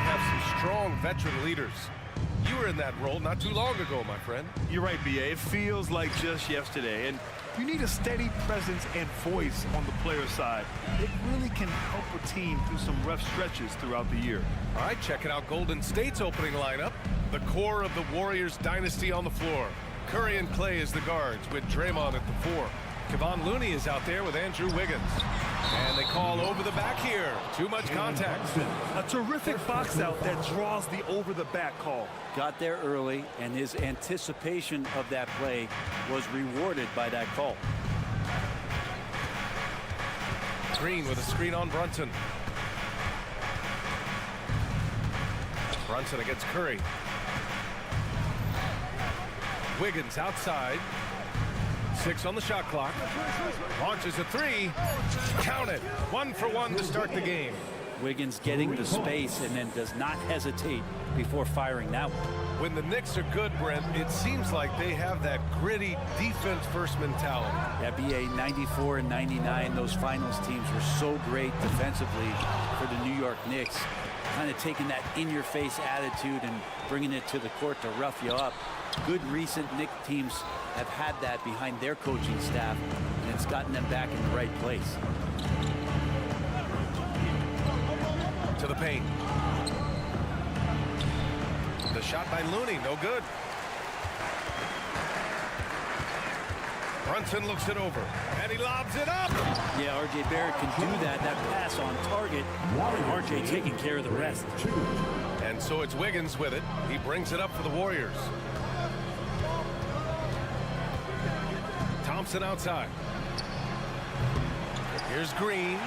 have some strong veteran leaders. You were in that role not too long ago, my friend. You're right, B.A. It feels like just yesterday, and you need a steady presence and voice on the player side. It really can help a team through some rough stretches throughout the year. All right, checking out Golden State's opening lineup. The core of the Warriors dynasty on the floor. Curry and Clay as the guards with Draymond at the 4. Kevon Looney is out there with Andrew Wiggins. And they call over the back here. Too much contact. A terrific box out that draws the over-the-back call. Got there early, and his anticipation of that play was rewarded by that call. Green with a screen on Brunson. Brunson against Curry. Wiggins outside. 6 on the shot clock. Launches a 3. Count it. 1 for 1 to start the game. Wiggins getting the space and then does not hesitate before firing that one. When the Knicks are good, Brent, it seems like they have that gritty defense-first mentality. Yeah, B.A. 94 and 99, those finals teams were so great defensively for the New York Knicks. Kind of taking that in-your-face attitude and bringing it to the court to rough you up. Good recent Knicks teams have had that behind their coaching staff, and it's gotten them back in the right place. To the paint. The shot by Looney, no good. Brunson looks it over, and he lobs it up. Yeah, R.J. Barrett can do that. That pass on target, and R.J. taking care of the rest. And so it's Wiggins with it. He brings it up for the Warriors. Thompson outside. Here's Green.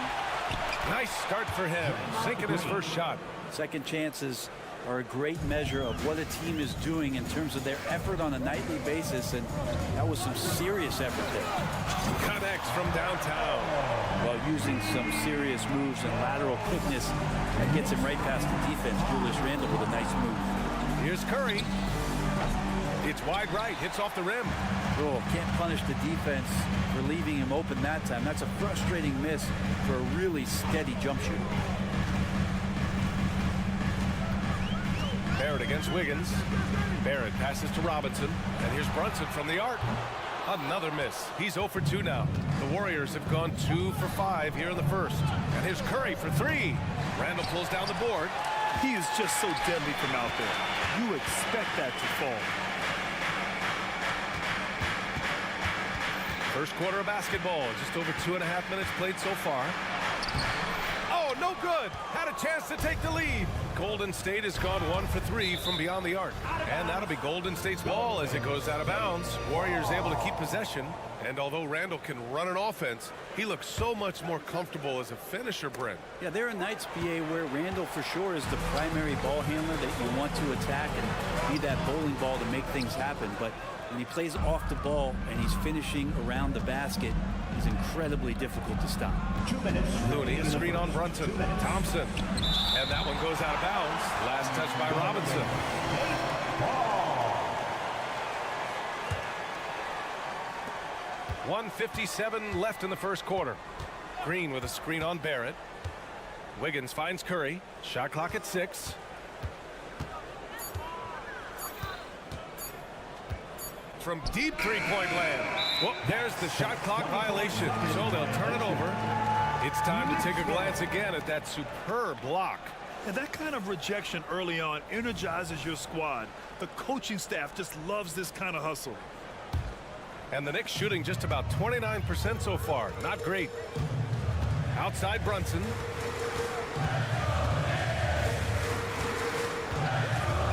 Nice start for him. Sinking his first shot. Second chances are a great measure of what a team is doing in terms of their effort on a nightly basis, and that was some serious effort there. Connects from downtown. While using some serious moves and lateral quickness, that gets him right past the defense. Julius Randle with a nice move. Here's Curry. It's wide right, hits off the rim. Oh, can't punish the defense for leaving him open that time. That's a frustrating miss for a really steady jump shooter. Barrett against Wiggins. Barrett passes to Robinson. And here's Brunson from the arc. Another miss. He's 0 for 2 now. The Warriors have gone 2 for 5 here in the first. And here's Curry for 3. Randle pulls down the board. He is just so deadly from out there. You expect that to fall. First quarter of basketball. Just over 2.5 minutes played so far. Oh, no good. Had a chance to take the lead. Golden State has gone 1 for 3 from beyond the arc. And that'll be Golden State's ball as it goes out of bounds. Warriors able to keep possession. And although Randle can run an offense, he looks so much more comfortable as a finisher, Brent. Yeah, there are nights, B.A., where Randle for sure is the primary ball handler that you want to attack and be that bowling ball to make things happen. But when he plays off the ball and he's finishing around the basket, he's incredibly difficult to stop. 2 minutes. Looney, a screen on Brunson. Thompson. And that one goes out of bounds. Last touch by Robinson. 1:57 left in the first quarter. Green with a screen on Barrett. Wiggins finds Curry. Shot clock at 6. From deep three-point land. Well, there's the shot clock violation. So they'll turn it over. It's time to take a glance again at that superb block. And that kind of rejection early on energizes your squad. The coaching staff just loves this kind of hustle. And the Knicks shooting just about 29% so far. Not great. Outside Brunson.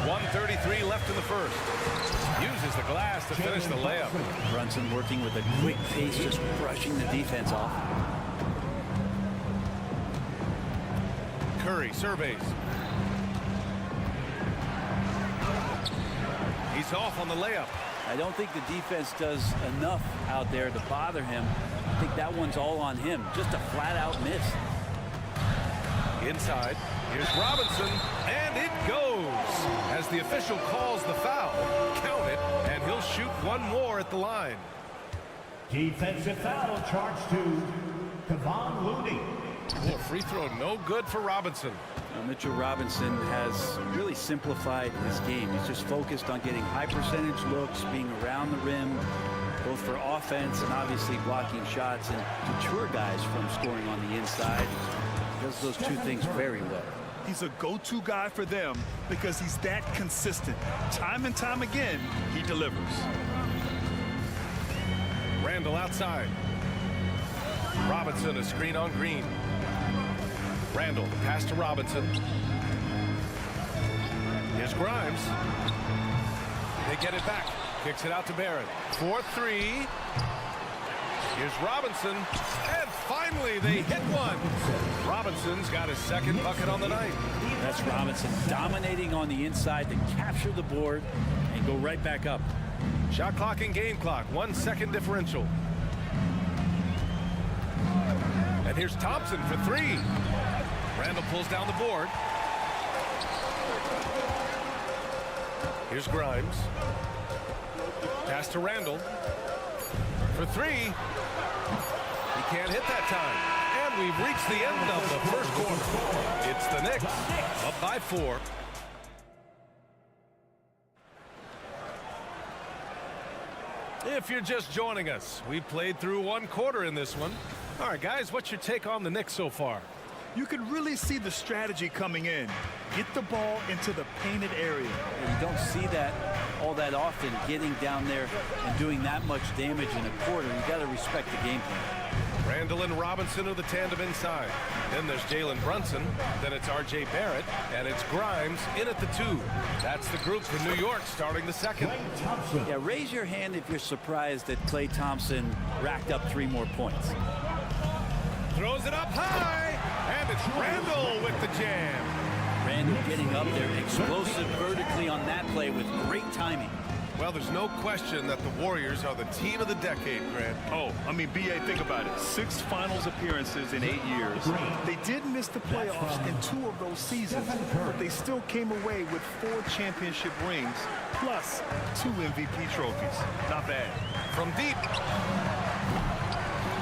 1:33 left in the first. Uses the glass to finish the layup. Brunson working with a quick pace, just brushing the defense off. Curry surveys. He's off on the layup. I don't think the defense does enough out there to bother him. I think that one's all on him. Just a flat-out miss. Inside. Here's Robinson, and it goes. As the official calls the foul, count it, and he'll shoot one more at the line. Defensive foul charged to Kevon Looney. Oh, free throw, no good for Robinson. Mitchell Robinson has really simplified his game. He's just focused on getting high percentage looks, being around the rim, both for offense and obviously blocking shots, and deter guys from scoring on the inside. He does those two things very well. He's a go-to guy for them because he's that consistent. Time and time again, he delivers. Randall outside. Robinson, a screen on Green. Randall, pass to Robinson. Here's Grimes. They get it back. Kicks it out to Barrett. 4-3. Here's Robinson. And finally, they hit one. Robinson's got his second bucket on the night. That's Robinson dominating on the inside to capture the board and go right back up. Shot clock and game clock. 1 second differential. And here's Thompson for three. Randall pulls down the board. Here's Grimes. Pass to Randall. For three. He can't hit that time. And we've reached the end of the first quarter. It's the Knicks up by 4. If you're just joining us, we played through 1 quarter in this one. All right, guys, what's your take on the Knicks so far? You can really see the strategy coming in. Get the ball into the painted area. And you don't see that all that often, getting down there and doing that much damage in a quarter. You got to respect the game plan. Randall and Robinson are the tandem inside. Then there's Jalen Brunson. Then it's R.J. Barrett. And it's Grimes in at the 2. That's the group for New York starting the second. Yeah, raise your hand if you're surprised that Klay Thompson racked up 3 more points. Throws it up high. And it's Randall with the jam. Randall getting up there, explosive vertically on that play with great timing. Well, there's no question that the Warriors are the team of the decade, Grant. Oh, I mean, B.A., think about it. 6 finals appearances in 8 years. They did miss the playoffs in 2 of those seasons, but they still came away with 4 championship rings, plus 2 MVP trophies. Not bad. From deep.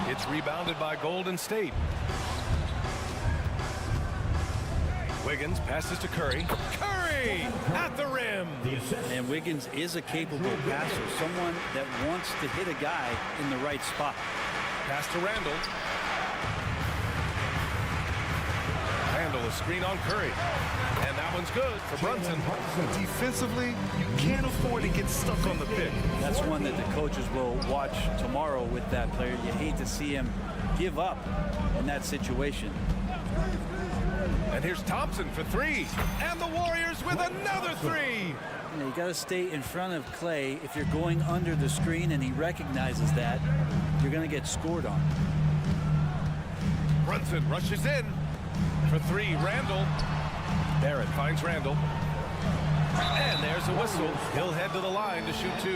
It's rebounded by Golden State. Wiggins passes to Curry. Curry at the rim. And Wiggins is a capable passer, someone that wants to hit a guy in the right spot. Pass to Randall. Randall, a screen on Curry. And that one's good for Brunson. Defensively, you can't afford to get stuck on the pick. That's one that the coaches will watch tomorrow with that player. You hate to see him give up in that situation. And here's Thompson for 3. And the Warriors with another 3. You got to stay in front of Klay. If you're going under the screen and he recognizes that, you're going to get scored on. Brunson rushes in for 3. Randall. Barrett finds Randall. And there's a whistle. He'll head to the line to shoot 2.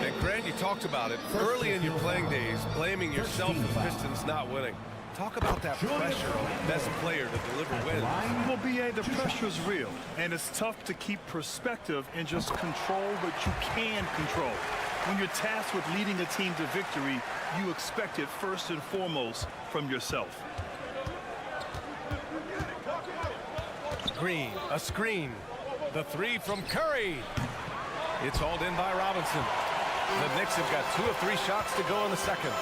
And Grant, you talked about it early in your playing days, blaming yourself for Pistons not winning. Talk about that pressure on the best player to deliver wins. Well, B.A., the pressure is real, and it's tough to keep perspective and just control what you can control. When you're tasked with leading a team to victory, you expect it first and foremost from yourself. Green, a screen. The 3 from Curry. It's hauled in by Robinson. The Knicks have got 2 of 3 shots to go in the second.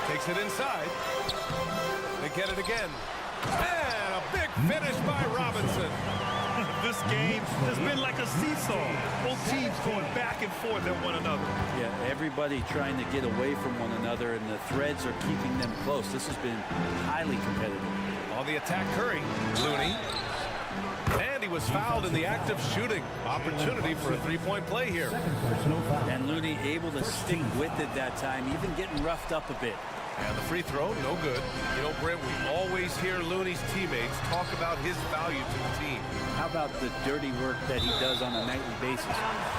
Takes it inside. They get it again. And a big finish by Robinson. This game has been like a seesaw. Both teams going back and forth at one another. Yeah, everybody trying to get away from one another, and the threads are keeping them close. This has been highly competitive. On the attack, Curry. Looney. And he was fouled in the act of shooting. Opportunity for a 3-point play here. And Looney able to stick with it that time, even getting roughed up a bit. And the free throw, no good. You know, Brent, we always hear Looney's teammates talk about his value to the team. How about the dirty work that he does on a nightly basis?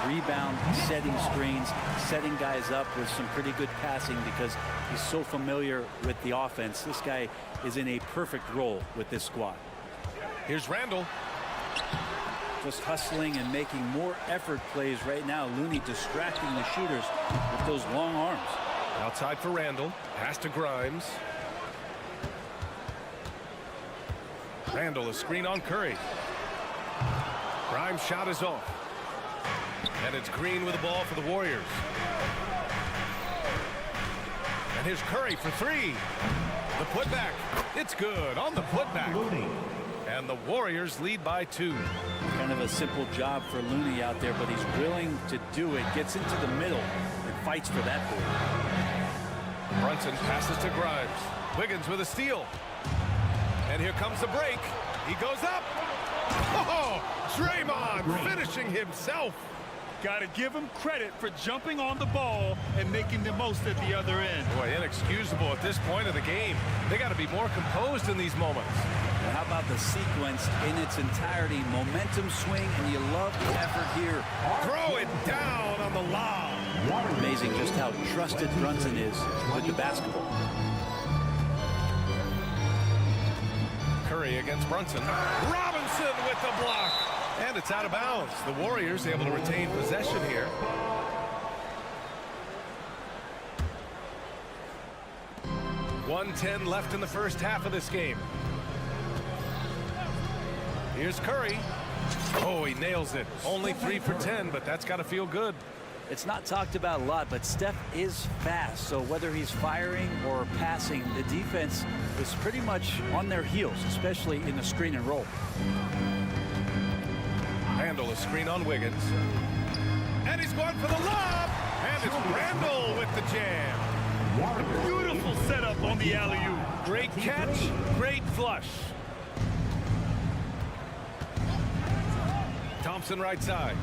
Rebound, setting screens, setting guys up with some pretty good passing because he's so familiar with the offense. This guy is in a perfect role with this squad. Here's Randall. Just hustling and making more effort plays right now. Looney distracting the shooters with those long arms. Outside for Randall. Pass to Grimes. Randall, a screen on Curry. Grimes' shot is off. And it's Green with the ball for the Warriors. And here's Curry for three. The putback. It's good on the putback. And the Warriors lead by 2. Kind of a simple job for Looney out there, but he's willing to do it. Gets into the middle and fights for that ball. Brunson passes to Grimes. Wiggins with a steal. And here comes the break. He goes up. Oh, Draymond finishing himself. Got to give him credit for jumping on the ball and making the most at the other end. Boy, inexcusable at this point of the game. They got to be more composed in these moments. And how about the sequence in its entirety? Momentum swing, and you love the effort here. Throw it down on the lob. Amazing just how trusted Brunson is with the basketball. Curry against Brunson. Robinson with the block. And it's out of bounds. The Warriors able to retain possession here. .110 left in the first half of this game. Here's Curry. Oh, he nails it. Only 3 for 10, but that's got to feel good. It's not talked about a lot, but Steph is fast. So whether he's firing or passing, the defense is pretty much on their heels, especially in the screen and roll. Randall, a screen on Wiggins. And he's going for the lob. And it's Randall with the jam. Beautiful setup on the alley-oop. Great catch, great flush. Thompson right side.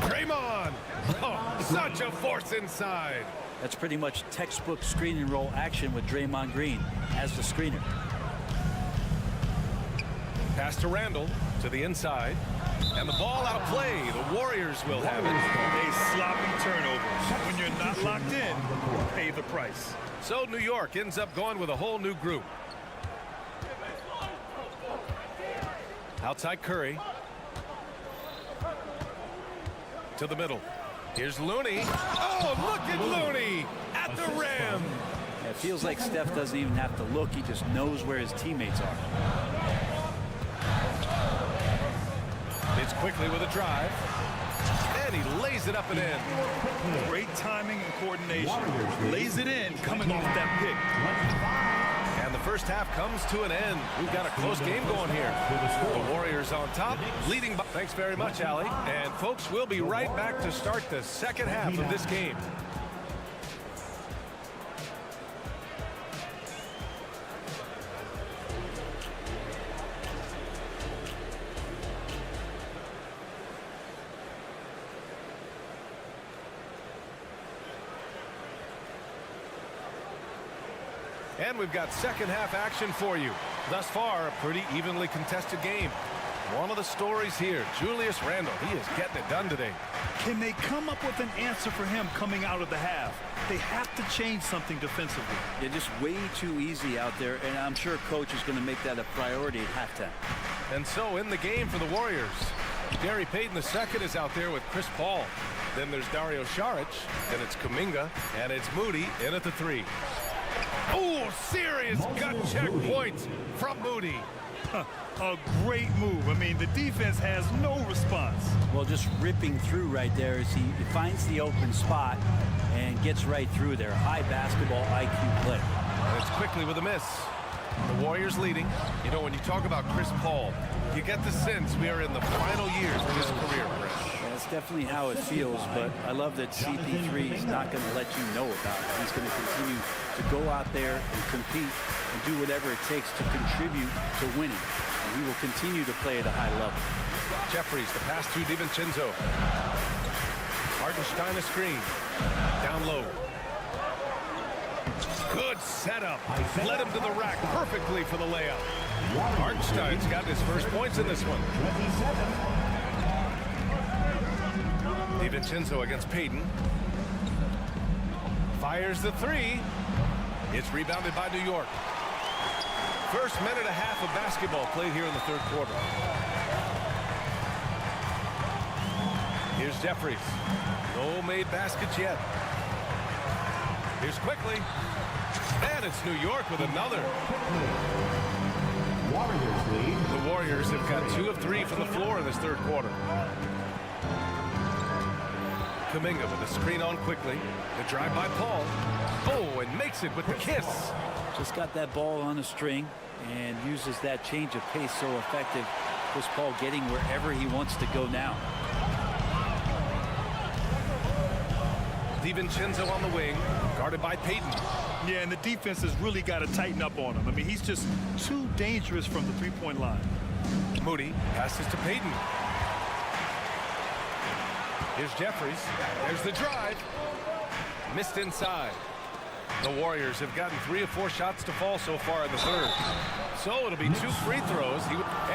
Draymond. Oh, such a force inside. That's pretty much textbook screen and roll action with Draymond Green as the screener. Pass to Randall to the inside. And the ball out of play. The Warriors will have it. A sloppy turnover. When you're not locked in, pay the price. So New York ends up going with a whole new group. Outside Curry. To the middle. Here's Looney. Oh, look at Looney at the rim. It feels like Steph doesn't even have to look. He just knows where his teammates are. It's quickly with a drive. And he lays it up and in. Great timing and coordination. Lays it in, coming off that pick. And the first half comes to an end. We've got a close game going here. The Warriors on top, leading by... Thanks very much, Allie. And folks, we'll be right back to start the second half of this game. And we've got second half action for you. Thus far, a pretty evenly contested game. One of the stories here, Julius Randle. He is getting it done today. Can they come up with an answer for him coming out of the half? They have to change something defensively. They're just way too easy out there, and I'm sure coach is going to make that a priority at halftime. And so in the game for the Warriors, Gary Payton II is out there with Chris Paul. Then there's Dario Saric, then it's Kuminga, and it's Moody in at the 3. Oh, serious gut check points from Moody. A great move. I mean, the defense has no response. Well, just ripping through right there as he finds the open spot and gets right through there. High basketball IQ play. And it's quickly with a miss. The Warriors leading. You know, when you talk about Chris Paul, you get the sense we are in the final years of his career, Chris. That's definitely how it feels, but I love that CP3 is not going to let you know about it. He's going to continue to go out there and compete and do whatever it takes to contribute to winning. And he will continue to play at a high level. Jeffries, the pass to DiVincenzo. Hartenstein a screen. Down low. Good setup. Led him to the rack perfectly for the layup. Hartenstein's got his first points in this one. DiVincenzo against Payton. Fires the 3. It's rebounded by New York. First minute and a half of basketball played here in the third quarter. Here's Jeffries. No made baskets yet. Here's quickly. And it's New York with another. Warriors lead. The Warriors have got 2 of 3 from the floor in this third quarter. Kuminga with the screen on quickly. The drive by Paul. Oh, and makes it with the kiss. Just got that ball on a string and uses that change of pace so effective. Chris Paul getting wherever he wants to go now. DiVincenzo on the wing, guarded by Payton. Yeah, and the defense has really got to tighten up on him. I mean, he's just too dangerous from the three-point line. Moody passes to Payton. Here's Jeffries. There's the drive. Missed inside. The Warriors have gotten 3 of 4 shots to fall so far in the third. So it'll be 2 free throws.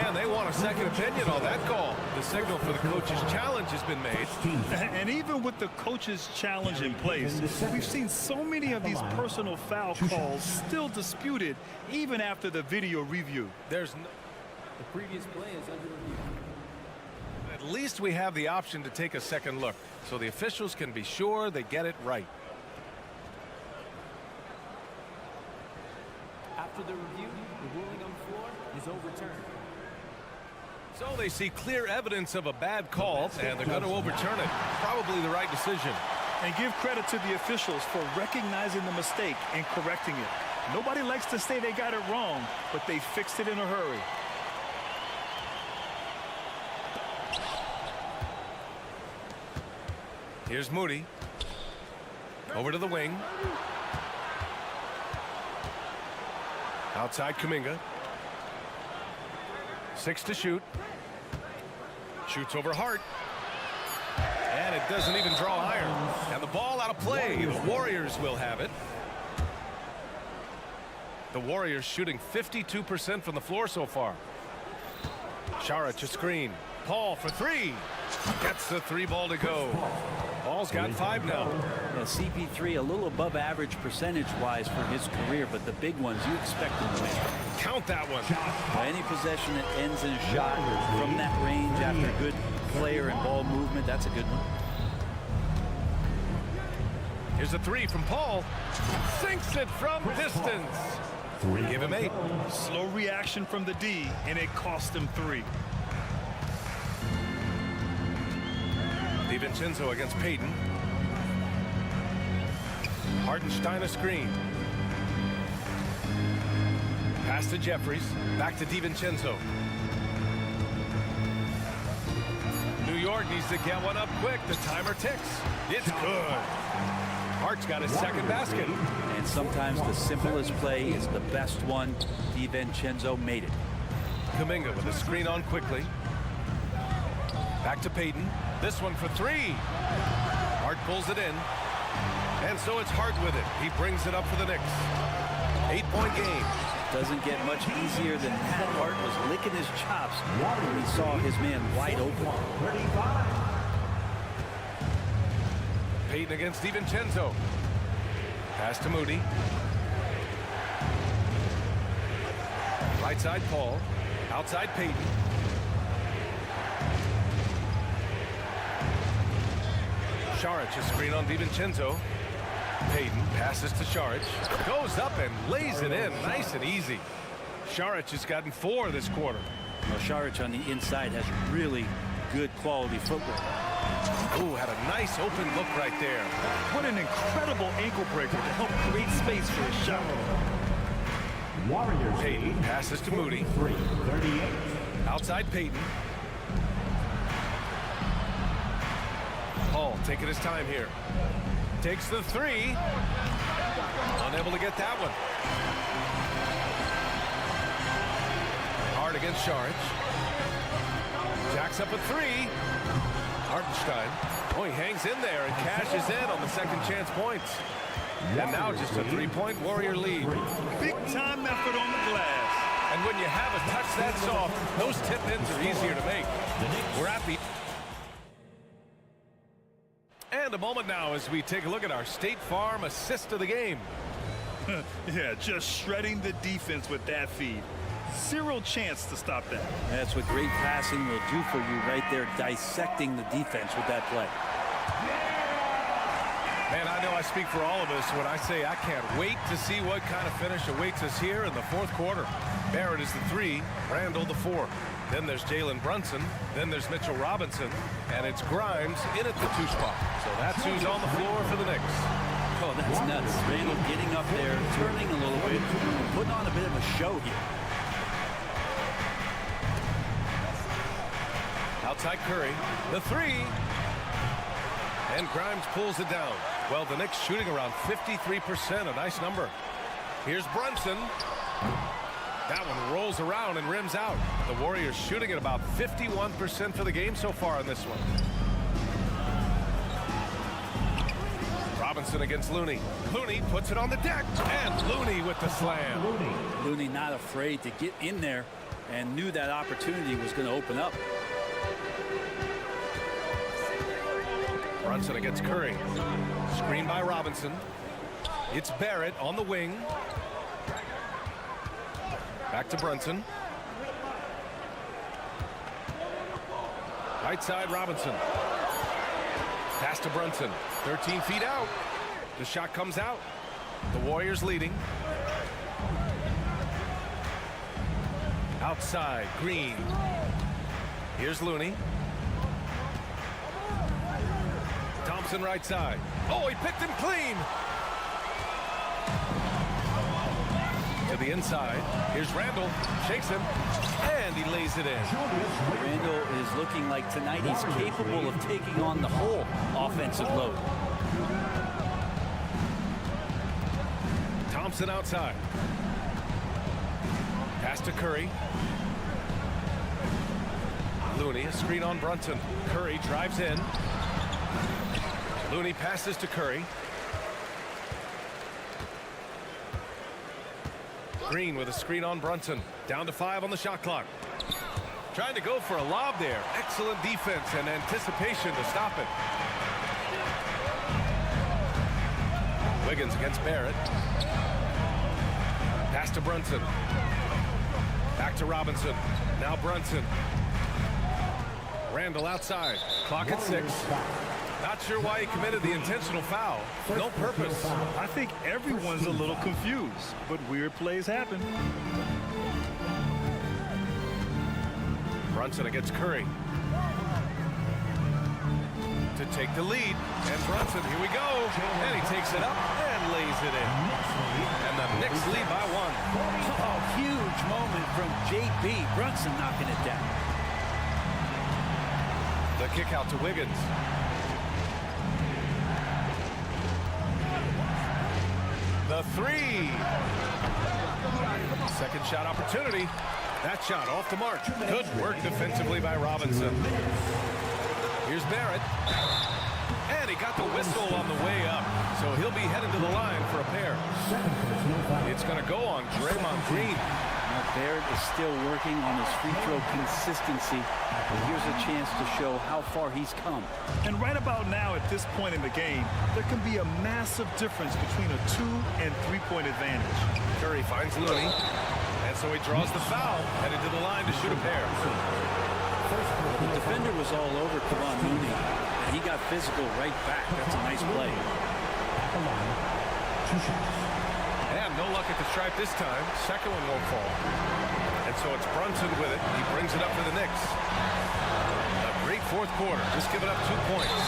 And they want a second opinion on that call. The signal for the coach's challenge has been made. And even with the coach's challenge in place, we've seen so many of these personal foul calls still disputed even after the video review. There's no... The previous play is under review. At least we have the option to take a second look, so the officials can be sure they get it right. After the review, the ruling on the floor is overturned. So they see clear evidence of a bad call, and they're going to overturn it. Probably the right decision. And give credit to the officials for recognizing the mistake and correcting it. Nobody likes to say they got it wrong, but they fixed it in a hurry. Here's Moody. Over to the wing. Outside Kuminga. 6 to shoot. Shoots over Hart. And it doesn't even draw iron. And the ball out of play. The Warriors will have it. The Warriors shooting 52% from the floor so far. Saric a screen. Paul for 3. Gets the 3 ball to go. Paul's got 5 now. Yeah, CP3 a little above average percentage-wise for his career, but the big ones you expect him to win. Count that one. Any possession that ends in a shot from that range after good player and ball movement, that's a good one. Here's a 3 from Paul. Sinks it from distance. Give him 8. Slow reaction from the D, and it cost him 3. DiVincenzo against Payton. Hartenstein a screen. Pass to Jeffries. Back to DiVincenzo. New York needs to get one up quick. The timer ticks. It's good. Hart's got his second basket. And sometimes the simplest play is the best one. DiVincenzo made it. Kuminga with a screen on quickly. Back to Payton. This one for 3. Hart pulls it in. And so it's Hart with it. He brings it up for the Knicks. 8-point game. Doesn't get much easier than that. Hart was licking his chops when he saw his man wide open. Payton against DiVincenzo. Pass to Moody. Right side Paul. Outside Payton. Saric a screen on DiVincenzo. Payton passes to Saric. Goes up and lays it in. Nice and easy. Saric has gotten 4 this quarter. Well, Saric on the inside has really good quality footwork. Ooh, had a nice open look right there. What an incredible ankle breaker to help create space for a shot. Warriors Payton passes to Moody. 3-38. Outside Payton. Paul taking his time here. Takes the 3. Unable to get that one. Hart against Saric. Jacks up a 3. Hartenstein. Oh, he hangs in there and cashes in on the second chance points. And now just a 3-point Warrior lead. Big time effort on the glass. And when you have a touch that soft, those tip-ins are easier to make. We're at the... And a moment now as we take a look at our State Farm assist of the game. Yeah, just shredding the defense with that feed. Zero chance to stop that. That's what great passing will do for you right there, dissecting the defense with that play. Man, I know I speak for all of us when I say I can't wait to see what kind of finish awaits us here in the fourth quarter. Barrett is the 3, Randall the 4. Then there's Jalen Brunson. Then there's Mitchell Robinson. And it's Grimes in at the 2 spot. So that's who's on the floor for the Knicks. Oh, that's nuts. Randall getting up there, turning a little bit, putting on a bit of a show here. Outside Curry, the 3. And Grimes pulls it down. Well, the Knicks shooting around 53%, a nice number. Here's Brunson. That one rolls around and rims out. The Warriors shooting at about 51% for the game so far on this one. Robinson against Looney. Looney puts it on the deck, and Looney with the slam. Looney not afraid to get in there and knew that opportunity was going to open up. Brunson against Curry. Screen by Robinson. It's Barrett on the wing. Back to Brunson. Right side, Robinson. Pass to Brunson. 13 feet out. The shot comes out. The Warriors leading. Outside, Green. Here's Looney. Thompson right side. Oh, he picked him clean. To the inside. Here's Randall. Shakes him. And he lays it in. Randall is looking like tonight he's capable of taking on the whole offensive load. Thompson outside. Pass to Curry. Looney, a screen on Brunson. Curry drives in. Looney passes to Curry. Green with a screen on Brunson. Down to 5 on the shot clock. Trying to go for a lob there. Excellent defense and anticipation to stop it. Wiggins against Barrett. Pass to Brunson. Back to Robinson. Now Brunson. Randall outside. Clock at 6. Not sure why he committed the intentional foul. No purpose. I think everyone's a little confused, but weird plays happen. Brunson against Curry. To take the lead. And Brunson, here we go. And he takes it up and lays it in. And the Knicks lead by 1. Oh, huge moment from JB. Brunson knocking it down. The kick out to Wiggins. The 3. Second shot opportunity. That shot off the mark. Good work defensively by Robinson. Here's Barrett. And he got the whistle on the way up. So he'll be headed to the line for a pair. It's going to go on Draymond Green. Now Barrett is still working on his free throw consistency. Here's a chance to show how far he's come. And right about now, at this point in the game, there can be a massive difference between a 2- and 3-point advantage. Curry finds Looney. And so he draws the foul, headed to the line to shoot a pair. The defender was all over Kevon Looney, and he got physical right back. That's a nice play. And no luck at the stripe this time. Second one won't fall. And so it's Brunson with it. He brings it up for the Knicks. A great fourth quarter. Just giving up 2 points.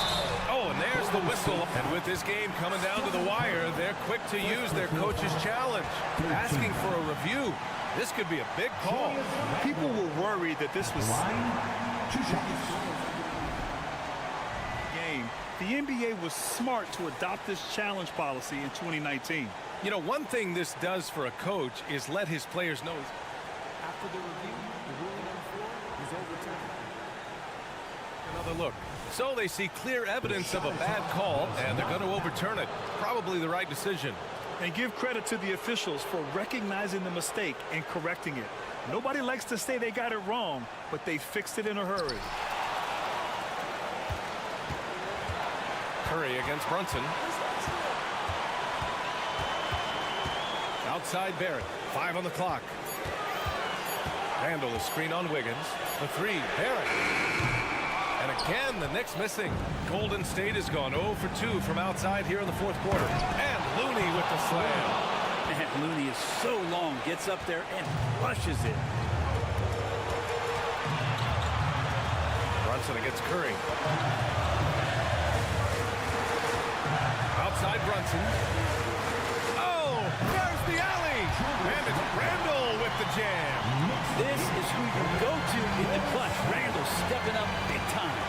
Oh, and there's the whistle. And with this game coming down to the wire, they're quick to use their coach's challenge. Asking for a review. This could be a big call. People were worried that this was game. The NBA was smart to adopt this challenge policy in 2019. You know, one thing this does for a coach is let his players know. After the review, the ruling on the floor is overturned. Another look. So they see clear evidence of a bad call, and they're going to overturn it. Probably the right decision. And give credit to the officials for recognizing the mistake and correcting it. Nobody likes to say they got it wrong, but they fixed it in a hurry. Curry against Brunson. Outside Barrett. 5 on the clock. Randall is screen on Wiggins. The 3, Barrett. And again, the Knicks missing. Golden State has gone 0 for 2 from outside here in the fourth quarter. And Looney with the slam. Man, Looney is so long, gets up there and flushes it. Brunson against Curry. Outside Brunson. Oh, there's the alley. And it's Randall with the jam. This is who you go to in the clutch. Randall stepping up big time.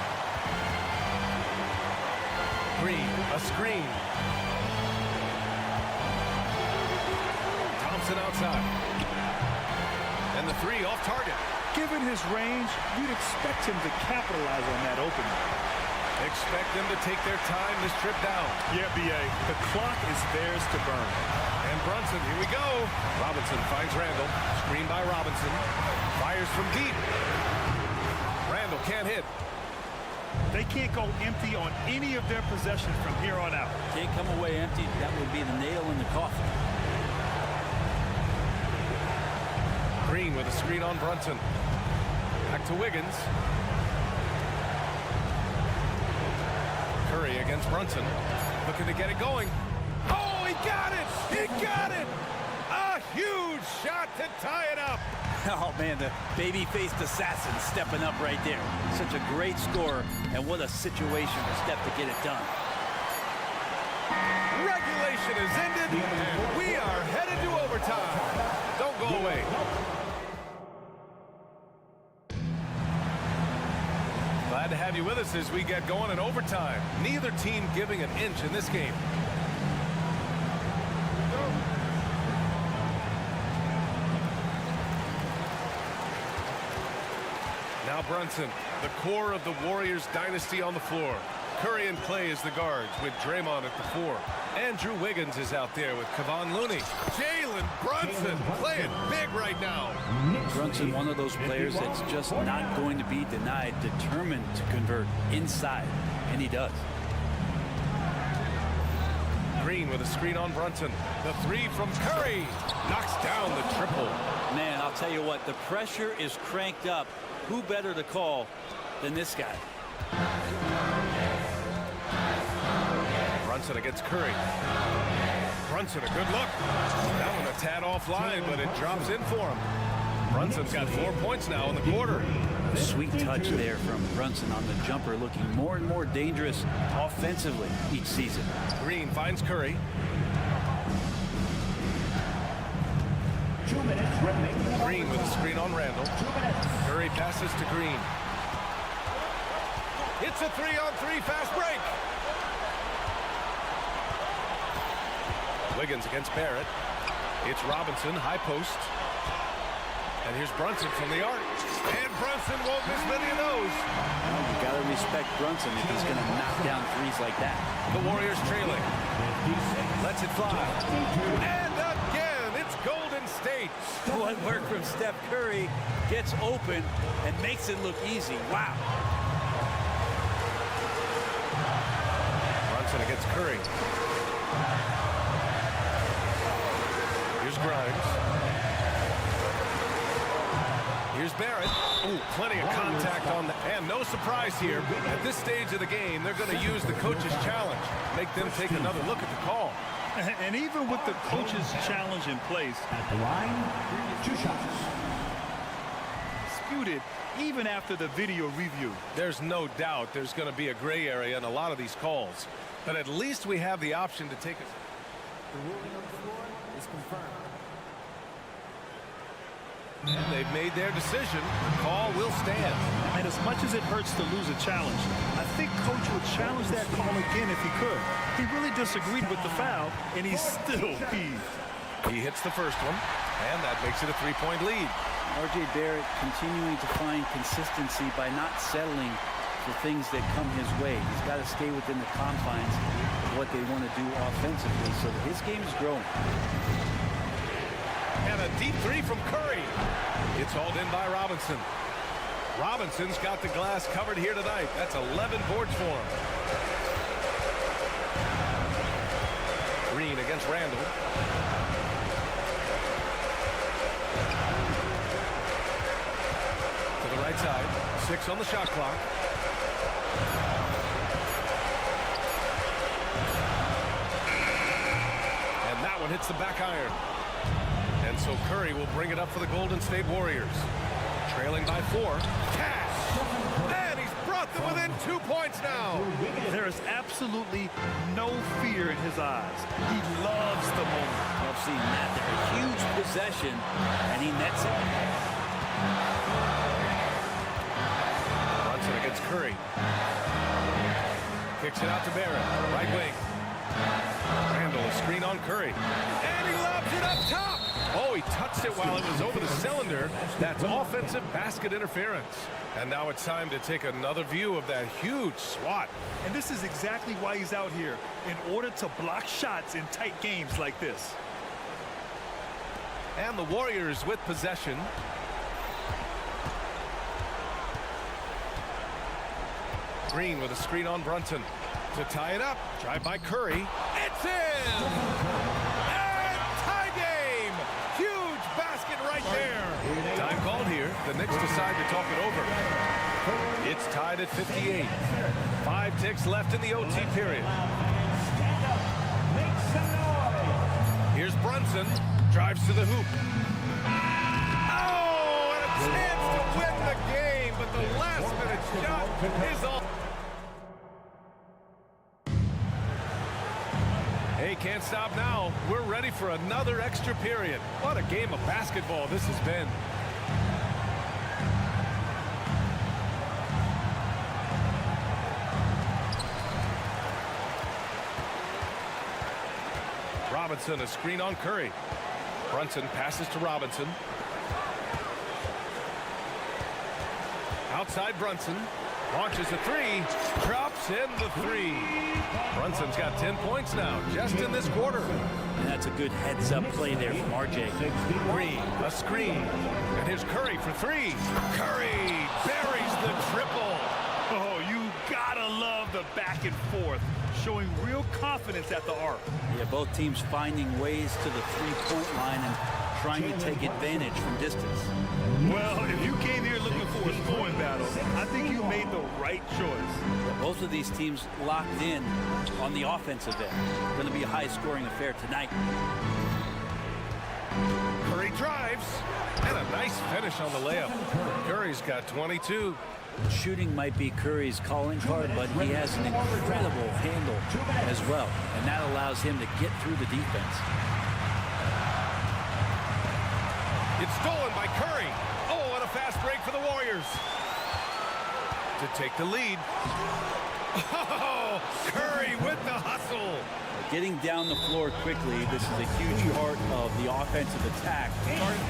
Green, a screen. Thompson outside. And the three off target. Given his range, you'd expect him to capitalize on that opening. Expect them to take their time this trip down. Yeah, B.A. The clock is theirs to burn. And Brunson, here we go. Robinson finds Randall. Screen by Robinson. Fires from deep. Randall can't hit. They can't go empty on any of their possessions from here on out. Can't come away empty. That would be the nail in the coffin. Green with a screen on Brunson. Back to Wiggins. Curry against Brunson. Looking to get it going. Oh, he got it! He got it! A huge shot to tie it up. Oh, man, the baby-faced assassin stepping up right there. Such a great scorer, and what a situation for Steph to get it done. Regulation is ended, and we are headed to overtime. Don't go away. Glad to have you with us as we get going in overtime. Neither team giving an inch in this game. Now Brunson, the core of the Warriors dynasty on the floor. Curry and Clay as the guards with Draymond at the 4. Andrew Wiggins is out there with Kevon Looney. Jalen Brunson playing big right now. Brunson, one of those players that's just not going to be denied, determined to convert inside, and he does. Green with a screen on Brunson. The 3 from Curry knocks down the triple. Man, I'll tell you what, the pressure is cranked up. Who better to call than this guy? Brunson against Curry. Brunson, a good look. That one a tad offline, but it drops in for him. Brunson's got 4 points now in the quarter. A sweet touch there from Brunson on the jumper, looking more and more dangerous offensively each season. Green finds Curry. 2 minutes remaining. Green with a screen on Randall. Curry passes to Green. It's a 3-on-3 fast break. Wiggins against Barrett. It's Robinson, high post. And here's Brunson from the arc. And Brunson won't miss many of those. You got to respect Brunson if he's going to knock down threes like that. The Warriors trailing. Lets it fly. And again, it's Golden State. What work from Steph Curry, gets open and makes it look easy. Wow. Brunson against Curry. Here's Grimes. Here's Barrett. Ooh, plenty of contact on the... And no surprise here. At this stage of the game, they're going to use the coach's challenge. Make them take another look at the call. And even with the coach's challenge in place, At the line, 2 shots. disputed even after the video review. There's no doubt there's going to be a gray area in a lot of these calls. But at least we have the option to take a... The ruling on the floor is confirmed. And they've made their decision. The call will stand. And as much as it hurts to lose a challenge, I think Coach would challenge that call again if he could. He really disagreed with the foul, and he's still peeved. He hits the first one, and that makes it a 3-point lead. R.J. Barrett continuing to find consistency by not settling for things that come his way. He's got to stay within the confines of what they want to do offensively, so that his game is growing. And a deep 3 from Curry. It's hauled in by Robinson. Robinson's got the glass covered here tonight. That's 11 boards for him. Green against Randall. To the right side. 6 on the shot clock. one hits the back iron. And so Curry will bring it up for the Golden State Warriors. Trailing by 4. Cash! And he's brought them within 2 points now. There is absolutely no fear in his eyes. He loves the moment. I've seen that. They're a huge possession, and he nets it. Brunson against Curry. Kicks it out to Barrett. Right wing. Randall, a screen on Curry. And he lobs it up top. Oh, he touched it while it was over the cylinder. That's offensive basket interference. And now it's time to take another view of that huge swat. And this is exactly why he's out here, in order to block shots in tight games like this. And the Warriors with possession. Green with a screen on Brunson. To tie it up. Drive by Curry. It's in! And tie game! Huge basket right there. Time called here. The Knicks decide to talk it over. It's tied at 58. 5 ticks left in the OT period. Here's Brunson. Drives to the hoop. Oh, and a chance to win the game, but the last-minute shot is all. Hey, can't stop now. We're ready for another extra period. What a game of basketball this has been. Robinson, a screen on Curry. Brunson passes to Robinson. Outside Brunson. Launches a 3. Drops in the 3. Brunson's got 10 points now, just in this quarter. And that's a good heads-up play there from RJ. Green, a screen. And here's Curry for 3. Curry buries the triple. Oh, you gotta love the back and forth, showing real confidence at the arc. Yeah, both teams finding ways to the three-point line and trying to take advantage from distance. Well, if you came here looking for a scoring battle, I think you made the right choice. Both of these teams locked in on the offensive end. Going to be a high-scoring affair tonight. Curry drives, and a nice finish on the layup. Curry's got 22. Shooting might be Curry's calling card, but he has an incredible handle as well, and that allows him to get through the defense. It's stolen by Curry. Oh, and a fast break for the Warriors to take the lead. Oh, Curry with the hustle. Getting down the floor quickly, this is a huge part of the offensive attack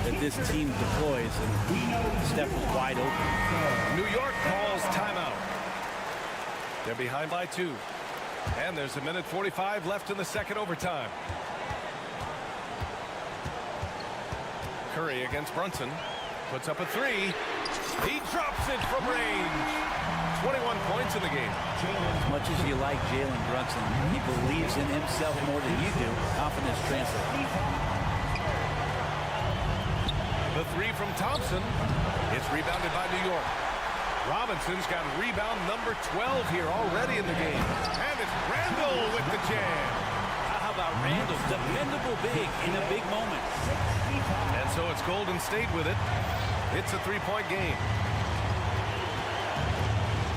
that this team deploys, and Steph was wide open. New York calls timeout. They're behind by 2. And there's 1:45 left in the second overtime. Curry against Brunson. Puts up a 3. He drops it from range. 21 points in the game. As much as you like Jalen Brunson, he believes in himself more than you do. Confidence translates. The 3 from Thompson. It's rebounded by New York. Robinson's got rebound number 12 here already in the game. And it's Randall with the jam. How about Randall? Dependable big in a big moment. And so it's Golden State with it. It's a 3-point game.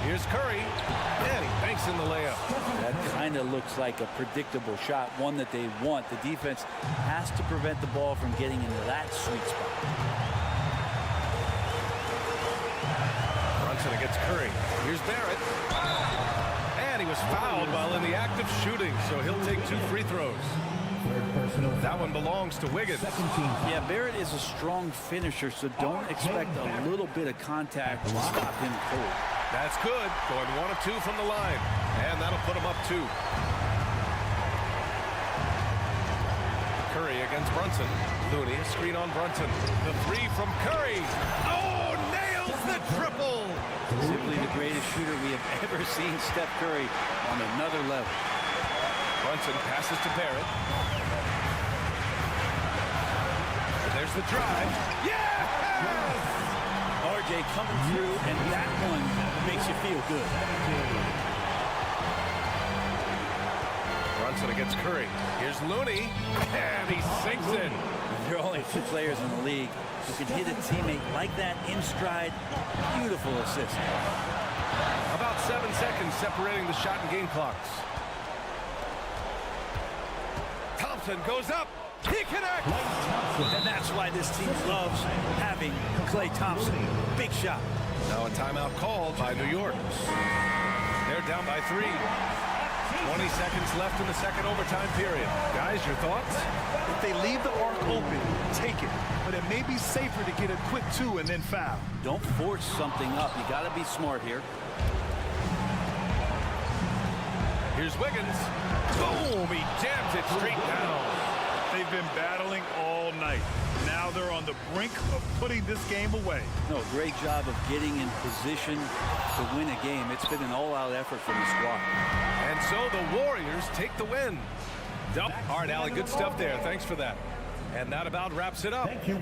Here's Curry, and he banks in the layup. That kind of looks like a predictable shot, one that they want. The defense has to prevent the ball from getting into that sweet spot. Brunson against Curry. Here's Barrett. And he was fouled while in the act of shooting, so he'll take 2 free throws. That one belongs to Wiggins. Yeah, Barrett is a strong finisher, so don't expect a little bit of contact to stop him cold. That's good. Going 1 of 2 from the line. And that'll put him up 2. Curry against Brunson. Looney, a screen on Brunson. The 3 from Curry. Oh, nails the triple. Simply the greatest shooter we have ever seen, Steph Curry, on another level. Brunson passes to Barrett. There's the drive. Yes! RJ coming through, and that one makes you feel good. Thompson against Curry. Here's Looney, and he sinks in. There are only 2 players in the league who can hit a teammate like that in stride. Beautiful assist. About 7 seconds separating the shot and game clocks. Thompson goes up. He connects. And that's why this team loves having Klay Thompson. Big shot. Now a timeout called by New York. They're down by 3. 20 seconds left in the second overtime period. Guys, your thoughts? If they leave the arc open, take it. But it may be safer to get a quick 2 and then foul. Don't force something up. You got to be smart here. Here's Wiggins. Boom! He jams it straight down. They've been battling all night. Now they're on the brink of putting this game away. No, great job of getting in position to win a game. It's been an all-out effort from the squad. And so the Warriors take the win. All right, Allie, good stuff there. Thanks for that. And that about wraps it up. Thank you.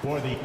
For the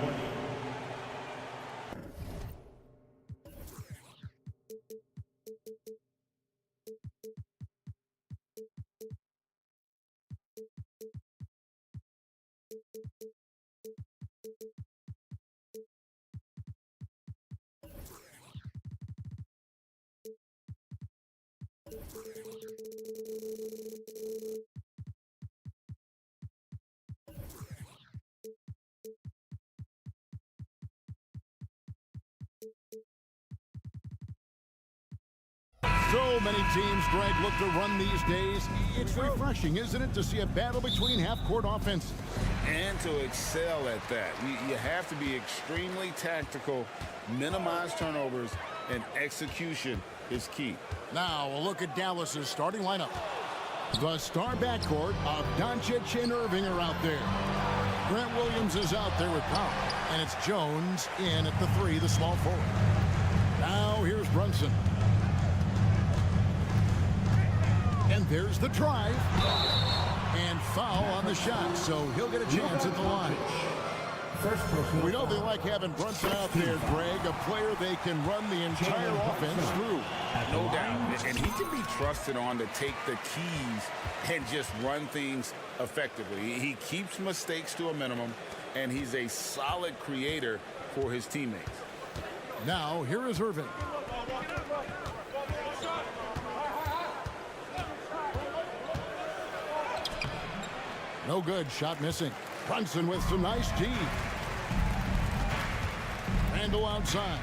So many teams, Greg, look to run these days. It's refreshing, isn't it, to see a battle between half-court offense? And to excel at that. You have to be extremely tactical, minimize turnovers, and execution is key. Now, a look at Dallas's starting lineup. The star backcourt of Doncic and Irving are out there. Grant Williams is out there with Powell. And it's Jones in at the 3, the small forward. Now, here's Brunson. And there's the drive. And foul on the shot, so he'll get a chance at the line. We know they like having Brunson out there, Greg, a player they can run the entire offense through. No doubt. And he can be trusted on to take the keys and just run things effectively. He keeps mistakes to a minimum, and he's a solid creator for his teammates. Now, here is Irving. No good. Shot missing. Brunson with some nice D. Randall outside.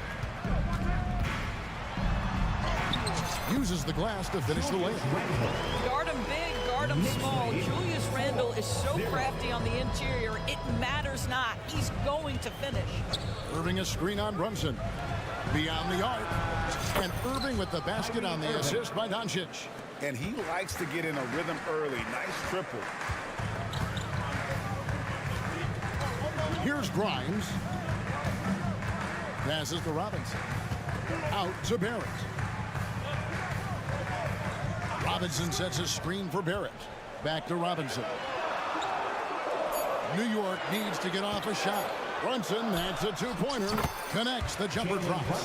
Uses the glass to finish the layup. Guard him big, guard him small. Julius Randle is so crafty on the interior, it matters not. He's going to finish. Irving a screen on Brunson. Beyond the arc. And Irving with the basket on the assist by Doncic. And he likes to get in a rhythm early. Nice triple. Here's Grimes. Passes to Robinson. Out to Barrett. Robinson sets a screen for Barrett. Back to Robinson. New York needs to get off a shot. Brunson, that's a two-pointer. Connects, the jumper drops.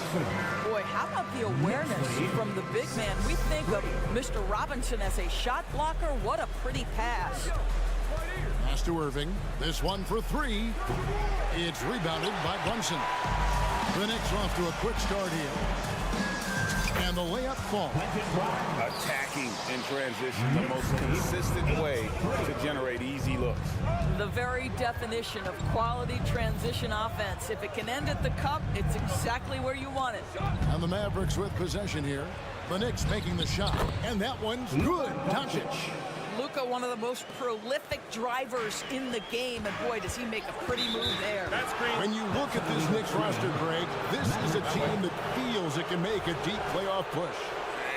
Boy, how about the awareness from the big man? We think of Mr. Robinson as a shot blocker. What a pretty pass. Pass to Irving. This one for three. It's rebounded by Brunson. The Knicks off to a quick start here. And the layup falls. Attacking in transition, the most consistent way to generate easy looks. The very definition of quality transition offense. If it can end at the cup, it's exactly where you want it. And the Mavericks with possession here. The Knicks making the shot. And that one's good. Doncic. Luka, one of the most prolific drivers in the game, and boy, does he make a pretty move there. That's great. When you look at this Knicks roster, Greg, this is a team that feels it can make a deep playoff push.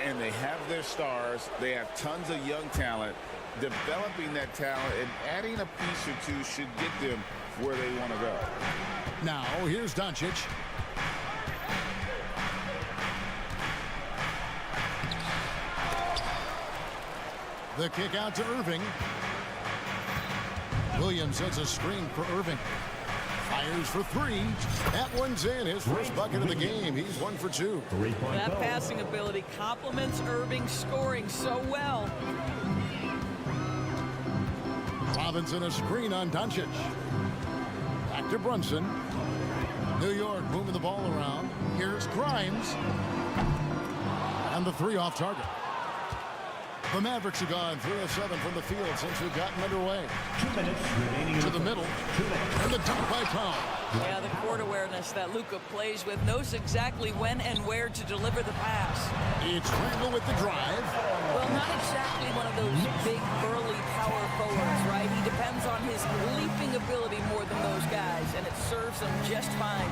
And they have their stars. They have tons of young talent. Developing that talent and adding a piece or two should get them where they want to go. Now, here's Doncic. The kick out to Irving. Williams sets a screen for Irving. Fires for three. That one's in. His first bucket of the game. He's 1 for 2. That passing ability complements Irving's scoring so well. Robinson a screen on Doncic. Back to Brunson. New York moving the ball around. Here's Grimes. And the three off target. The Mavericks have gone 3 of 7 from the field since we've gotten underway. 2 minutes remaining To the middle. And the dunk by Powell. Yeah, the court awareness that Luka plays with, knows exactly when and where to deliver the pass. It's Randle with the drive. Well, not exactly one of those big, burly power forwards, right? He depends on his leaping ability more than those guys, and it serves him just fine.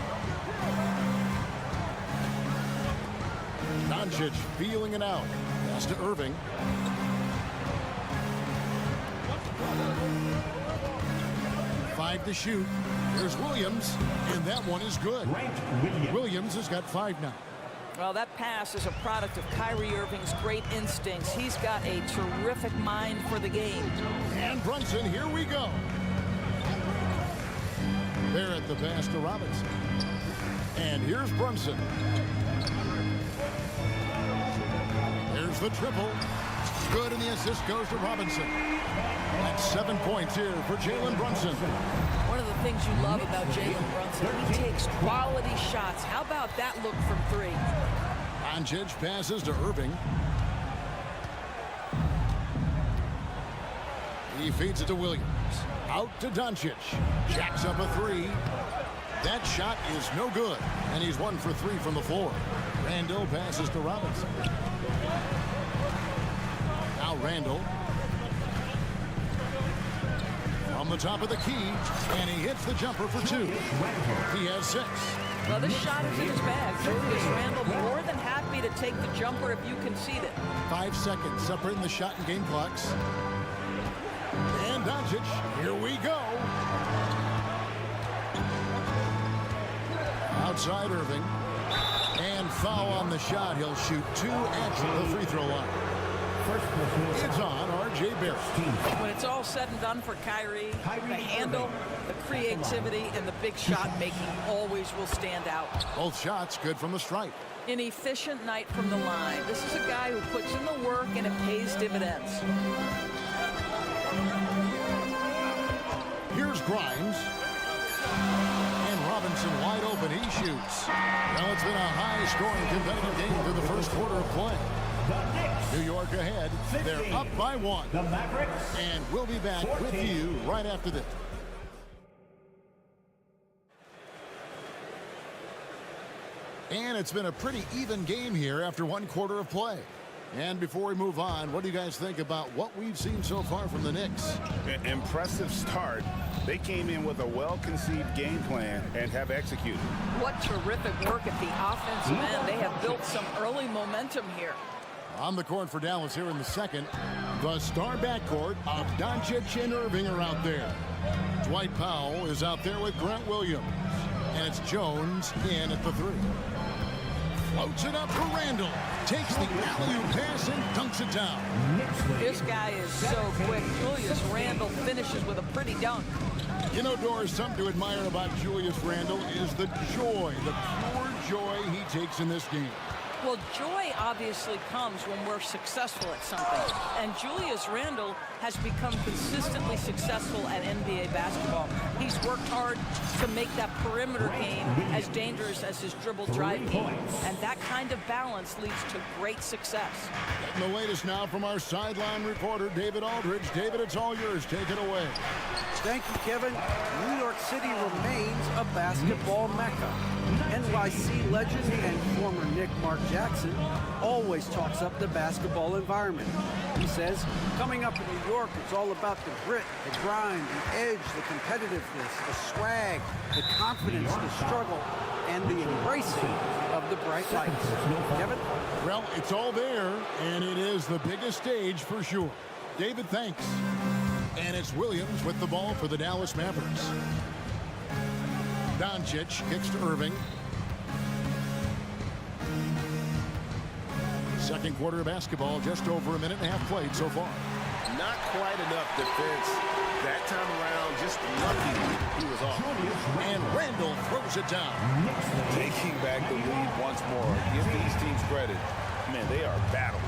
Doncic feeling it out. Pass to Irving. Five to shoot. There's Williams, and that one is good. Williams has got 5 now. Well, that pass is a product of Kyrie Irving's great instincts. He's got a terrific mind for the game. And Brunson, here we go. Barrett the pass to Robinson. And here's Brunson. There's the triple. Good, and the assist goes to Robinson. That's 7 points here for Jalen Brunson. One of the things you love about Jalen Brunson, he takes quality shots. How about that look from 3? Doncic passes to Irving. He feeds it to Williams. Out to Doncic. Jacks up a 3. That shot is no good, and he's 1 for 3 from the floor. Randle passes to Robinson. Now Randle. On the top of the key, and he hits the jumper for 2. He has 6. Well, this shot is in his bag. Julius Randle more than happy to take the jumper if you concede it. 5 seconds separating the shot and game clocks. And Doncic, here we go. Outside Irving. And foul on the shot. He'll shoot 2 at the free throw line. It's on R.J. Barrett. When it's all said and done for Kyrie, the handle, the creativity, and the big shot making always will stand out. Both shots good from the stripe. An efficient night from the line. This is a guy who puts in the work and it pays dividends. Here's Grimes. And Robinson wide open. He shoots. Now it's been a high-scoring competitive game through the first quarter of play. New York ahead. They're up by 1. The Mavericks. And we'll be back with you right after this. And it's been a pretty even game here after 1 quarter of play. And before we move on, what do you guys think about what we've seen so far from the Knicks? Impressive start. They came in with a well-conceived game plan and have executed. What terrific work at the offensive end. They have built some early momentum here. On the court for Dallas here in the second, the star backcourt of Doncic and Irving are out there. Dwight Powell is out there with Grant Williams. And it's Jones in at the 3. Floats it up for Randall. Takes the alley-oop pass and dunks it down. This guy is so quick. Julius Randle finishes with a pretty dunk. You know, Doris, something to admire about Julius Randle is the joy, the pure joy he takes in this game. Well, joy obviously comes when we're successful at something. And Julius Randle has become consistently successful at NBA basketball. He's worked hard to make that perimeter game as dangerous as his dribble drive game. And that kind of balance leads to great success. And the latest now from our sideline reporter, David Aldridge. David, it's all yours. Take it away. Thank you, Kevin. New York City remains a basketball mecca. NYC legend and former Knick Mark Jackson always talks up the basketball environment. He says, coming up in New York, it's all about the grit, the grind, the edge, the competitiveness, the swag, the confidence, the struggle, and the embracing of the bright lights. Kevin? Well, it's all there, and it is the biggest stage for sure. David, thanks. And it's Williams with the ball for the Dallas Mavericks. Doncic kicks to Irving. Second quarter of basketball, just over a minute and a half played so far. Not quite enough defense. That time around, just lucky he was off. And Randall throws it down. Taking back the lead once more. Give these teams credit. Man, they are battling.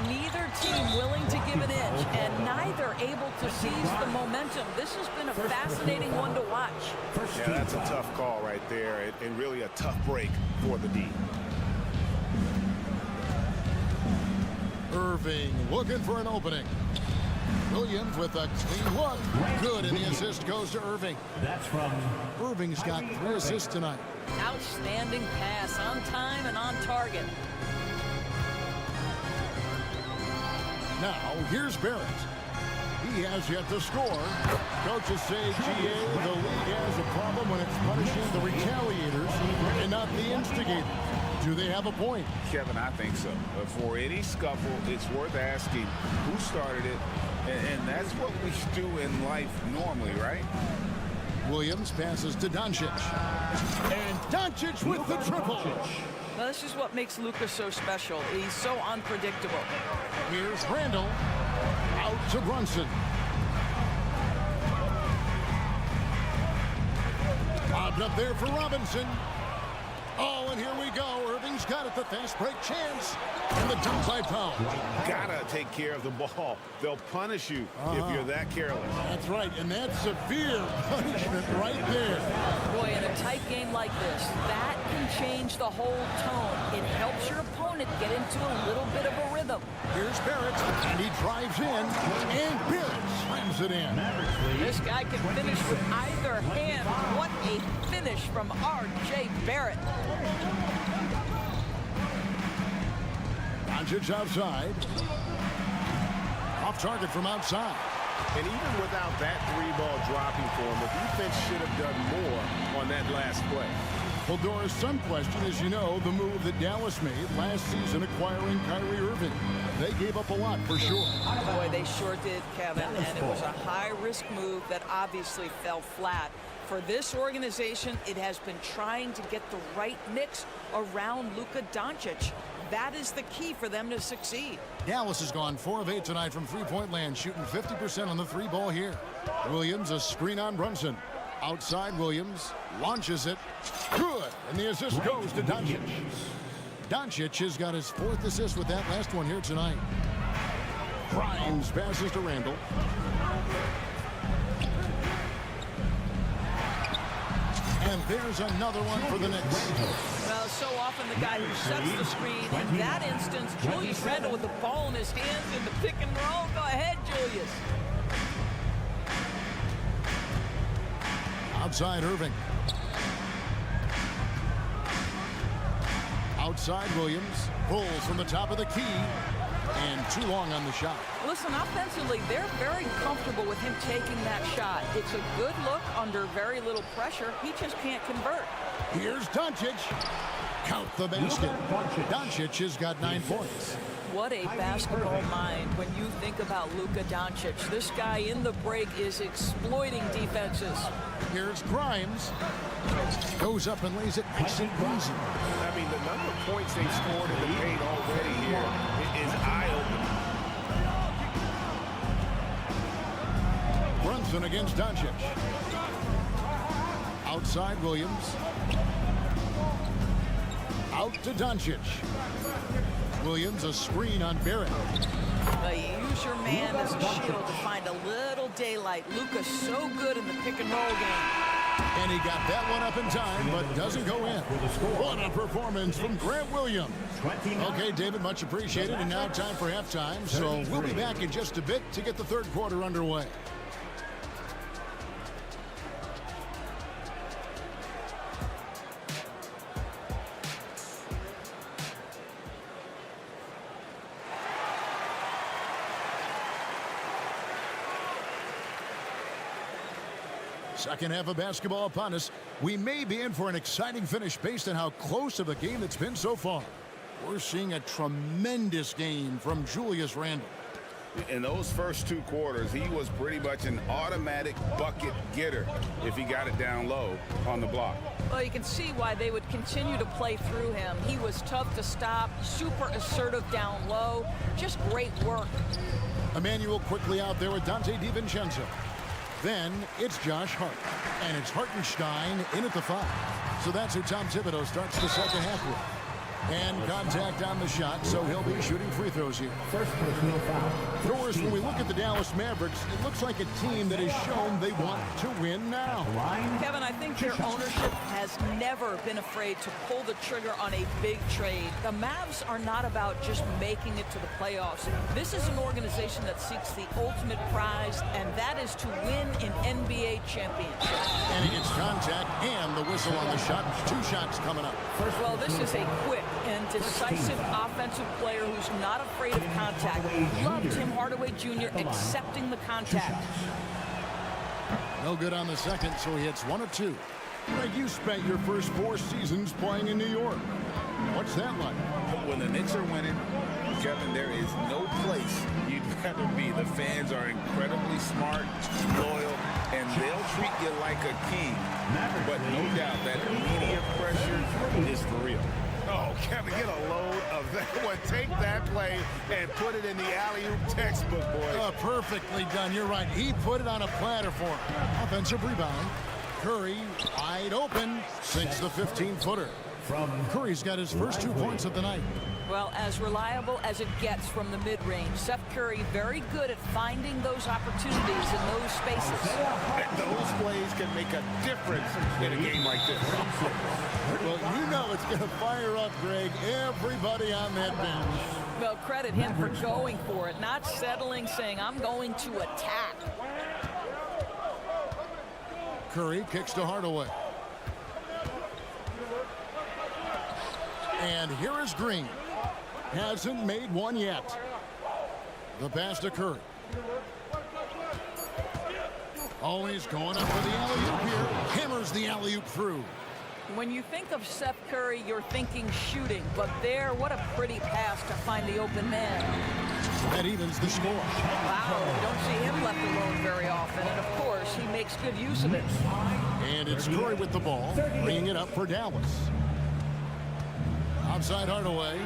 Neither team willing to give an inch, and neither able to seize the momentum. This has been a fascinating one to watch. Yeah, that's a tough call right there, and really a tough break for the D. Irving looking for an opening. Williams with a clean look. Good, and the assist goes to Irving. That's from Irving's got 3 assists tonight. Outstanding pass, on time and on target. Now, here's Barrett. He has yet to score. Coaches say, GA, the league has a problem when it's punishing the retaliators and not the instigators. Do they have a point? Kevin, I think so. For any scuffle, it's worth asking who started it, and that's what we do in life normally, right? Williams passes to Doncic. And Doncic with the triple. Well, this is what makes Luka so special. He's so unpredictable. Here's Randall. Out to Brunson. Lobbed up there for Robinson. Oh, and here we go. Irving's got it. The fast break chance. And the dunk by Powell. Gotta take care of the ball. They'll punish you if you're that careless. That's right, and that's severe punishment right there. Boy, in a tight game like this, that can change the whole tone. It helps your opponent get into a little bit of a rhythm. Here's Barrett, and he drives in, and Barrett slams it in. This guy can finish with either hand. What a finish from R.J. Barrett. Doncic outside. Off target from outside. And even without that 3-ball dropping for him, the defense should have done more on that last play. Well, Doris, some question, as you know, the move that Dallas made last season acquiring Kyrie Irving. They gave up a lot for sure. Boy, they sure did, Kevin, and it was a high-risk move that obviously fell flat. For this organization, it has been trying to get the right mix around Luka Doncic. That is the key for them to succeed. Dallas has gone 4 of 8 tonight from three-point land, shooting 50% on the 3-ball here. Williams, a screen on Brunson. Outside, Williams launches it. Good, and the assist goes to Doncic. Doncic has got his 4th assist with that last one here tonight. Grimes passes to Randall. And there's another one for the Knicks. Well, so often the guy who sets the screen. In that instance, Julius Randle with the ball in his hands in the pick and roll. Go ahead, Julius. Outside, Irving. Outside, Williams. Pulls from the top of the key. And too long on the shot. Listen, offensively, they're very comfortable with him taking that shot. It's a good look under very little pressure. He just can't convert. Here's Doncic. Count the basket. Doncic has got 9 points. What a basketball mind when you think about Luka Doncic. This guy in the break is exploiting defenses. Here's Grimes. Goes up and lays it nice and easy. I mean, the number of points they've scored in the paint already here is eye-opening. Brunson against Doncic. Outside Williams. Out to Doncic. Williams a screen on Barrett. Use your man as a shield to find a little daylight. Luka's so good in the pick and roll game. And he got that one up in time, but doesn't go in. What a performance from Grant Williams. Okay, David, much appreciated. And now time for halftime. So we'll be back in just a bit to get the third quarter underway. Second half of basketball upon us. We may be in for an exciting finish based on how close of a game it's been so far. We're seeing a tremendous game from Julius Randle. In those first 2 quarters, he was pretty much an automatic bucket getter if he got it down low on the block. Well, you can see why they would continue to play through him. He was tough to stop, super assertive down low. Just great work. Emmanuel quickly out there with Dante DiVincenzo. Then it's Josh Hart. And it's Hartenstein in at the 5. So that's who Tom Thibodeau starts the second half with. And contact on the shot, so he'll be shooting free throws here. First personal foul. Doris, when we look at the Dallas Mavericks, it looks like a team that has shown they want to win now. Kevin, I think their ownership has never been afraid to pull the trigger on a big trade. The Mavs are not about just making it to the playoffs. This is an organization that seeks the ultimate prize, and that is to win an NBA championship. And he gets contact and the whistle on the shot. 2 shots coming up. Well, this is a quick and decisive offensive player who's not afraid of contact. Love Tim Hardaway Jr. accepting the contact. No good on the second, so he hits 1 of 2. Greg, you spent your first 4 seasons playing in New York. What's that like? When the Knicks are winning, Kevin, there is no place you'd rather be. The fans are incredibly smart, loyal, and they'll treat you like a king. But no doubt that media pressure is for real. Oh, Kevin, get a load of that one. Take that play and put it in the alley-oop textbook, boy. Perfectly done. You're right. He put it on a platter for him. Offensive rebound. Curry wide open. Sinks the 15-footer. Curry's got his first 2 points of the night. Well, as reliable as it gets from the mid-range. Seth Curry very good at finding those opportunities in those spaces. Those plays can make a difference in a game like this. Well, you know it's going to fire up, Greg, everybody on that bench. Well, credit him for going for it, not settling, saying, I'm going to attack. Curry kicks to Hardaway. And here is Green. Hasn't made one yet. The pass to Curry. Always going up for the alley-oop here. Hammers the alley-oop through. When you think of Seth Curry, you're thinking shooting. But there, what a pretty pass to find the open man. That evens the score. Wow, you don't see him left alone very often. And, of course, he makes good use of it. And it's Curry with the ball, bringing it up for Dallas. Outside Hardaway.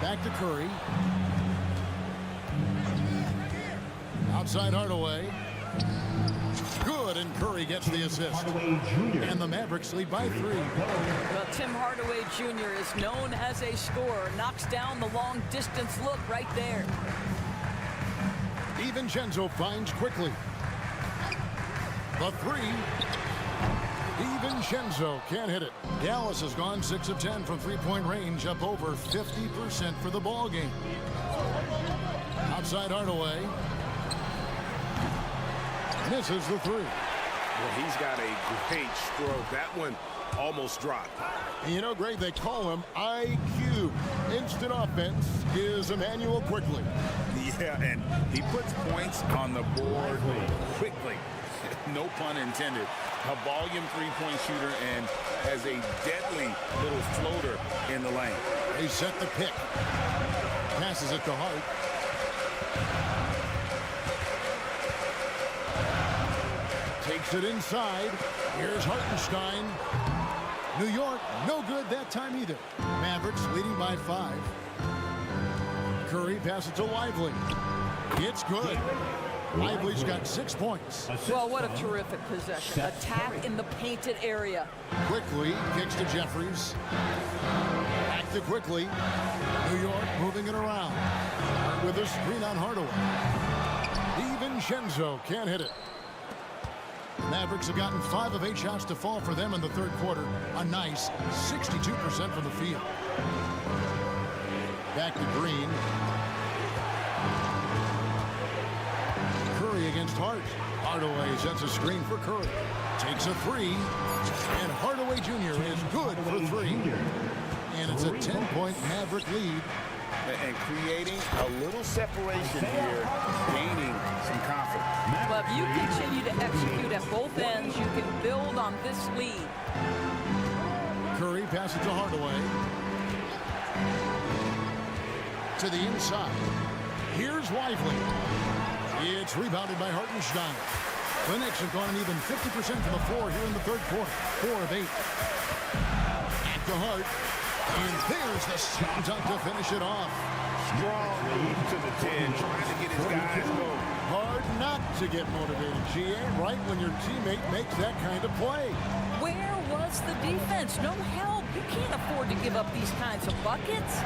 Back to Curry. Outside Hardaway. Good, and Curry gets the assist. And the Mavericks lead by 3. Well, Tim Hardaway Jr. is known as a scorer. Knocks down the long-distance look right there. DiVincenzo finds quickly. The 3. DiVincenzo can't hit it. Dallas has gone 6 of 10 from 3-point range, up over 50% for the ball game. Outside Hardaway. Misses the 3. Well, he's got a great stroke. That one almost dropped. You know, Greg, they call him IQ. Instant offense is Emmanuel quickly. Yeah, and he puts points on the board quickly. No pun intended. a volume three-point shooter and has a deadly little floater in the lane. They set the pick. Passes it to Hart. Takes it inside. Here's Hartenstein. New York, no good that time either. Mavericks leading by 5. Curry passes it to Lively. It's good. Lively's got 6 points. Well, what a terrific possession. Attack in the painted area. Quickly kicks to Jeffries. Back to Quickly. New York moving it around. With a screen on Hardaway. DiVincenzo can't hit it. Mavericks have gotten 5 of 8 shots to fall for them in the third quarter. A nice 62% from the field. Back to Green. Curry against Hart. Hardaway sets a screen for Curry. Takes a 3. And Hardaway Jr. is good for 3. And it's a 10-point Maverick lead. And creating a little separation here, gaining some confidence. Well, if you continue to execute at both ends, you can build on this lead. Curry passes to Hardaway. To the inside. Here's Lively. It's rebounded by Hartenstein. The Knicks have gone an even 50% from the floor here in the third quarter. 4 of 8. Back to Hart. And there's the slam dunk to finish it off. Strong move to the 10, trying to get his guys going. Hard not to get motivated, GA, right when your teammate makes that kind of play. Where was the defense? No help. You can't afford to give up these kinds of buckets.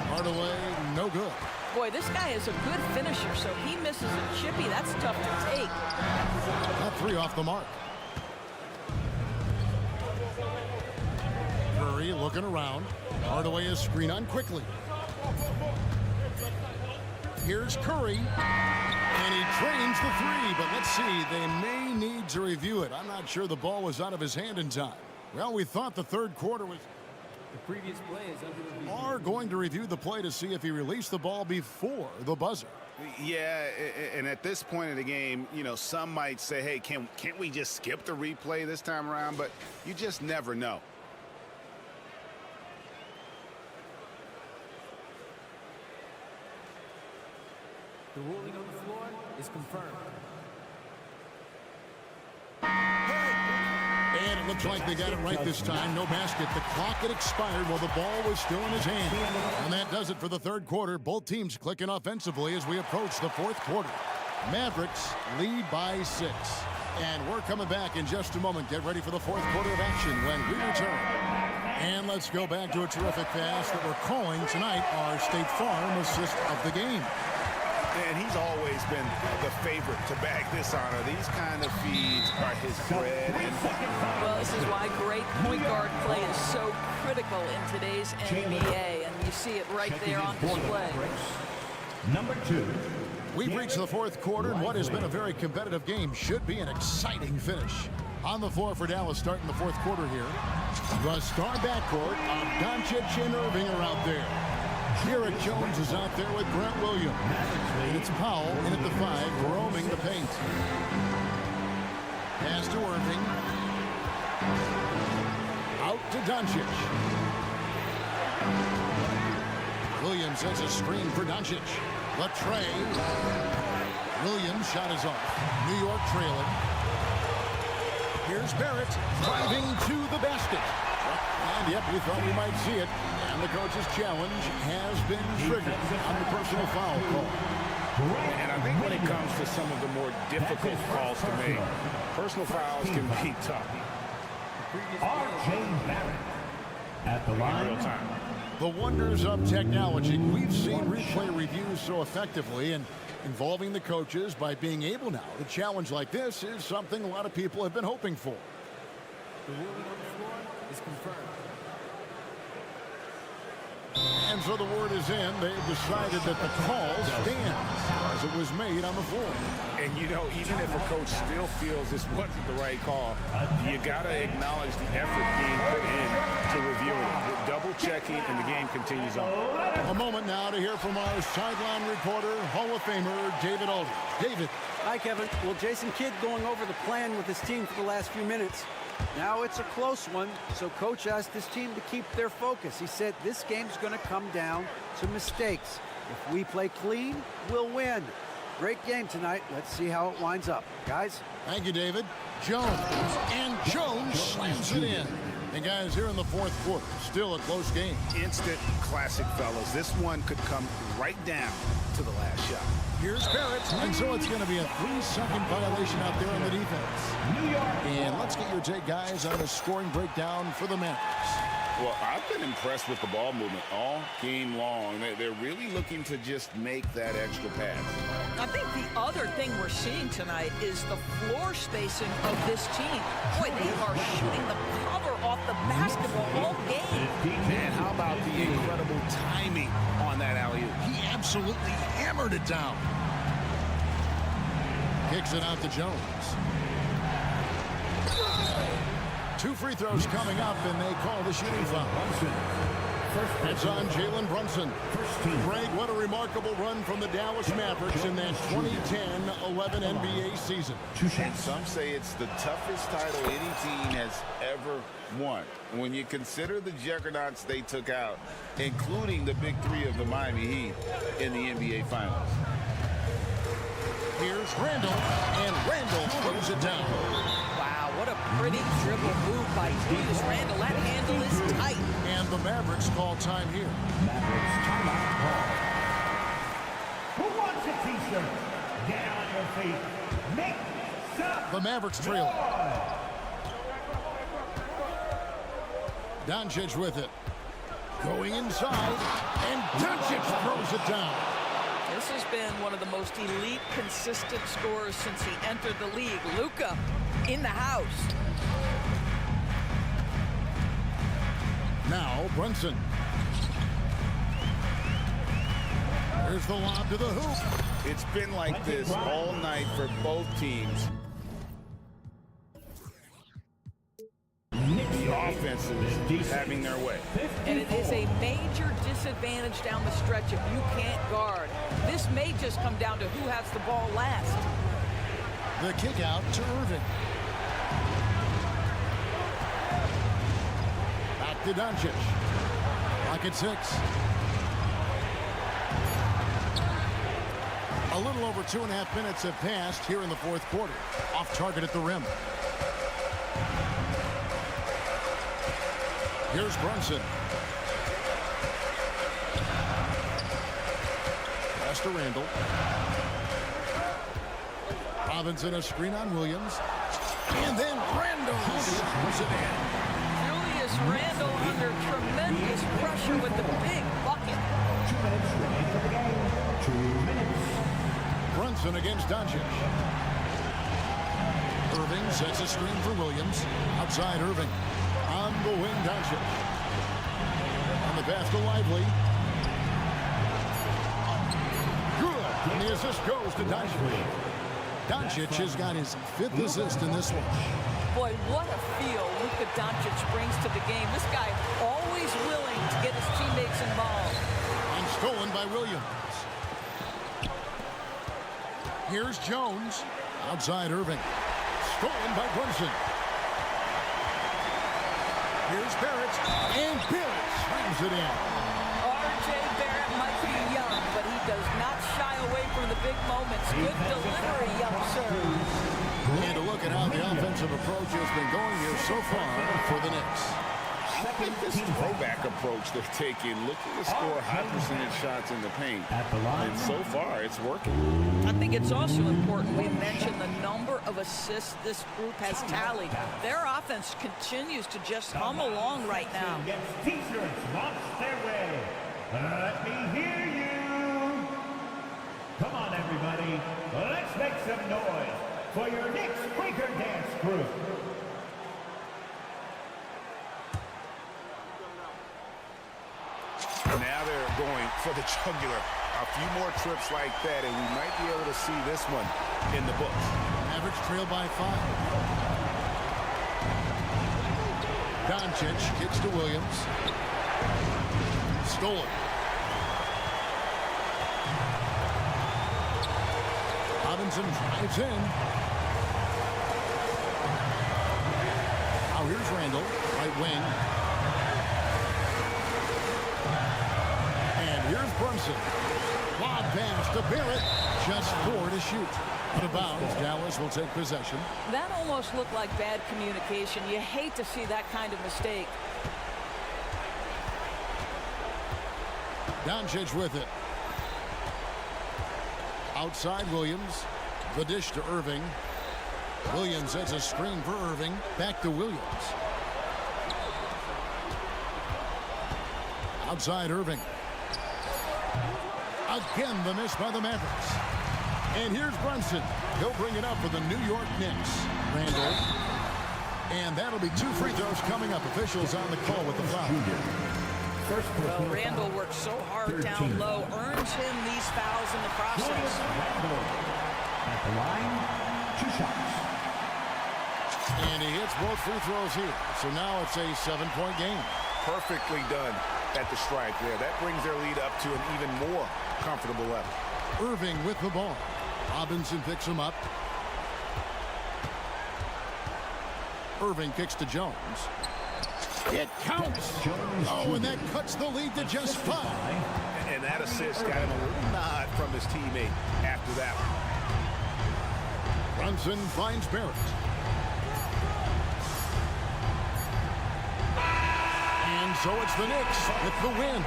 Hardaway, no good. Boy, this guy is a good finisher, so he misses a chippy. That's tough to take. That 3 off the mark. Curry looking around. Hardaway is screen on Quickly. Here's Curry. And he trains the 3, but let's see. They may need to review it. I'm not sure the ball was out of his hand in time. Well, we thought the third quarter was... The previous play is under review. Are going to review the play to see if he released the ball before the buzzer. Yeah, and at this point of the game, you know, some might say, hey, can't we just skip the replay this time around? But you just never know. The ruling on the floor is confirmed. And it looks like they got it right this time. No basket. The clock had expired while the ball was still in his hand. And that does it for the third quarter. Both teams clicking offensively as we approach the fourth quarter. Mavericks lead by 6. And we're coming back in just a moment. Get ready for the fourth quarter of action when we return. And let's go back to a terrific pass that we're calling tonight our State Farm assist of the game. And he's always been the favorite to bag this honor. These kind of feeds are his bread and butter. Well, this is why great point guard play is so critical in today's NBA, and you see it right there on display. Number 2. We've reached the fourth quarter, and what has been a very competitive game should be an exciting finish. On the floor for Dallas starting the fourth quarter here. The star backcourt of Doncic and Irving are out there. Derek Jones is out there with Grant Williams. And it's Powell in at the 5, roaming the paint. Pass to Irving. Out to Doncic. Williams has a screen for Doncic. Latre. Williams' shot is off. New York trailing. Here's Barrett driving to the basket. And yep, we thought we might see it. And the coach's challenge has been triggered on the personal foul call. And I think when it comes to some of the more difficult calls to make, personal fouls can be tough. R.J. Barrett at the line. The wonders of technology. We've seen replay reviews so effectively, and involving the coaches by being able now to challenge like this is something a lot of people have been hoping for. The ruling on the floor is confirmed. And so the word is in. They've decided that the call stands as it was made on the floor. And, you know, even if a coach still feels this wasn't the right call, you got to acknowledge the effort being put in to reviewing it. Double-checking, and the game continues on. A moment now to hear from our sideline reporter, Hall of Famer David Aldridge. David. Hi, Kevin. Well, Jason Kidd going over the plan with his team for the last few minutes. Now it's a close one, so Coach asked his team to keep their focus. He said this game's going to come down to mistakes. If we play clean, we'll win. Great game tonight. Let's see how it winds up. Guys? Thank you, David. Jones. And Jones slams it in. And guys, here in the fourth quarter, still a close game. Instant classic, fellas. This one could come right down to the last shot. Here's Barrett. And so it's going to be a 3-second violation out there on the defense. And let's get your take, guys, on the scoring breakdown for the Mavericks. Well, I've been impressed with the ball movement all game long. They're really looking to just make that extra pass. I think the other thing we're seeing tonight is the floor spacing of this team. Boy, they are shooting the cover off the basketball all game. And how about the incredible timing on that alley-oop? He absolutely hammered it down. Kicks it out to Jones. 2 free throws coming up, and they call the shooting foul. It's on Jalen Brunson. Greg, what a remarkable run from the Dallas Mavericks in that 2010-11 NBA season. And some say it's the toughest title any team has ever won. When you consider the juggernauts they took out, including the big three of the Miami Heat in the NBA Finals. Here's Randall, and Randall throws it down. Wow, what a pretty dribble move by Julius Randle. That handle is tight. And the Mavericks call time here. Mavericks timeout call. Who wants a t-shirt? Get on your feet. Make some. The Mavericks trail. Doncic with it. Going inside, and Doncic throws it down. This has been one of the most elite, consistent scorers since he entered the league. Luka in the house. Now Brunson. Here's the lob to the hoop. It's been like this all night for both teams. The offenses having their way. And it is a major disadvantage down the stretch if you can't guard. This may just come down to who has the ball last. The kick out to Irving. Back to Doncic. Clock at 6. A little over 2.5 minutes have passed here in the fourth quarter. Off target at the rim. Here's Brunson. Pass to Randall. Robinson a screen on Williams. And then Randall puts it in. Julius Randle under tremendous pressure with the big bucket. 2 minutes remaining for the game. 2 minutes. Brunson against Doncic. Irving sets a screen for Williams. Outside Irving. On the wing, Doncic. On the pass to Lively. Good. And the assist goes to Doncic. Doncic has got his 5th assist in this one. Boy, what a feel Luka Doncic brings to the game. This guy always willing to get his teammates involved. And stolen by Williams. Here's Jones. Outside Irving. Stolen by Brunson. Here's Barrett, and Barrett slams it in. R.J. Barrett might be young, but he does not shy away from the big moments. Good delivery, young sir. And to look at how the offensive approach has been going here so far for the Knicks. I think this throwback approach they're taking, looking to score high percentage shots in the paint. And so far, it's working. I think it's also important we mention the number of assists this group has tallied. Their offense continues to just hum along right now. T-shirts launch their way. Let me hear you. Come on, everybody. Let's make some noise for your Knicks Quaker Dance Group. Now now they're going for the jugular. A few more trips like that, and we might be able to see this one in the books. Mavericks trail by 5. Doncic kicks to Williams. Stolen. Robinson drives in. Now here's Randall, right wing. And here's Brunson. Lob pass to Barrett. Just 4 to shoot. Out of bounds, Dallas will take possession. That almost looked like bad communication. You hate to see that kind of mistake. Doncic with it. Outside Williams. The dish to Irving. Williams sets a screen for Irving. Back to Williams. Outside Irving. Again, the miss by the Mavericks. And here's Brunson. He'll bring it up for the New York Knicks. Randall. And that'll be 2 free throws coming up. Officials on the call with the foul. Well, Randall worked so hard down low, earns him these fouls in the process. At the line, 2 shots. And he hits both free throws here. So now it's a 7-point game. Perfectly done at the stripe there. That brings their lead up to an even more comfortable level. Irving with the ball. Robinson picks him up. Irving kicks to Jones. It counts. Oh, and that cuts the lead to just 5. And that assist got him a little nod from his teammate after that one. Brunson finds Barrett. And so it's the Knicks with the win.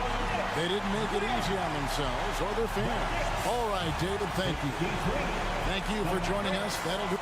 They didn't make it easy on themselves or their fans. All right, David, thank you. Thank you for joining us. That'll do.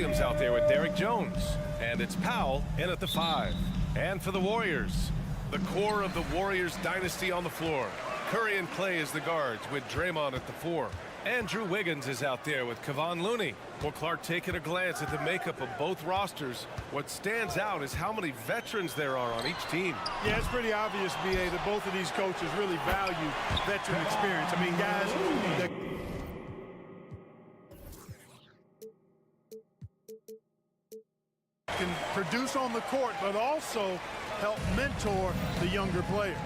Williams out there with Derrick Jones. And it's Powell in at the 5. And for the Warriors, the core of the Warriors dynasty on the floor. Curry and Clay as the guards with Draymond at the 4. Andrew Wiggins is out there with Kevon Looney. Well, Clark, taking a glance at the makeup of both rosters, what stands out is how many veterans there are on each team. Yeah, it's pretty obvious, B.A., that both of these coaches really value veteran experience. I mean, guys that can produce on the court, but also help mentor the younger players.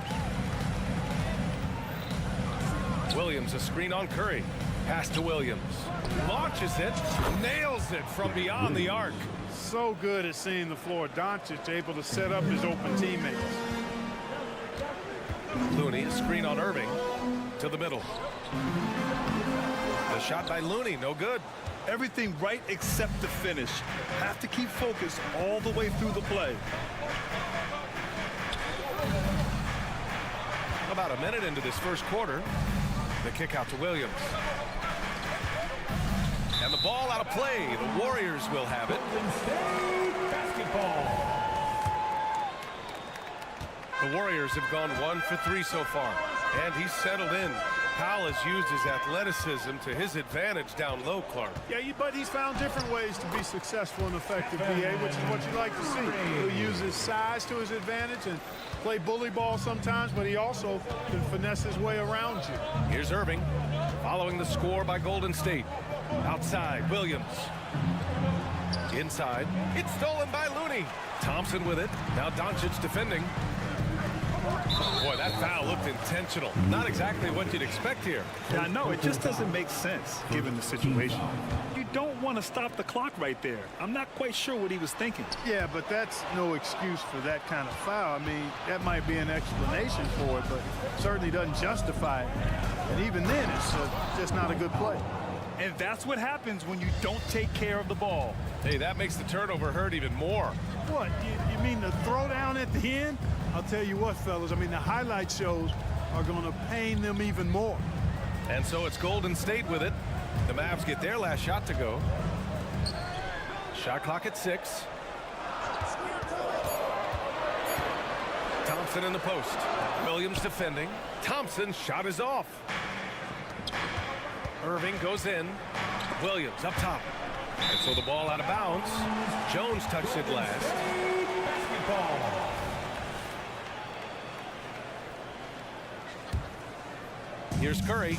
Williams, a screen on Curry. Pass to Williams. Launches it. Nails it from beyond the arc. So good at seeing the floor. Doncic able to set up his open teammates. Looney, a screen on Irving. To the middle. The shot by Looney, no good. Everything right except the finish. Have to keep focused all the way through the play. About a minute into this first quarter. The kick out to Williams. And the ball out of play. The Warriors will have it. Basketball. The Warriors have gone 1 for 3 so far. And he's settled in. Powell has used his athleticism to his advantage down low, Clark. Yeah, but he's found different ways to be successful and effective, B.A., which is what you like to see. He'll use his size to his advantage and play bully ball sometimes, but he also can finesse his way around you. Here's Irving, following the score by Golden State. Outside, Williams. Inside, it's stolen by Looney. Thompson with it. Now Doncic defending. Boy, that foul looked intentional. Not exactly what you'd expect here. Yeah, no, it just doesn't make sense given the situation. You don't want to stop the clock right there. I'm not quite sure what he was thinking. Yeah, but that's no excuse for that kind of foul. I mean, that might be an explanation for it, but certainly doesn't justify it. And even then, it's just not a good play. And that's what happens when you don't take care of the ball. Hey, that makes the turnover hurt even more. What, you mean the throwdown at the end? I'll tell you what, fellas, I mean, the highlight shows are going to pain them even more. And so it's Golden State with it. The Mavs get their last shot to go. Shot clock at 6. Thompson in the post. Williams defending. Thompson's shot is off. Irving goes in. Williams up top. And so the ball out of bounds. Jones touched it last. Basketball. Here's Curry.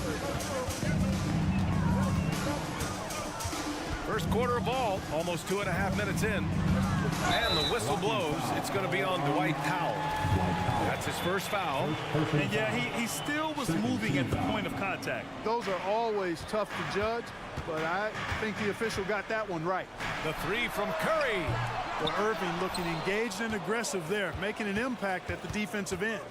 First quarter of ball, almost 2.5 minutes in. And the whistle blows. It's going to be on Dwight Powell. That's his first foul. And yeah, he still was moving at the point of contact. Those are always tough to judge, but I think the official got that one right. The 3 from Curry. Well, Irving looking engaged and aggressive there, making an impact at the defensive end.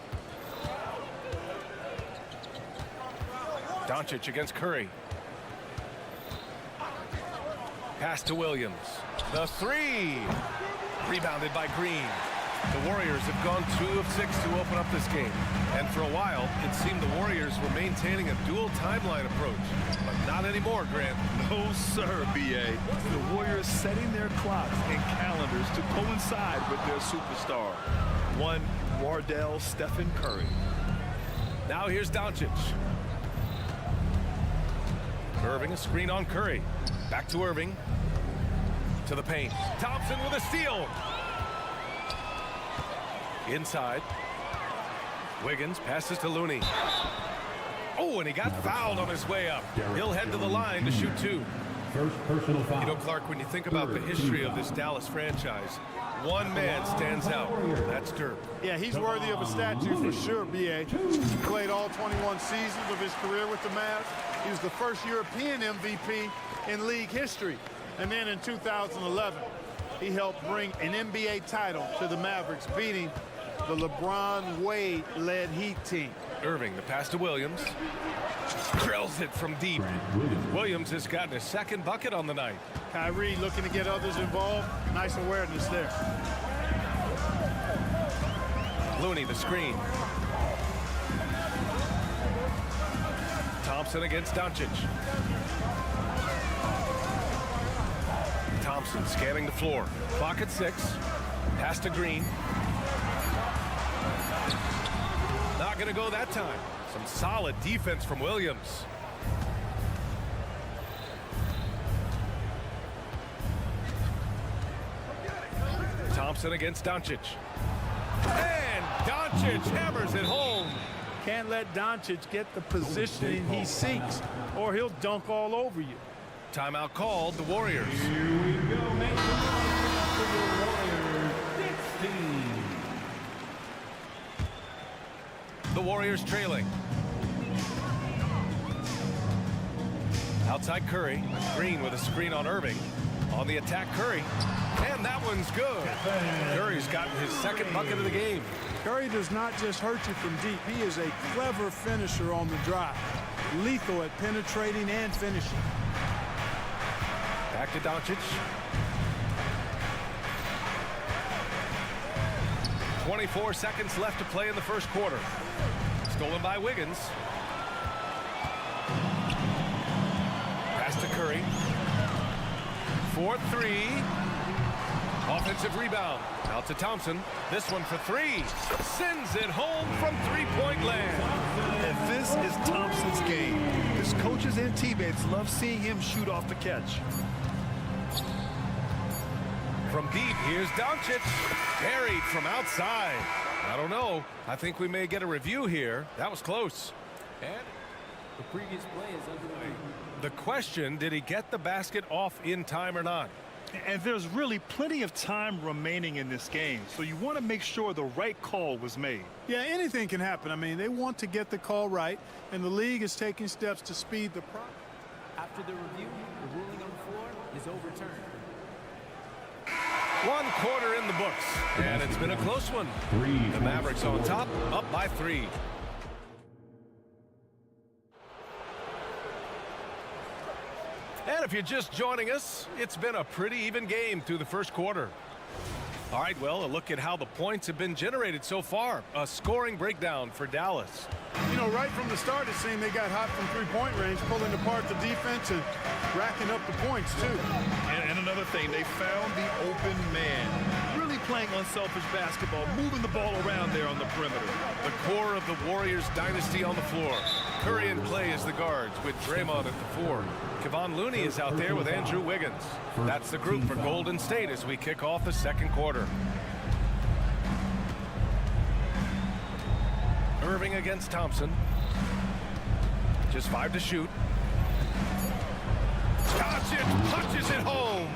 Doncic against Curry. Pass to Williams. The 3. Rebounded by Green. The Warriors have gone 2 of 6 to open up this game. And for a while, it seemed the Warriors were maintaining a dual timeline approach. But not anymore, Grant. No, sir, B.A. The Warriors setting their clocks and calendars to coincide with their superstar. One Wardell Stephen Curry. Now here's Doncic. Irving, a screen on Curry. Back to Irving. To the paint. Thompson with a steal. Inside. Wiggins passes to Looney. Oh, and he got fouled on his way up. He'll head to the line to shoot 2. First personal foul. You know, Clark, when you think about the history of this Dallas franchise, one man stands out. That's Dirk. Yeah, he's worthy of a statue for sure, B.A. He played all 21 seasons of his career with the Mavs. He was the first European MVP in league history. And then in 2011, he helped bring an NBA title to the Mavericks, beating the LeBron Wade-led Heat team. Irving, the pass to Williams. Drills it from deep. Williams has gotten his second bucket on the night. Kyrie looking to get others involved. Nice awareness there. Looney, the screen. Thompson against Doncic. Thompson scanning the floor. Clock at 6. Pass to Green. Not going to go that time. Some solid defense from Williams. Thompson against Doncic. And Doncic hammers it home. Can't let Doncic get the positioning he seeks, or he'll dunk all over you. Timeout called, the Warriors. Here we go. Make the timeout for the Warriors. 16. The Warriors trailing. Outside Curry. Green with a screen on Irving. On the attack, Curry. And that one's good. Curry's gotten his second bucket of the game. Curry does not just hurt you from deep. He is a clever finisher on the drive. Lethal at penetrating and finishing. Back to Doncic. 24 seconds left to play in the first quarter. Stolen by Wiggins. Pass to Curry. 4-3. Offensive rebound. Out to Thompson. This one for 3. Sends it home from three-point land. And this is Thompson's game. His coaches and teammates love seeing him shoot off the catch. From deep, here's Doncic. Buried from outside. I don't know. I think we may get a review here. That was close. And the previous play is underway. The question, did he get the basket off in time or not? And there's really plenty of time remaining in this game, so you want to make sure the right call was made. Yeah, anything can happen. I mean, they want to get the call right, and the league is taking steps to speed the process. After the review, the ruling on the floor is overturned. 1 quarter in the books, and it's been a close one. The Mavericks on top, up by 3. And if you're just joining us, it's been a pretty even game through the first quarter. All right, well, a look at how the points have been generated so far. A scoring breakdown for Dallas. You know, right from the start, it seemed they got hot from three-point range, pulling apart the defense and racking up the points, too. And another thing, they found the open man. Really playing unselfish basketball, moving the ball around there on the perimeter. The core of the Warriors dynasty on the floor. Curry and Clay as the guards with Draymond at the 4. Kevon Looney is out there with Andrew Wiggins. That's the group for Golden State as we kick off the second quarter. Irving against Thompson. Just 5 to shoot. Doncic punches it home.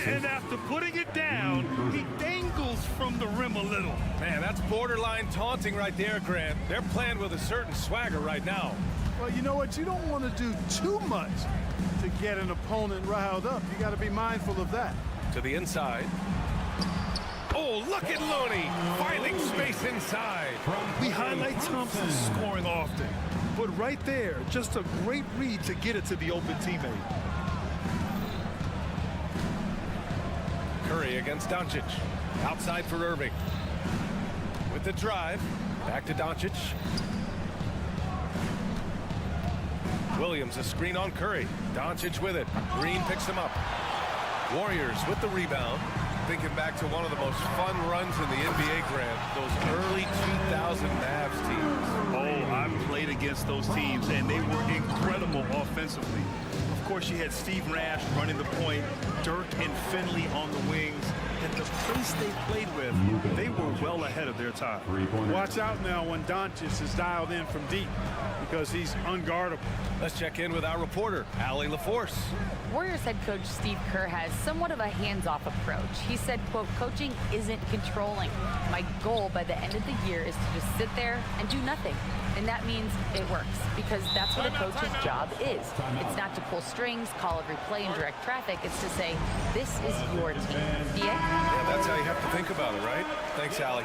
And after putting it down, he dangles from the rim a little. Man, that's borderline taunting right there, Grant. They're playing with a certain swagger right now. Well, you know what? You don't want to do too much to get an opponent riled up. You got to be mindful of that. To the inside. Oh, look at Looney finding space inside. We highlight Thompson scoring often, but right there, just a great read to get it to the open teammate. Curry against Doncic. Outside for Irving. With the drive. Back to Doncic. Williams a screen on Curry. Doncic with it. Green picks him up. Warriors with the rebound. Thinking back to one of the most fun runs in the NBA, Grant. Those early 2000 Mavs teams. Oh, I've played against those teams, and they were incredible offensively. Of course, you had Steve Nash running the point, Dirk and Finley on the wings, and the pace they played with, they were well ahead of their time. Watch out now when Doncic is dialed in from deep because he's unguardable. Let's check in with our reporter, Allie LaForce. Warriors head coach Steve Kerr has somewhat of a hands-off approach. He said, quote, coaching isn't controlling. My goal by the end of the year is to just sit there and do nothing. And that means it works because that's what a coach's job is. It's not to pull strings, call every play, and direct traffic. It's to say, this is your team. Yeah, that's how you have to think about it, right? Thanks, Allie.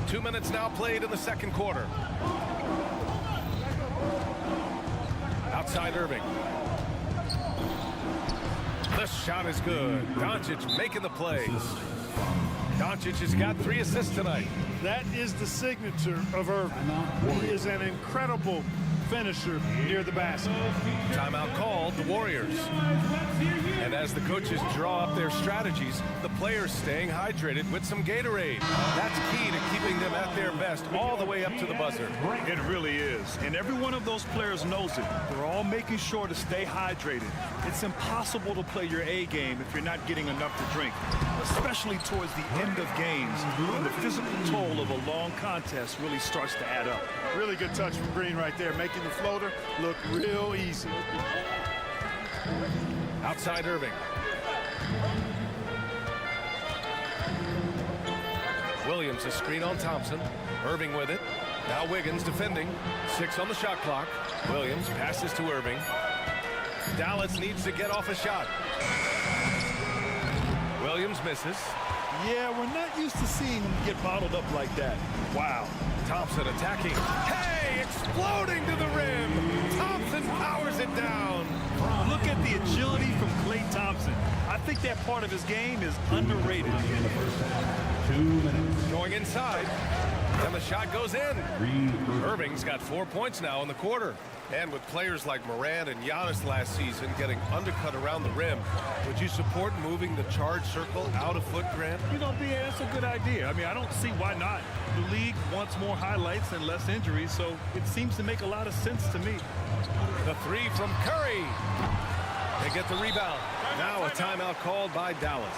2 minutes now played in the second quarter. Outside Irving. The shot is good. Doncic making the play. Doncic has got 3 assists tonight. That is the signature of Irving. He is an incredible finisher near the basket. Timeout called, the Warriors. And as the coaches draw up their strategies, the players staying hydrated with some Gatorade. That's key to keeping them at their best all the way up to the buzzer. It really is. And every one of those players knows it. They're all making sure to stay hydrated. It's impossible to play your A game if you're not getting enough to drink, especially towards the end of games when the physical toll of a long contest really starts to add up. Really good touch from Green right there, making the floater look real easy. Outside Irving. Williams, a screen on Thompson. Irving with it. Now Wiggins defending. 6 on the shot clock. Williams passes to Irving. Dallas needs to get off a shot. Williams misses. Yeah, we're not used to seeing him get bottled up like that. Wow. Thompson attacking. Hey, exploding to the rim. Thompson powers it down. Look at the agility from Klay Thompson. I think that part of his game is underrated. Going inside. And the shot goes in. Irving's got 4 points now in the quarter. And with players like Morant and Giannis last season getting undercut around the rim, would you support moving the charge circle out a foot, Grant? You know, BA, that's a good idea. I mean, I don't see why not. The league wants more highlights and less injuries, so it seems to make a lot of sense to me. The 3 from Curry. They get the rebound. Now a timeout called by Dallas.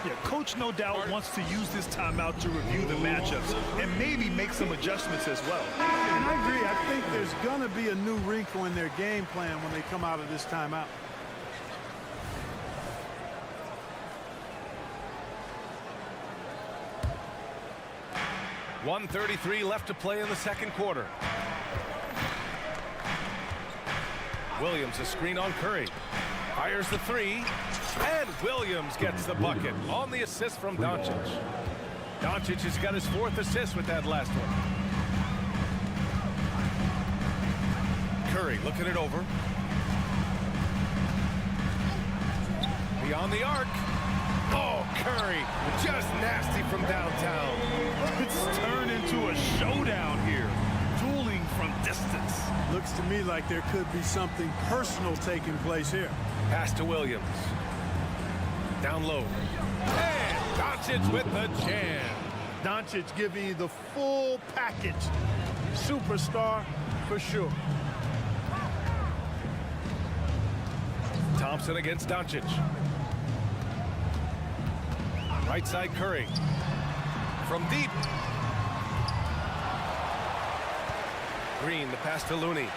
Yeah, coach no doubt wants to use this timeout to review the matchups and maybe make some adjustments as well. And I agree. I think there's going to be a new wrinkle in their game plan when they come out of this timeout. .133 left to play in the second quarter. Williams, a screen on Curry. Fires the 3. And Williams gets the bucket on the assist from Doncic. Doncic has got his 4th assist with that last one. Curry looking it over. Beyond the arc. Oh, Curry, just nasty from downtown. It's turned into a showdown here. Dueling from distance. Looks to me like there could be something personal taking place here. Pass to Williams. Down low. And Doncic with the jam. Doncic giving you the full package. Superstar for sure. Thompson against Doncic. Right side Curry. From deep. Green, the pass to Looney.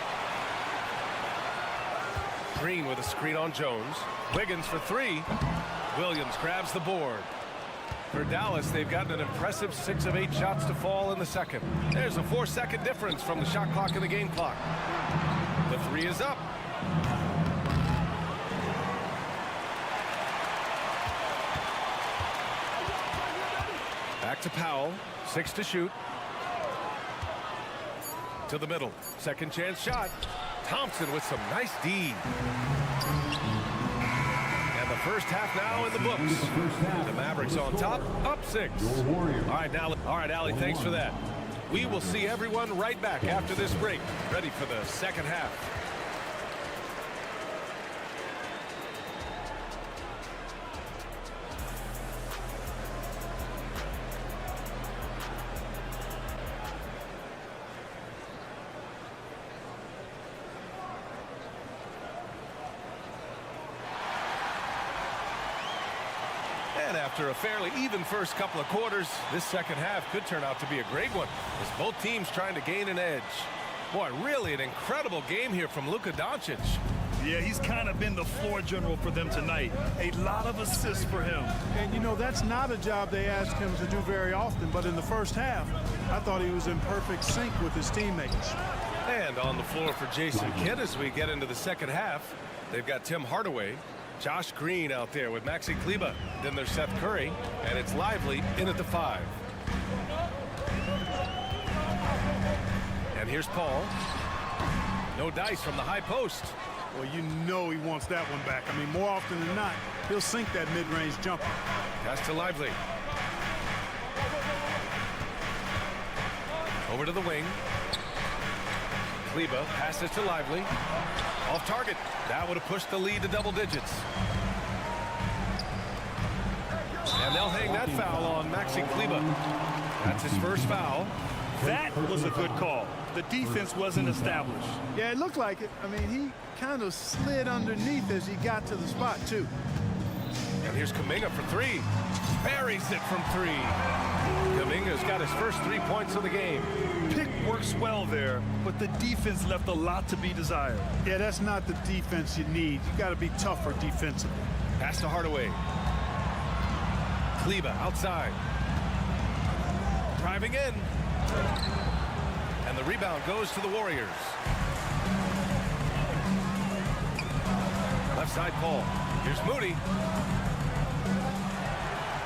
Green with a screen on Jones. Wiggins for 3. Williams grabs the board. For Dallas, they've gotten an impressive 6 of 8 shots to fall in the second. There's a 4-second difference from the shot clock and the game clock. The 3 is up. Back to Powell. 6 to shoot. To the middle. Second chance shot. Thompson with some nice D. And the first half now in the books. The Mavericks on top, up 6. All right, Allie, thanks for that. We will see everyone right back after this break, ready for the second half. And after a fairly even first couple of quarters, this second half could turn out to be a great one as both teams trying to gain an edge. Boy, really an incredible game here from Luka Doncic. Yeah, he's kind of been the floor general for them tonight. A lot of assists for him. And, you know, that's not a job they ask him to do very often, but in the first half, I thought he was in perfect sync with his teammates. And on the floor for Jason Kidd as we get into the second half, they've got Tim Hardaway, Josh Green out there with Maxi Kleber. Then there's Seth Curry, and it's Lively in at the 5. And here's Paul. No dice from the high post. Well, you know he wants that one back. I mean, more often than not, he'll sink that mid-range jumper. Pass to Lively. Over to the wing. Kleber passes to Lively. Off target. That would have pushed the lead to double digits. And they'll hang that foul on Maxi Kleber. That's his first foul. That was a good call. The defense wasn't established. Yeah, it looked like it. I mean, he kind of slid underneath as he got to the spot, too. And here's Kuminga for three. Buries it from three. Kuminga's got his first 3 points of the game. Pick works well there, but the defense left a lot to be desired. Yeah, that's not the defense you need. You got to be tougher defensively. Pass to Hardaway. Kleber outside. Driving in. And the rebound goes to the Warriors. Left side Paul. Here's Moody.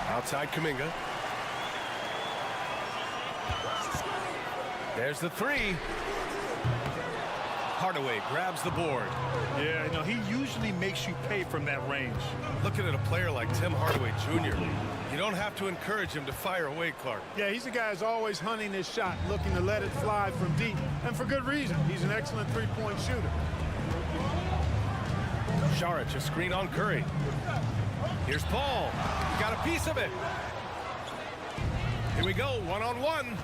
Outside Kuminga. There's the three. Hardaway grabs the board. Yeah, you know, he usually makes you pay from that range. Looking at a player like Tim Hardaway Jr., you don't have to encourage him to fire away, Clark. Yeah, he's a guy who's always hunting his shot, looking to let it fly from deep, and for good reason. He's an excellent three-point shooter. Saric, a screen on Curry. Here's Paul. He got a piece of it. Here we go, one-on-one.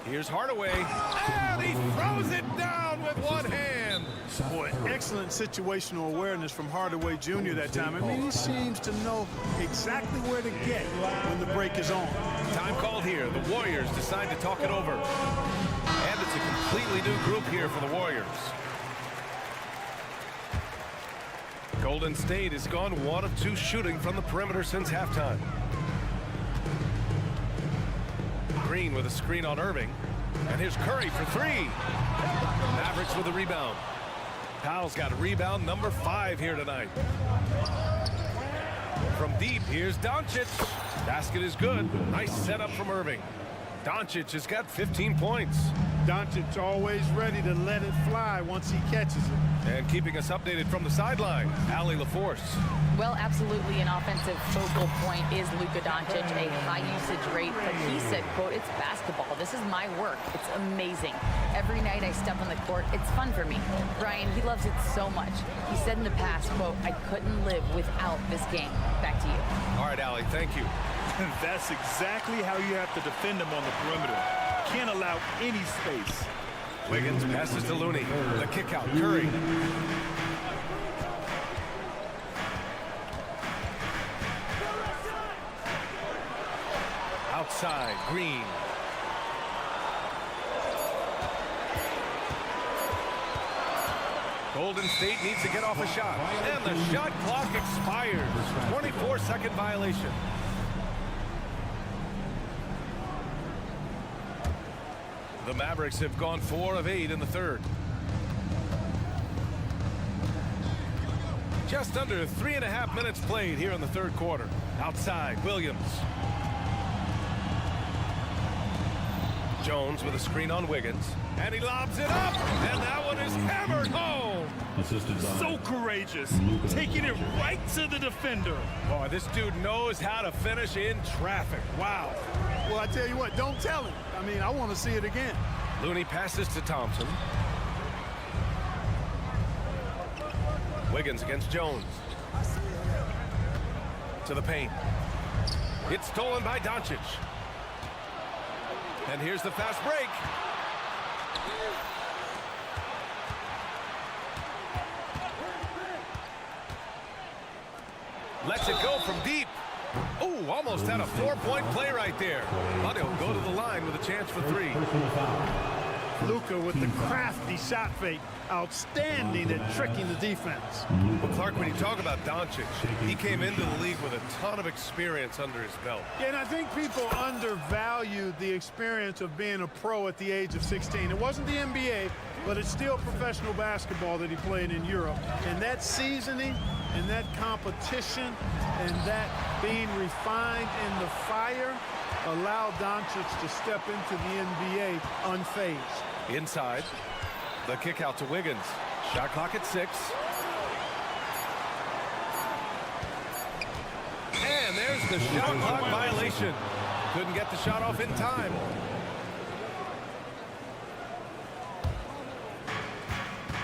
Here's Hardaway, and he throws it down with one hand. Boy, excellent situational awareness from Hardaway Jr. that time. I mean, he seems to know exactly where to get when the break is on. Time called here. The Warriors decide to talk it over. And it's a completely new group here for the Warriors. Golden State has gone 1 of 2 shooting from the perimeter since halftime. Green with a screen on Irving. And here's Curry for three. Mavericks with a rebound. Powell's got a rebound number 5 here tonight. From deep, here's Doncic. Basket is good. Nice setup from Irving. Doncic has got 15 points. Doncic always ready to let it fly once he catches it. And keeping us updated from the sideline, Allie LaForce. Well, absolutely an offensive focal point is Luka Doncic, a high usage rate, but he said, quote, it's basketball. This is my work. It's amazing. Every night I step on the court, it's fun for me. Brian, he loves it so much. He said in the past, quote, I couldn't live without this game. Back to you. All right, Allie, thank you. That's exactly how you have to defend him on the perimeter. Can't allow any space. Wiggins passes to Looney. The kick out, Curry. Outside, Green. Golden State needs to get off a shot. And the shot clock expires. 24-second violation. The Mavericks have gone 4 of 8 in the third. Just under 3.5 minutes played here in the third quarter. Outside, Williams. Jones with a screen on Wiggins. And he lobs it up. And that one is hammered home. So courageous. Taking it right to the defender. Boy, this dude knows how to finish in traffic. Wow. Well, I tell you what, don't tell him. I mean, I want to see it again. Looney passes to Thompson. Wiggins against Jones. To the paint. It's stolen by Doncic. And here's the fast break. Lets it go from deep. Oh, almost had a 4-point play right there. But he'll go to the line with a chance for 3. Luka with the crafty shot fake. Outstanding at tricking the defense. Well, Clark, when you talk about Doncic, he came into the league with a ton of experience under his belt. Yeah, and I think people undervalue the experience of being a pro at the age of 16. It wasn't the NBA, but it's still professional basketball that he played in Europe. And that seasoning and that competition and that being refined in the fire allowed Doncic to step into the NBA unfazed. Inside, the kick out to Wiggins. Shot clock at 6. And there's the shot clock violation. Couldn't get the shot off in time.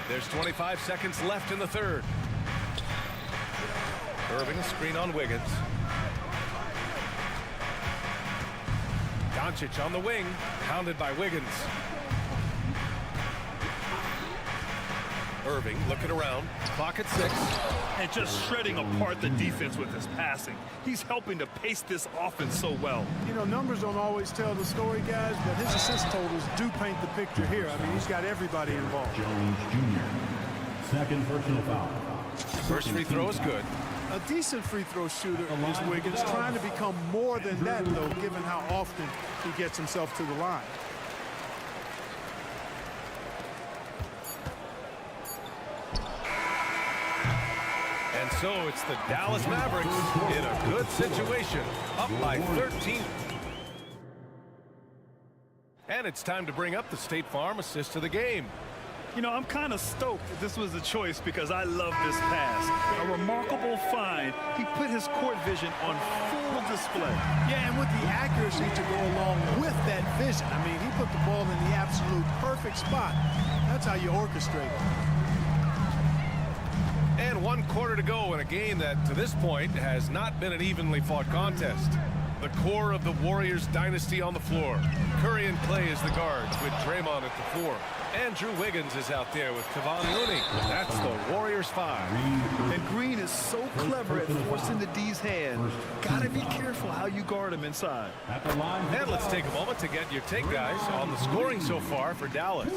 There's 25 seconds left in the third. Irving, a screen on Wiggins. Doncic on the wing, pounded by Wiggins. Irving looking around, clock at 6. And just shredding apart the defense with his passing. He's helping to pace this offense so well. You know, numbers don't always tell the story, guys, but his assist totals do paint the picture here. I mean, he's got everybody involved. Jones Jr. Second personal foul. First free throw is good. A decent free throw shooter is Wiggins, trying to become more than that, though, given how often he gets himself to the line. And so it's the Dallas Mavericks in a good situation, up by 13. And it's time to bring up the State Farm assist of the game. You know, I'm kind of stoked that this was a choice because I love this pass. A remarkable find. He put his court vision on full display. Yeah, and with the accuracy to go along with that vision. I mean, he put the ball in the absolute perfect spot. That's how you orchestrate it. And 1 quarter to go in a game that, to this point, has not been an evenly fought contest. The core of the Warriors dynasty on the floor. Curry and Clay as the guards with Draymond at the 4. Andrew Wiggins is out there with Kevon Looney. That's the Warriors 5. And Green is so clever at forcing the D's hand. Gotta be careful how you guard him inside. And let's take a moment to get your take, guys, on the scoring so far for Dallas.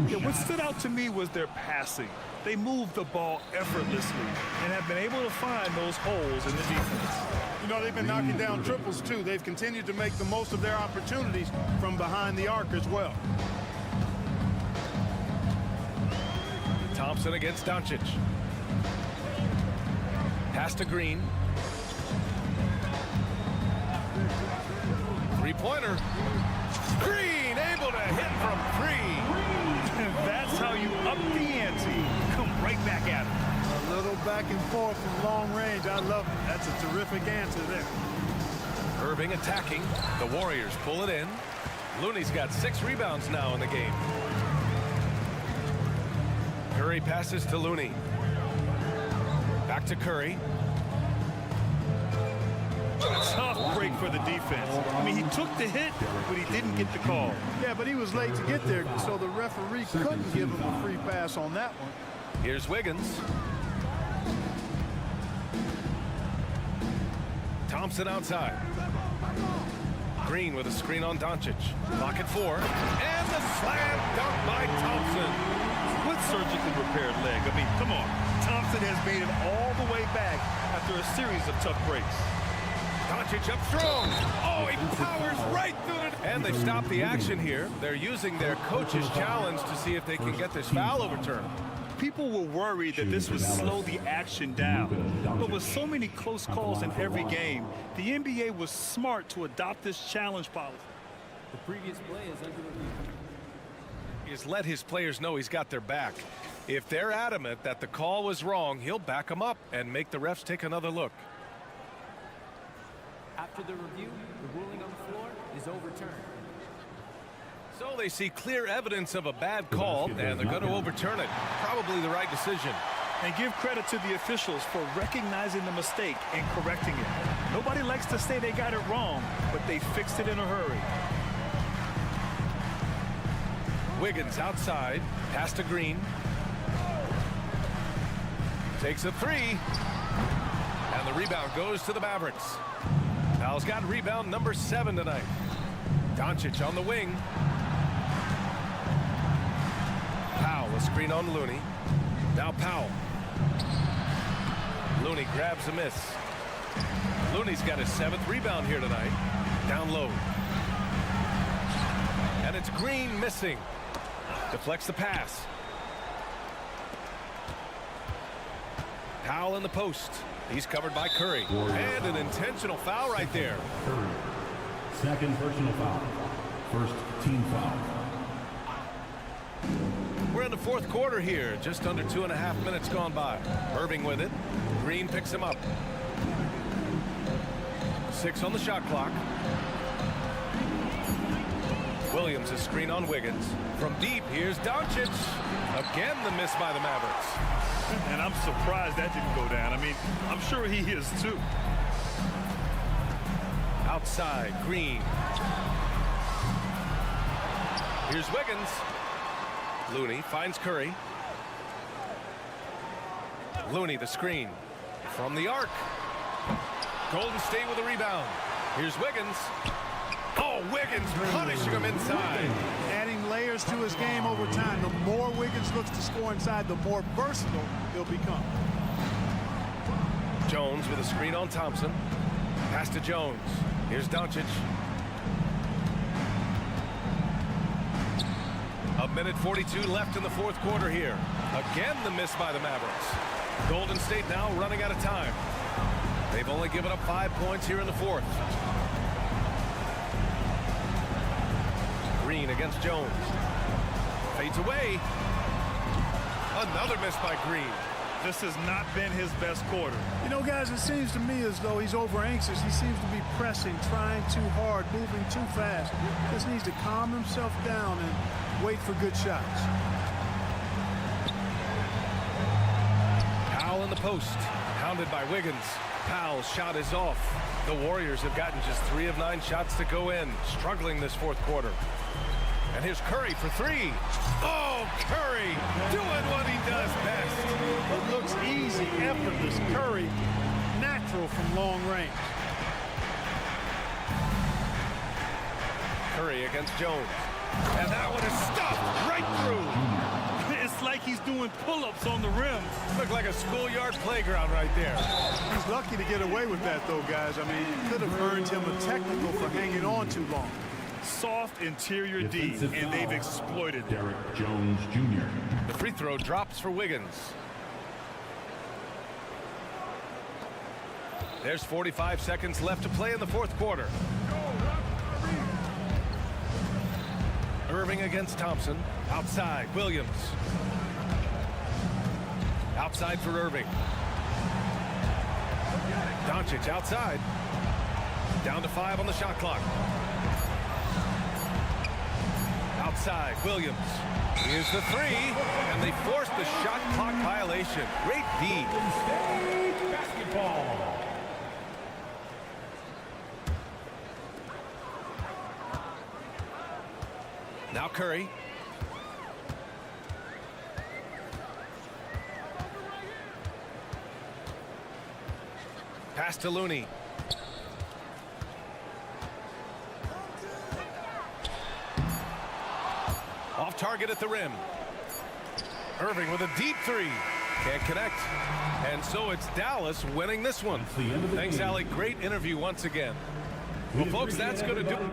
Yeah, what stood out to me was their passing. They moved the ball effortlessly and have been able to find those holes in the defense. You know, they've been knocking down triples, too. They've continued to make the most of their opportunities from behind the arc as well. Thompson against Doncic. Pass to Green. Three-pointer. Green able to hit from 3. And that's how you up the ante. Come right back at him. A little back and forth from long range. I love it. That's a terrific answer there. Irving attacking. The Warriors pull it in. Looney's got 6 rebounds now in the game. Curry passes to Looney. Back to Curry. Tough break for the defense. I mean, he took the hit, but he didn't get the call. Yeah, but he was late to get there, so the referee couldn't give him a free pass on that one. Here's Wiggins. Thompson outside. Green with a screen on Doncic. Clock at 4. And the slam dunk by Thompson. With surgically repaired leg. I mean, come on. Thompson has made it all the way back after a series of tough breaks. Doncic up strong. Oh, he powers right through it. And they've stopped the action here. They're using their coach's challenge to see if they can get this foul overturned. People were worried that this would slow the action down. But with so many close calls in every game, the NBA was smart to adopt this challenge policy. The previous play is under review. He has let his players know he's got their back. If they're adamant that the call was wrong, he'll back them up and make the refs take another look. After the review, the ruling on the floor is overturned. So they see clear evidence of a bad call, and they're going to overturn it. Probably the right decision. And give credit to the officials for recognizing the mistake and correcting it. Nobody likes to say they got it wrong, but they fixed it in a hurry. Wiggins outside, pass to Green. Takes a 3. And the rebound goes to the Mavericks. Powell's got rebound number 7 tonight. Doncic on the wing. Powell, a screen on Looney. Now Powell. Looney grabs a miss. Looney's got his 7th rebound here tonight. Down low. And it's Green missing. Deflects the pass. Powell in the post. He's covered by Curry. And an intentional foul right there. Curry. Second personal foul. First team foul. We're in the 4th quarter here. Just under 2.5 minutes gone by. Irving with it. Green picks him up. 6 on the shot clock. Williams is screen on Wiggins. From deep, here's Doncic. Again, the miss by the Mavericks. And I'm surprised that didn't go down. I mean, I'm sure he is too. Outside, Green. Here's Wiggins. Looney finds Curry. Looney, the screen. From the arc. Golden State with a rebound. Here's Wiggins. Oh, Wiggins punishing him inside. Adding layers to his game over time. The more Wiggins looks to score inside, the more versatile he'll become. Jones with a screen on Thompson. Pass to Jones. Here's Doncic. A minute 42 left in the fourth quarter here. Again, the miss by the Mavericks. Golden State now running out of time. They've only given up 5 points here in the fourth. Green against Jones. Fades away. Another miss by Green. This has not been his best quarter. You know, guys, it seems to me as though he's over anxious. He seems to be pressing, trying too hard, moving too fast. Just needs to calm himself down and wait for good shots. Powell in the post. Hounded by Wiggins. Powell's shot is off. The Warriors have gotten just 3 of 9 shots to go in. Struggling this fourth quarter. And here's Curry for 3. Oh, Curry doing what he does best. It looks easy, effortless. Curry, natural from long range. Curry against Jones. And that one is stuffed right through. It's like he's doing pull-ups on the rim. Looked like a schoolyard playground right there. He's lucky to get away with that, though, guys. I mean, could have earned him a technical for hanging on too long. Soft interior D, and they've exploited it. Derek Jones Jr. The free throw drops for Wiggins. There's 45 seconds left to play in the fourth quarter. Irving against Thompson. Outside, Williams. Outside for Irving. Doncic outside. Down to 5 on the shot clock. Outside, Williams. Here's the 3, and they forced the shot clock violation. Great D. Basketball. Now Curry. Pass to Looney. Off target at the rim. Irving with a deep 3. Can't connect. And so it's Dallas winning this one. Thanks, Allie. Great interview once again. Well, folks, that's going to do it.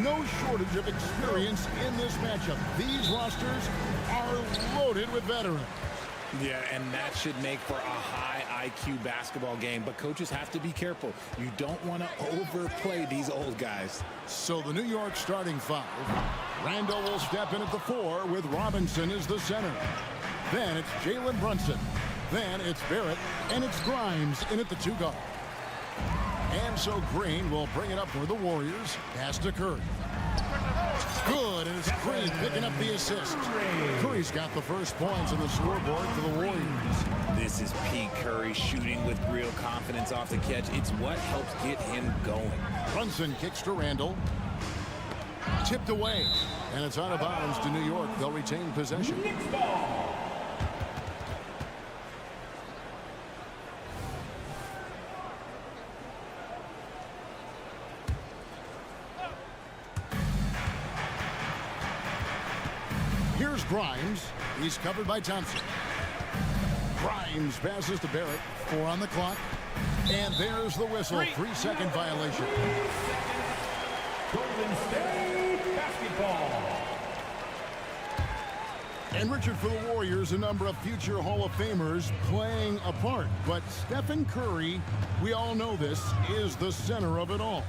no shortage of experience in this matchup. These rosters are loaded with veterans. Yeah, and that should make for a high IQ basketball game. But coaches have to be careful. You don't want to overplay these old guys. So the New York starting five. Randall will step in at the 4 with Robinson as the center. Then it's Jalen Brunson. Then it's Barrett. And it's Grimes in at the 2 guard. And so Green will bring it up for the Warriors. Pass to Curry. Good, and it's Green picking up the assist. Curry's got the first points on the scoreboard for the Warriors. This is P. Curry shooting with real confidence off the catch. It's what helps get him going. Brunson kicks to Randall. Tipped away, and it's out of bounds to New York. They'll retain possession. Here's Grimes. He's covered by Thompson. Grimes passes to Barrett. 4 on the clock. And there's the whistle. 3-second violation. Golden State basketball. And Richard, for the Warriors, a number of future Hall of Famers playing a part. But Stephen Curry, we all know this, is the center of it all.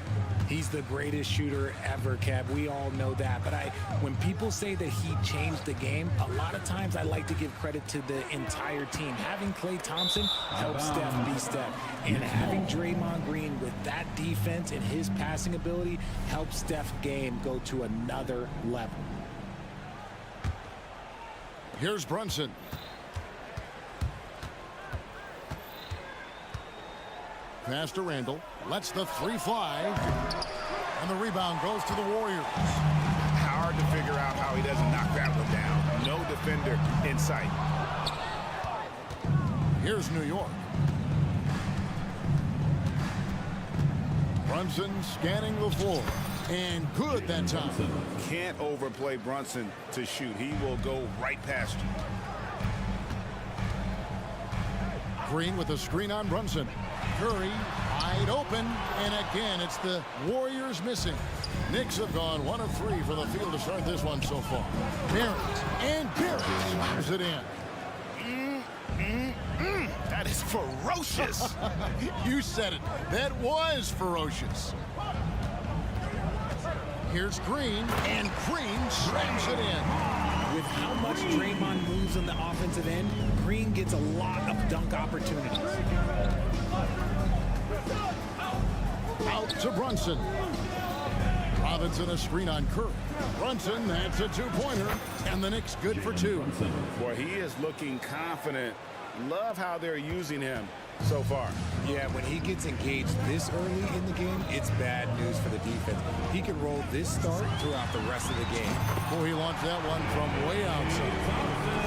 He's the greatest shooter ever, Kev. We all know that. But when people say that he changed the game, a lot of times I like to give credit to the entire team. Having Klay Thompson helps Steph be Steph. And having Draymond Green with that defense and his passing ability helps Steph's game go to another level. Here's Brunson. Pass to Randall. Lets the 3 fly. And the rebound goes to the Warriors. Hard to figure out how he doesn't knock that one down. No defender in sight. Here's New York. Brunson scanning the floor. And good that time. Can't overplay Brunson to shoot. He will go right past you. Green with a screen on Brunson. Curry wide open, and again it's the Warriors missing. Knicks have gone 1 of 3 for the field to start this one so far. Barrett, and Barrett slams it in. That is ferocious. You said it. That was ferocious. Here's Green, and Green slams it in. With how much Draymond moves on the offensive end, Green gets a lot of dunk opportunities. Out to Brunson. Robinson a screen on Curry. Brunson, that's a 2-pointer, and the Knicks good for 2. Boy, he is looking confident. Love how they're using him so far. Yeah, when he gets engaged this early in the game, it's bad news for the defense. He can roll this start throughout the rest of the game. Boy, he launched that one from way outside.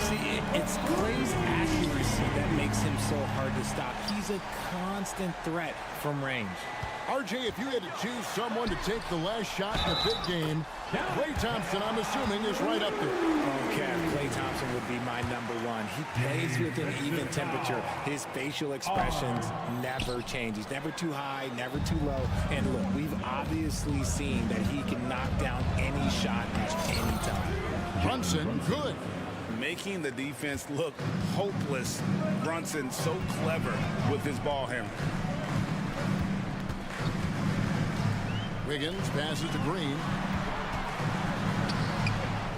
See, it's Clay's accuracy that makes him so hard to stop. He's a constant threat from range. RJ, if you had to choose someone to take the last shot in a big game, Klay Thompson, I'm assuming, is right up there. Okay, Klay Thompson would be my #1. He plays with an even temperature. His facial expressions never change. He's never too high, never too low. And look, we've obviously seen that he can knock down any shot at any time. Brunson, good. Making the defense look hopeless. Brunson so clever with his ball handling. Wiggins passes to Green.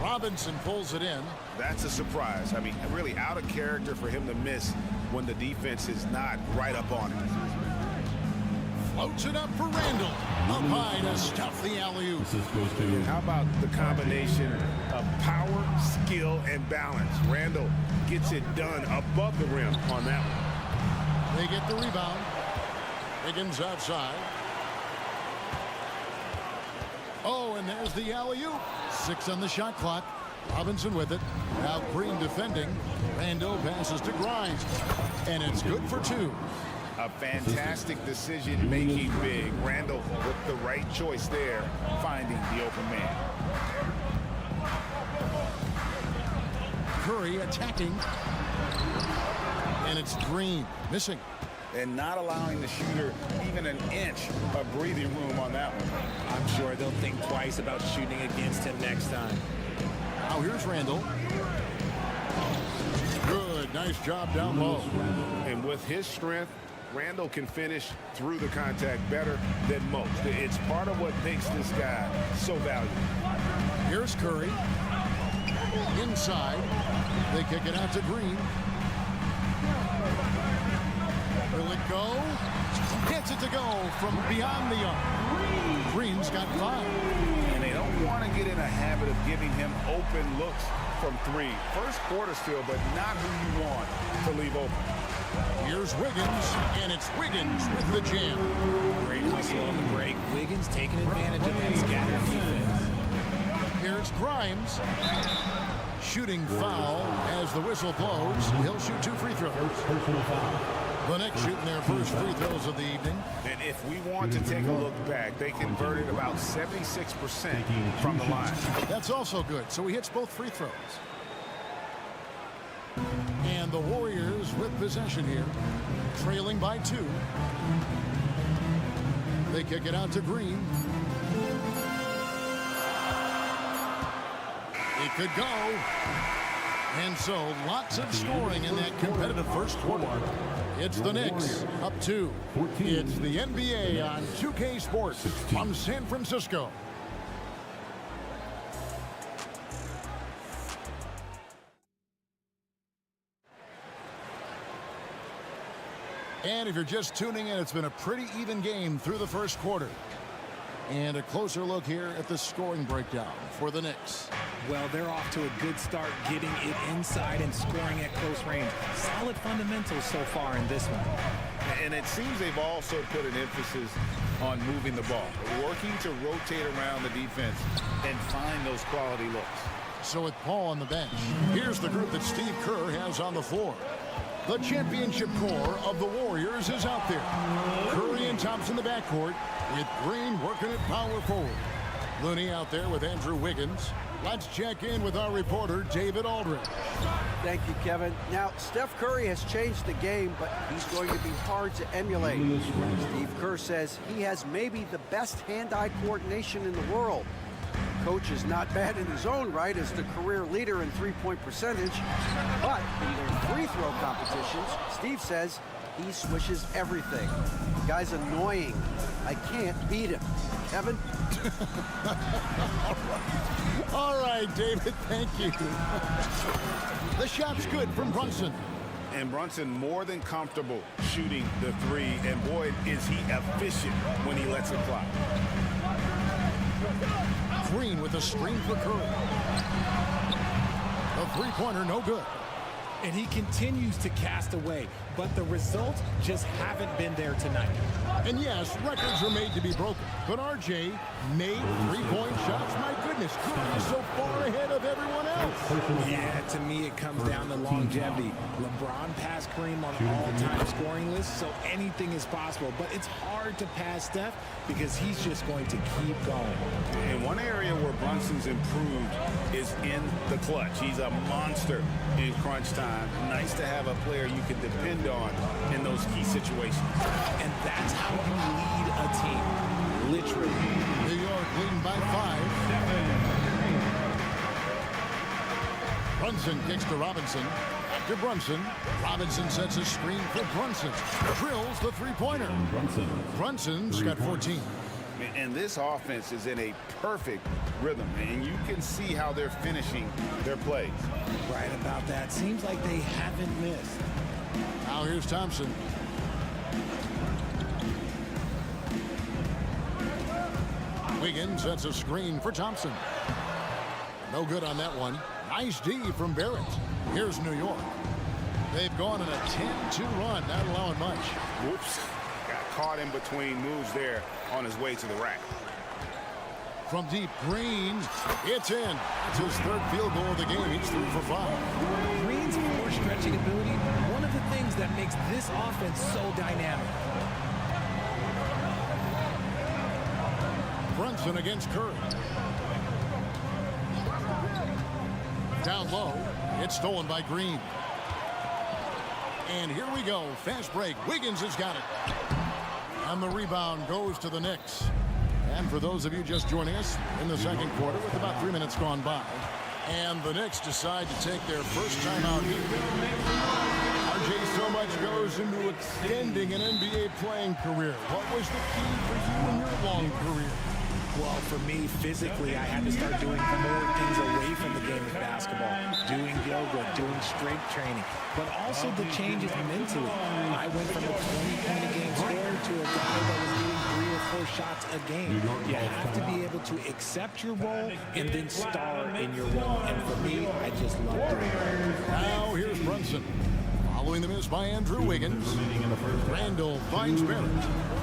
Robinson pulls it in. That's a surprise. I mean, really out of character for him to miss when the defense is not right up on it. Floats it up for Randall. Up high to stuff the alley-oop. How about the combination of power, skill, and balance? Randall gets it done above the rim on that one. They get the rebound. Wiggins outside. Oh, and there's the alley-oop. 6 on the shot clock. Robinson with it. Now Green defending. Randall passes to Grimes. And it's good for 2. A fantastic decision-making big. Randall with the right choice there, finding the open man. Curry attacking. And it's Green missing. and not allowing the shooter even an inch of breathing room on that one. I'm sure they'll think twice about shooting against him next time. Now here's Randall. Good, nice job down low. And with his strength, Randall can finish through the contact better than most. It's part of what makes this guy so valuable. Here's Curry. Inside. They kick it out to Green. Will it go? Gets it to go from beyond the arc. Green's got 5. And they don't want to get in a habit of giving him open looks from 3. First quarter still, but not who you want to leave open. Here's Wiggins, and it's Wiggins with the jam. Great hustle on the break. Wiggins taking advantage of that scattered defense. Here's Grimes. Shooting foul as the whistle blows. He'll shoot 2 free throws. The Knicks shooting their first free throws of the evening. And if we want to take a look back, they converted about 76% from the line. That's also good. So he hits both free throws. And the Warriors with possession here, trailing by 2. They kick it out to Green. It could go. And so lots of scoring in that competitive first quarter. It's the Knicks up 2. It's the NBA on 2K Sports from San Francisco. And if you're just tuning in, it's been a pretty even game through the first quarter. And a closer look here at the scoring breakdown for the Knicks. Well, they're off to a good start getting it inside and scoring at close range. Solid fundamentals so far in this one. And it seems they've also put an emphasis on moving the ball, working to rotate around the defense and find those quality looks. So with Paul on the bench, here's the group that Steve Kerr has on the floor. The championship core of the Warriors is out there. Curry and Thompson in the backcourt, with Green working at power forward. Looney out there with Andrew Wiggins. Let's check in with our reporter, David Aldridge. Thank you, Kevin. Now, Steph Curry has changed the game, but he's going to be hard to emulate. Steve Kerr says he has maybe the best hand-eye coordination in the world. Coach is not bad in his own right as the career leader in three-point percentage, but in their free throw competitions, Steve says he swishes everything. The guy's annoying. I can't beat him. Kevin? All right, David, thank you. The shot's good from Brunson. And Brunson more than comfortable shooting the 3, and boy, is he efficient when he lets it fly. Green with a screen for Curry. The three-pointer no good. And he continues to cast away, but the results just haven't been there tonight. And yes, records are made to be broken, but RJ made three-point shots. My goodness, he's so far ahead of everyone else. Yeah, to me it comes down to longevity. LeBron passed Kareem on all-time scoring lists, so anything is possible. But it's hard to pass Steph because he's just going to keep going. And one area where Brunson's improved is in the clutch. He's a monster in crunch time. Nice to have a player you can depend on in those key situations. And that's how you lead a team, literally. New York leading by 5. Brunson kicks to Robinson. After Brunson, Robinson sets a screen for Brunson. Drills the three-pointer. Brunson's got 14. And this offense is in a perfect rhythm, and you can see how they're finishing their plays. Right about that. Seems like they haven't missed. Now here's Thompson. Wiggins sets a screen for Thompson. No good on that one. Nice D from Barrett. Here's New York. They've gone on a 10-2 run, not allowing much. Whoops. Got caught in between moves there on his way to the rack. From deep, Green. It's in. It's his third field goal of the game. He's 3 for 5. Green's floor stretching ability, one of the things that makes this offense so dynamic. Brunson against Curry. Down low. It's stolen by Green. And here we go. Fast break. Wiggins has got it. And the rebound goes to the Knicks. And for those of you just joining us in the second quarter with about 3 minutes gone by, and the Knicks decide to take their first time out here. RJ, so much goes into extending an NBA playing career. What was the key for you in your long career? Well, for me, physically, I had to start doing more things away from the game of basketball. Doing yoga, doing strength training, but also the changes mentally. I went from a 20-point-a-game scorer to a guy that was getting 3 or 4 shots a game. You have to be able to accept your role and then star in your role. And for me, I just love doing it. Now here's Brunson. Following the miss by Andrew Wiggins. Randall finds Barrett.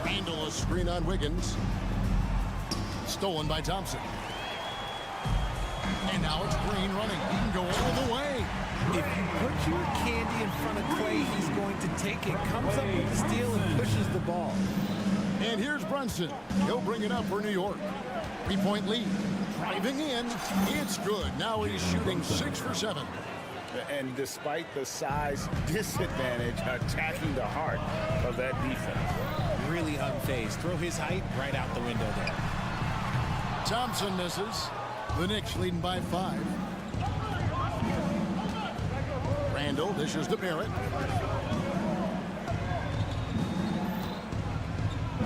Randall a screen on Wiggins. Stolen by Thompson. And now it's Green running. He can go all the way. If you put your candy in front of Clay, he's going to take it, comes up with the steal, and pushes the ball. And here's Brunson. He'll bring it up for New York. 3-point lead. Driving in. It's good. Now he's shooting 6 for 7. And despite the size disadvantage, attacking the heart of that defense. Really unfazed. Throw his height right out the window there. Thompson misses. The Knicks leading by 5. Randall dishes to Barrett.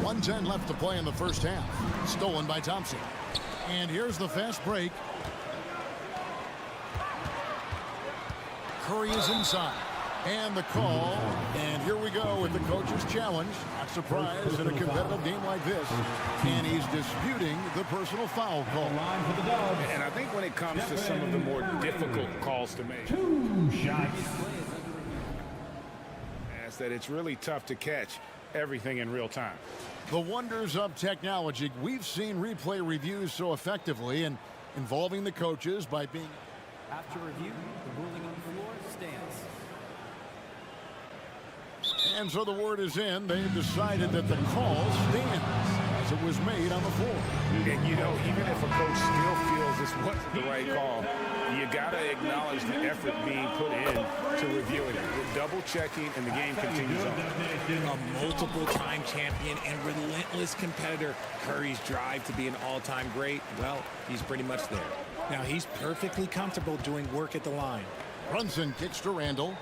1:10 left to play in the first half. Stolen by Thompson. And here's the fast break. Curry is inside. And the call. And here we go with the coach's challenge. Not surprised in a competitive game like this. And he's disputing the personal foul call. And I think when it comes to some of the more difficult calls to make, 2 shots. is that it's really tough to catch everything in real time. The wonders of technology. We've seen replay reviews so effectively and involving the coaches by being... After review, the ruling on the floor stands. And so the word is in. They've decided that the call stands as it was made on the floor. And, you know, even if a coach still feels this wasn't the right call, you got to acknowledge the effort being put in to reviewing it. With double checking, and the game continues on. A multiple-time champion and relentless competitor. Curry's drive to be an all-time great, well, he's pretty much there. Now, he's perfectly comfortable doing work at the line. Brunson kicks to Randall.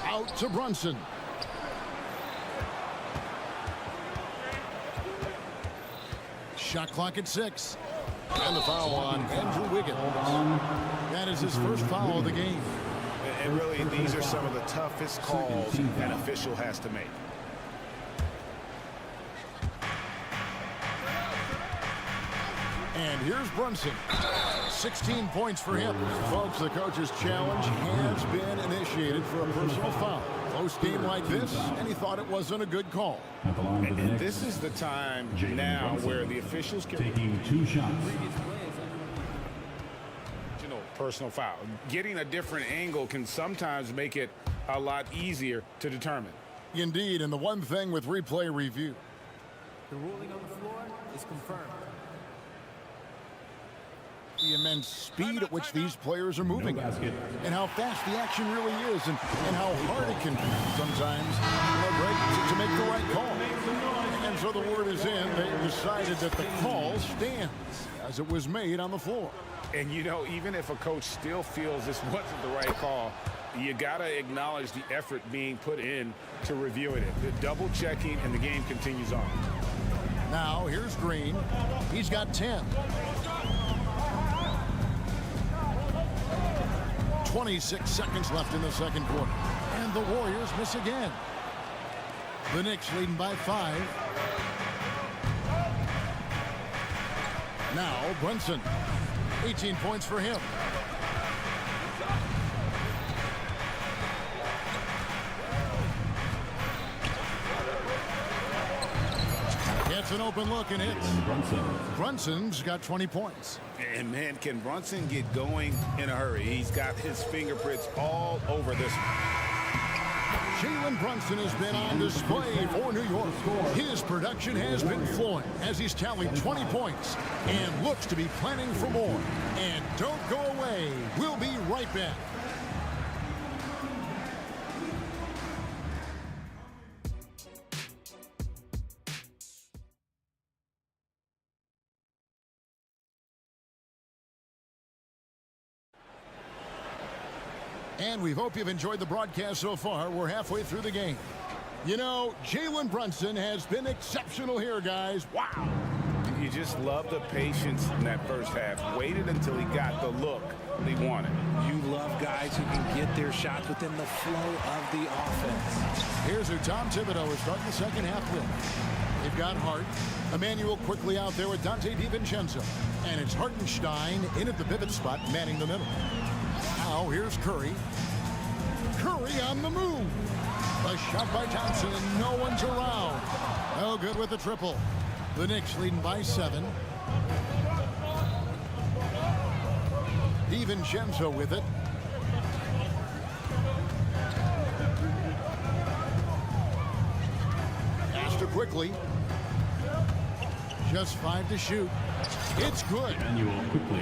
Out to Brunson. Shot clock at 6. And the foul on Andrew Wiggins. That is his first foul of the game. And really, these are some of the toughest calls an official has to make. And here's Brunson. 16 points for him. Folks, the coach's challenge has been initiated for a personal foul. Close game like this, and he thought it wasn't a good call. And this is the time now where the officials can... Taking 2 shots. Personal foul. Getting a different angle can sometimes make it a lot easier to determine. Indeed, and the one thing with replay review. The ruling on the floor is confirmed. The immense speed at which these players are moving, and how fast the action really is, and how hard it can be sometimes to make the right call. And so the word is in. They decided that the call stands as it was made on the floor. And, you know, even if a coach still feels this wasn't the right call, you got to acknowledge the effort being put in to reviewing it. The double checking, and the game continues on. Now, here's Green. He's got 10. 26 seconds left in the second quarter. And the Warriors miss again. The Knicks leading by 5. Now, Brunson. 18 points for him. Gets an open look and hits. Brunson's got 20 points. And, man, can Brunson get going in a hurry? He's got his fingerprints all over this one. Jalen Brunson has been on display for New York. His production has been flowing as he's tallied 20 points and looks to be planning for more. And don't go away. We'll be right back. And we hope you've enjoyed the broadcast so far. We're halfway through the game. You know, Jalen Brunson has been exceptional here, guys. Wow. You just love the patience in that first half. Waited until he got the look he wanted. You love guys who can get their shots within the flow of the offense. Here's who Tom Thibodeau is starting the second half with. They've got Hart. Emmanuel quickly out there with Dante DiVincenzo. And it's Hartenstein in at the pivot spot, manning the middle. Now here's Curry. Curry on the move. A shot by Thompson, and no one's around. No good with the triple. The Knicks leading by 7. DiVincenzo with it. Astor quickly. Just 5 to shoot. It's good.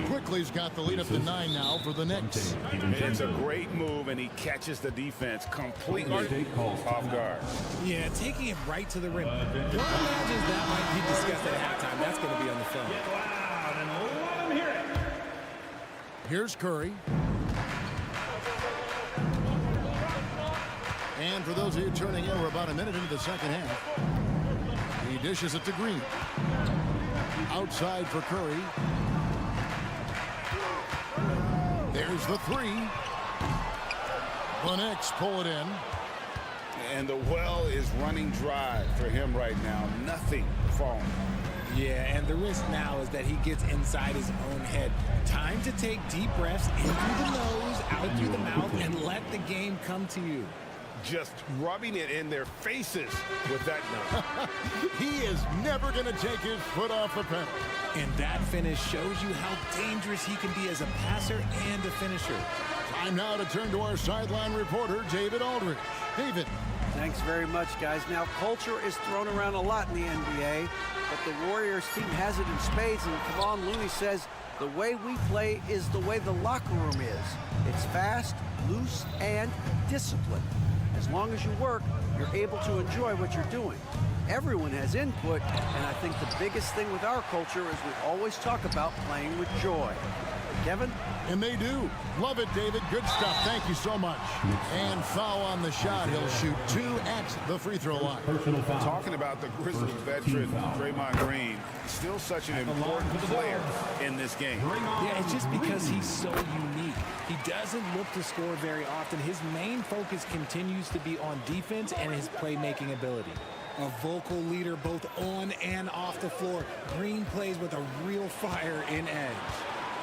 Quickly's got the lead up to 9 now for the Knicks. It's a great move, and he catches the defense completely off guard. Yeah, taking it right to the rim. One imagines that might be discussed at halftime. That's going to be on the film. Here's Curry. And for those of you turning in, we're about a minute into the second half. He dishes it to Green. Outside for Curry. There's the 3. The Knicks pull it in. And the well is running dry for him right now. Nothing falling. Yeah, and the risk now is that he gets inside his own head. Time to take deep breaths in through the nose, out through the mouth, and let the game come to you. Just rubbing it in their faces with that number. He is never going to take his foot off the pedal. And that finish shows you how dangerous he can be as a passer and a finisher. Time now to turn to our sideline reporter, David Aldridge. David. Thanks very much, guys. Now, culture is thrown around a lot in the NBA, but the Warriors team has it in spades, and Kevon Looney says the way we play is the way the locker room is. It's fast, loose, and disciplined. As long as you work, you're able to enjoy what you're doing. Everyone has input, and I think the biggest thing with our culture is we always talk about playing with joy. Kevin? And they do. Love it, David. Good stuff. Thank you so much. And foul on the shot. He'll shoot 2 at the free throw line. Talking about the Grizzlies veteran, Draymond Green, still such an important player in this game. Yeah, it's just because he's so unique. He doesn't look to score very often. His main focus continues to be on defense and his playmaking ability. A vocal leader both on and off the floor. Green plays with a real fire in edge.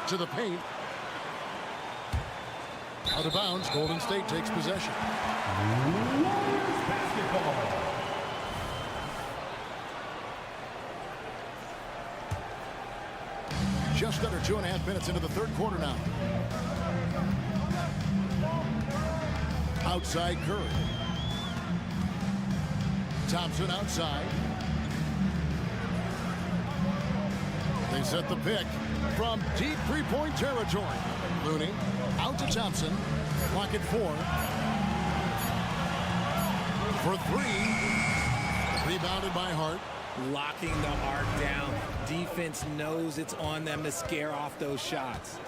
To the paint. Out of bounds. Golden State takes possession. Just under 2.5 minutes into the third quarter now. Outside Curry. Thompson outside. They set the pick from deep three-point territory. Looney out to Thompson. Clock at 4. For 3. Rebounded by Hart. Locking the arc down. Defense knows it's on them to scare off those shots.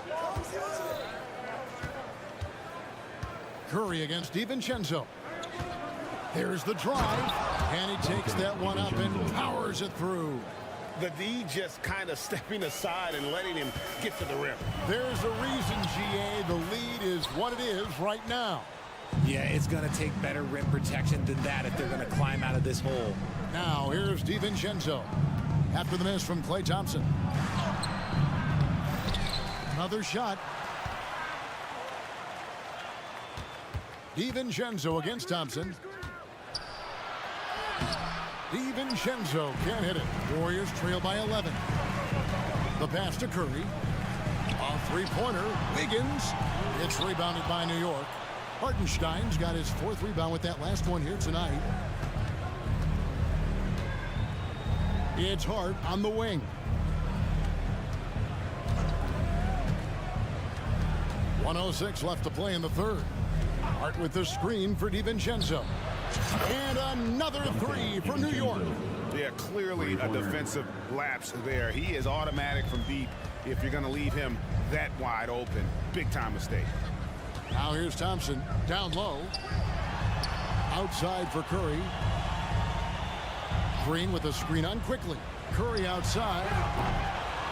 Curry against DiVincenzo. There's the drive. And he takes that one up and powers it through. The D just kind of stepping aside and letting him get to the rim. There's a reason, GA. The lead is what it is right now. Yeah, it's going to take better rim protection than that if they're going to climb out of this hole. Now, here's DiVincenzo. After the miss from Klay Thompson. Another shot. DiVincenzo against Thompson. DiVincenzo can't hit it. Warriors trail by 11. The pass to Curry. A three-pointer. Wiggins. It's rebounded by New York. Hartenstein's got his 4th rebound with that last one here tonight. It's Hart on the wing. .106 left to play in the third. Hart with the screen for DiVincenzo. And another 3 for New York. Yeah, clearly a defensive lapse there. He is automatic from deep if you're going to leave him that wide open. Big time mistake. Now here's Thompson. Down low. Outside for Curry. Green with a screen on quickly. Curry outside.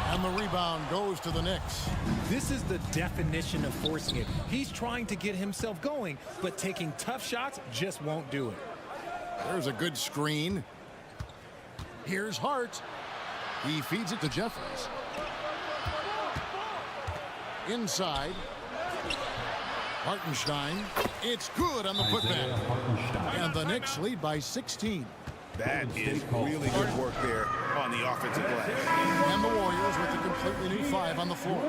And the rebound goes to the Knicks. This is the definition of forcing it. He's trying to get himself going, but taking tough shots just won't do it. There's a good screen. Here's Hart. He feeds it to Jeffries. Inside. Hartenstein. It's good on the putback. And the Knicks lead by 16. That is really good work there on the offensive glass. And the Warriors with a completely new 5 on the floor.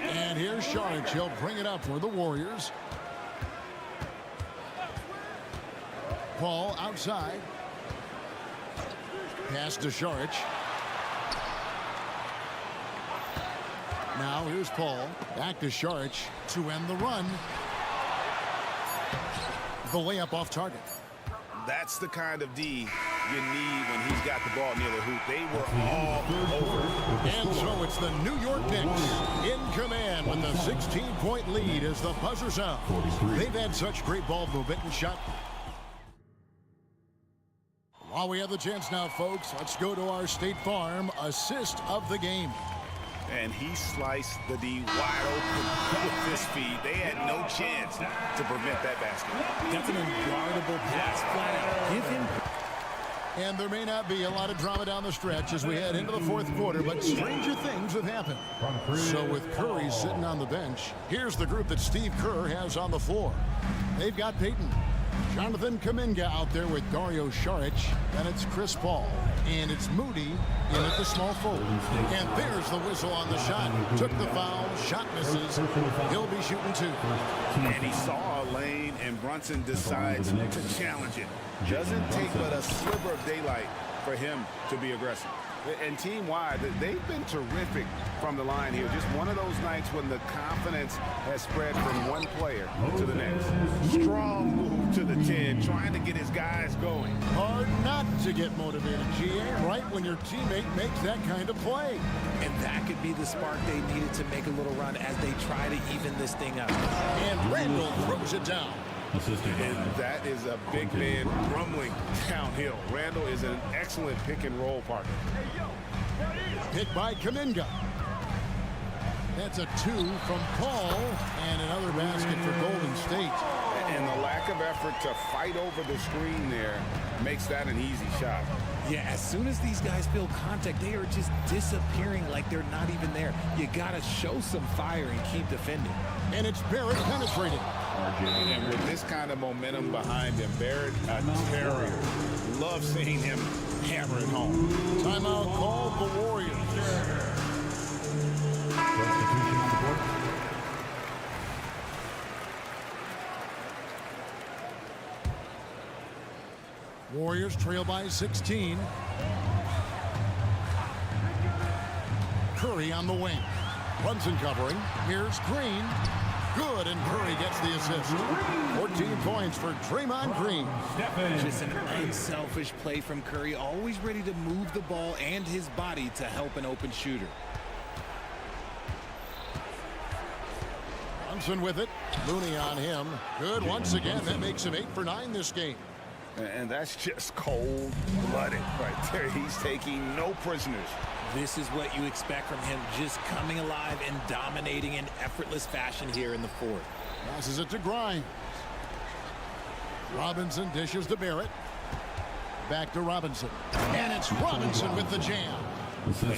And here's Saric. He'll bring it up for the Warriors. Paul outside. Pass to Saric. Now here's Paul. Back to Saric to end the run. The layup off target. That's the kind of D you need when he's got the ball near the hoop. They were all over. And so it's the New York Knicks in command with a 16-point lead as the buzzer sounds. They've had such great ball movement and shot. While we have the chance now, folks, let's go to our State Farm assist of the game. And he sliced the D wide open with this feed. They had no chance to prevent that basket. That's an unguardable pass. Flat out. Give him. And there may not be a lot of drama down the stretch as we head into the fourth quarter, but stranger things have happened. So with Curry sitting on the bench, here's the group that Steve Kerr has on the floor. They've got Peyton, Jonathan Kuminga out there with Dario Saric, and it's Chris Paul, and it's Moody in at the small forward. And there's the whistle on the shot. Took the foul, shot misses. He'll be shooting 2. And he saw a lane, and Brunson decides to challenge it. Doesn't take but a sliver of daylight for him to be aggressive. And team-wide, they've been terrific from the line here. Just one of those nights when the confidence has spread from one player to the next. Strong move to the 10, trying to get his guys going. Hard not to get motivated, GA, right when your teammate makes that kind of play. And that could be the spark they needed to make a little run as they try to even this thing up. And Randall throws it down. And that is a big man rumbling downhill. Randall is an excellent pick and roll partner. Picked by Kuminga. That's a 2 from Paul, and another basket for Golden State. And the lack of effort to fight over the screen there makes that an easy shot. Yeah, as soon as these guys feel contact, they are just disappearing like they're not even there. You got to show some fire and keep defending. And it's Barrett penetrating. And with this kind of momentum behind him, Barrett, a terrier. Love seeing him hammer it home. Timeout called the Warriors. Warriors trail by 16. Curry on the wing. Brunson covering. Here's Green. Good, and Curry gets the assist. 14 points for Draymond Green. Just an unselfish play from Curry, always ready to move the ball and his body to help an open shooter. Brunson with it. Looney on him. Good once again. That makes him 8 for 9 this game. And that's just cold-blooded right there. He's taking no prisoners. This is what you expect from him, just coming alive and dominating in effortless fashion here in the fourth. Passes it to Grimes. Robinson dishes to Barrett. Back to Robinson. And it's Robinson with the jam.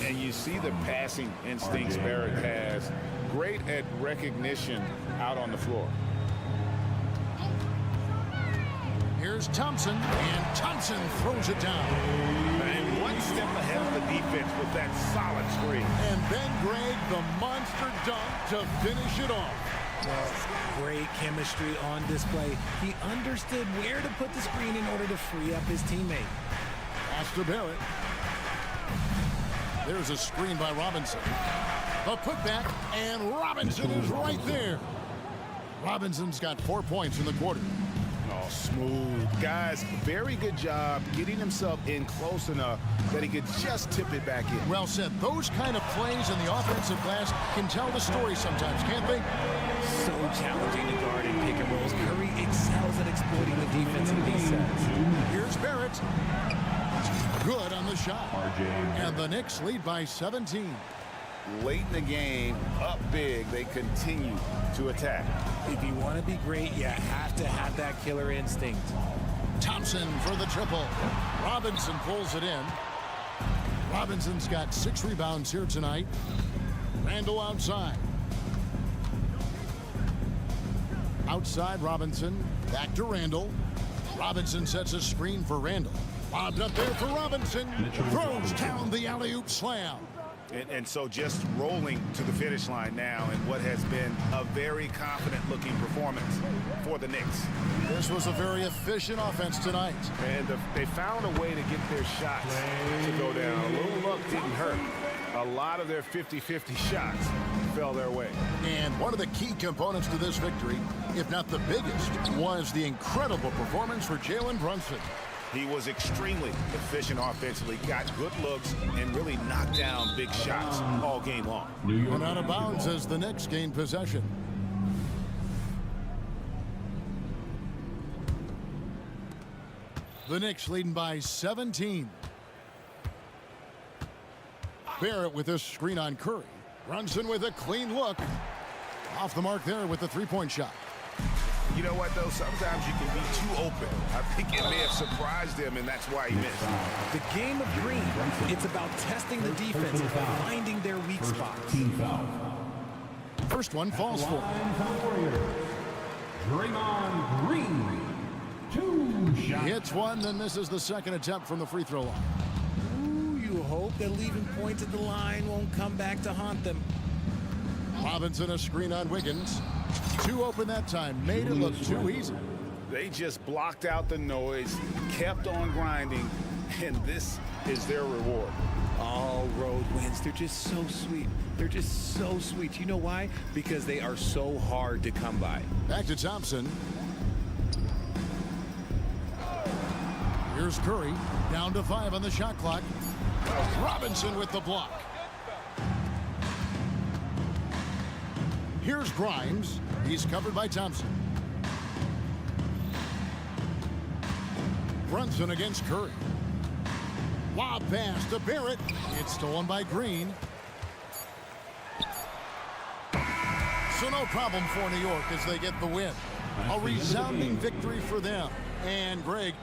And you see the passing instincts Barrett has. Great at recognition out on the floor. Here's Thompson, and Thompson throws it down. And one step ahead of the defense with that solid screen. And Ben Gregg, the monster dunk to finish it off. Well, great chemistry on display. He understood where to put the screen in order to free up his teammate. Pass to Barrett. There's a screen by Robinson. A putback, and Robinson is right there. Robinson's got 4 points in the quarter. Oh, smooth. Guys, very good job getting himself in close enough that he could just tip it back in. Well said. Those kind of plays in the offensive glass can tell the story sometimes, can't they? So challenging to guard in pick and rolls. Curry excels at exploiting the defensive resets. Here's Barrett. Good on the shot. And the Knicks lead by 17. Late in the game, up big, they continue to attack. If you want to be great, you have to have that killer instinct. Thompson for the triple. Robinson pulls it in. Robinson's got 6 rebounds here tonight. Randall outside. Outside Robinson. Back to Randall. Robinson sets a screen for Randall. Lobbed up there for Robinson. Throws down the alley-oop slam. And so just rolling to the finish line now in what has been a very confident-looking performance for the Knicks. This was a very efficient offense tonight. And they found a way to get their shots to go down. A little luck didn't hurt. A lot of their 50-50 shots fell their way. And one of the key components to this victory, if not the biggest, was the incredible performance for Jalen Brunson. He was extremely efficient offensively, got good looks, and really knocked down big shots all game long. And out of bounds as the Knicks gain possession. The Knicks leading by 17. Barrett with this screen on Curry. Brunson with a clean look. Off the mark there with the three-point shot. You know what, though? Sometimes you can be too open. I think it may have surprised him, and that's why he missed. The game of green, it's about testing the defense and finding their weak spots. First one falls for. Draymond Green. 2 shots. He hits one, then misses the second attempt from the free throw line. Ooh, you hope that leaving points at the line won't come back to haunt them. Robinson a screen on Wiggins. 2 open that time, made it look too easy. They just blocked out the noise, kept on grinding, and this is their reward. All road wins, they're just so sweet. They're just so sweet. You know why? Because they are so hard to come by. Back to Thompson. Here's Curry, down to 5 on the shot clock. Robinson with the block. Here's Grimes. He's covered by Thompson. Brunson against Curry. Lob pass to Barrett. It's stolen by Green. So no problem for New York as they get the win. A resounding victory for them. And Greg,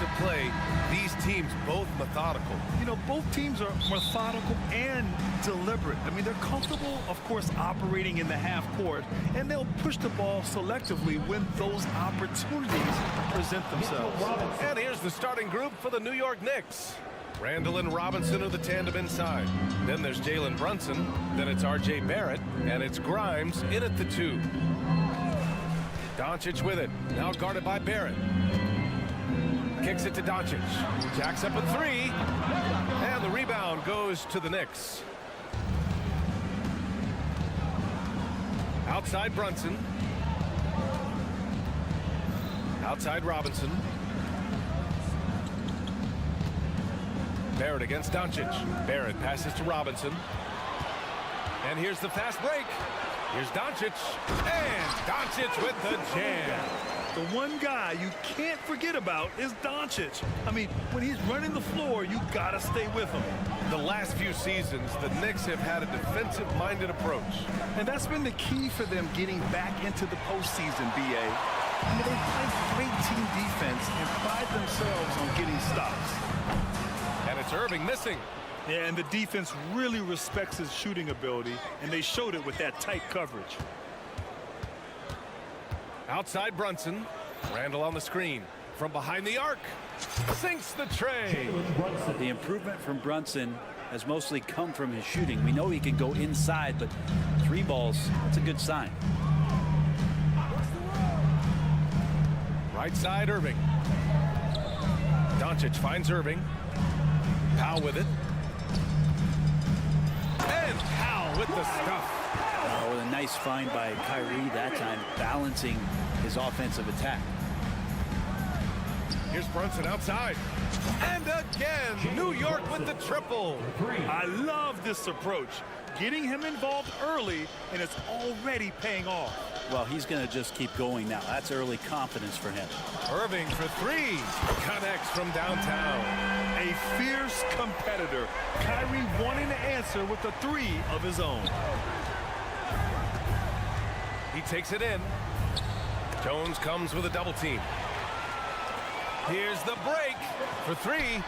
of play, these teams both methodical. You know, both teams are methodical and deliberate. I mean, they're comfortable, of course, operating in the half court, and they'll push the ball selectively when those opportunities present themselves. And here's the starting group for the New York Knicks. Randall and Robinson are the tandem inside. Then there's Jalen Brunson. Then it's R.J. Barrett. And it's Grimes in at the 2. Doncic with it. Now guarded by Barrett. Kicks it to Doncic. Jacks up a 3. And the rebound goes to the Knicks. Outside Brunson. Outside Robinson. Barrett against Doncic. Barrett passes to Robinson. And here's the fast break. Here's Doncic. And Doncic with the jam. The one guy you can't forget about is Doncic. I mean, when he's running the floor, you gotta stay with him. The last few seasons, the Knicks have had a defensive-minded approach. And that's been the key for them getting back into the postseason, B.A. I mean, they play great team defense and pride themselves on getting stops. And it's Irving missing. Yeah, and the defense really respects his shooting ability, and they showed it with that tight coverage. Outside Brunson. Randall on the screen. From behind the arc. Sinks the tray. The improvement from Brunson has mostly come from his shooting. We know he can go inside, but 3 balls, that's a good sign. Right side, Irving. Doncic finds Irving. Powell with it. And Powell with the stuff. With a nice find by Kyrie that time, balancing his offensive attack. Here's Brunson outside. And again, New York with the triple. I love this approach. Getting him involved early, and it's already paying off. Well, he's going to just keep going now. That's early confidence for him. Irving for 3. Connects from downtown. A fierce competitor. Kyrie wanting to answer with a 3 of his own. He takes it in. Jones comes with a double team. Here's the break for 3.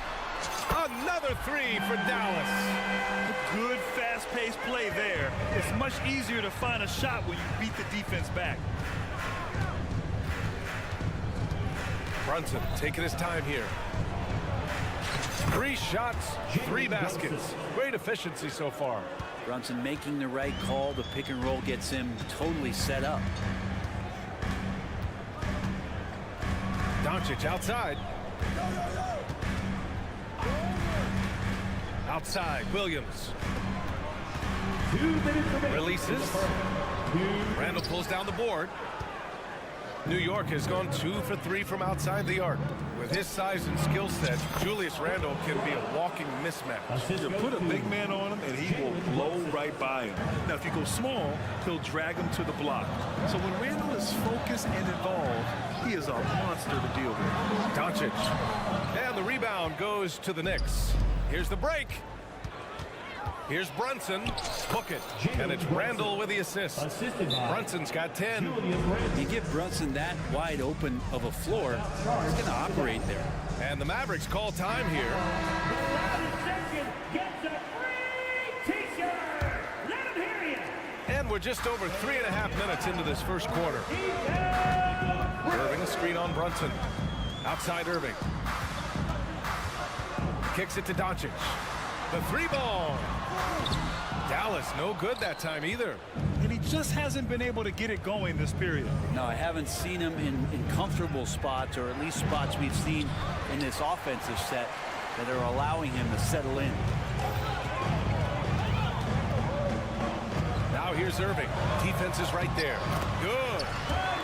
Another 3 for Dallas. Good fast-paced play there. It's much easier to find a shot when you beat the defense back. Brunson taking his time here. 3 shots, 3 baskets. Great efficiency so far. Brunson making the right call. The pick and roll gets him totally set up. Doncic outside. Outside, Williams. Releases. Randall pulls down the board. New York has gone 2 for 3 from outside the arc. With his size and skill set, Julius Randle can be a walking mismatch. You put a big man on him, and he will blow right by him. Now, if you go small, he'll drag him to the block. So when Randle is focused and involved, he is a monster to deal with. Doncic. And the rebound goes to the Knicks. Here's the break. Here's Brunson. Book it. And it's Randall with the assist. Brunson's got 10. You give Brunson that wide open of a floor, he's going to operate there. And the Mavericks call time here. And we're just over 3.5 minutes into this first quarter. Irving a screen on Brunson. Outside Irving. Kicks it to Doncic. The 3-ball. Dallas no good that time either. And he just hasn't been able to get it going this period. No, I haven't seen him in comfortable spots, or at least spots we've seen in this offensive set that are allowing him to settle in. Now here's Irving. Defense is right there. Good.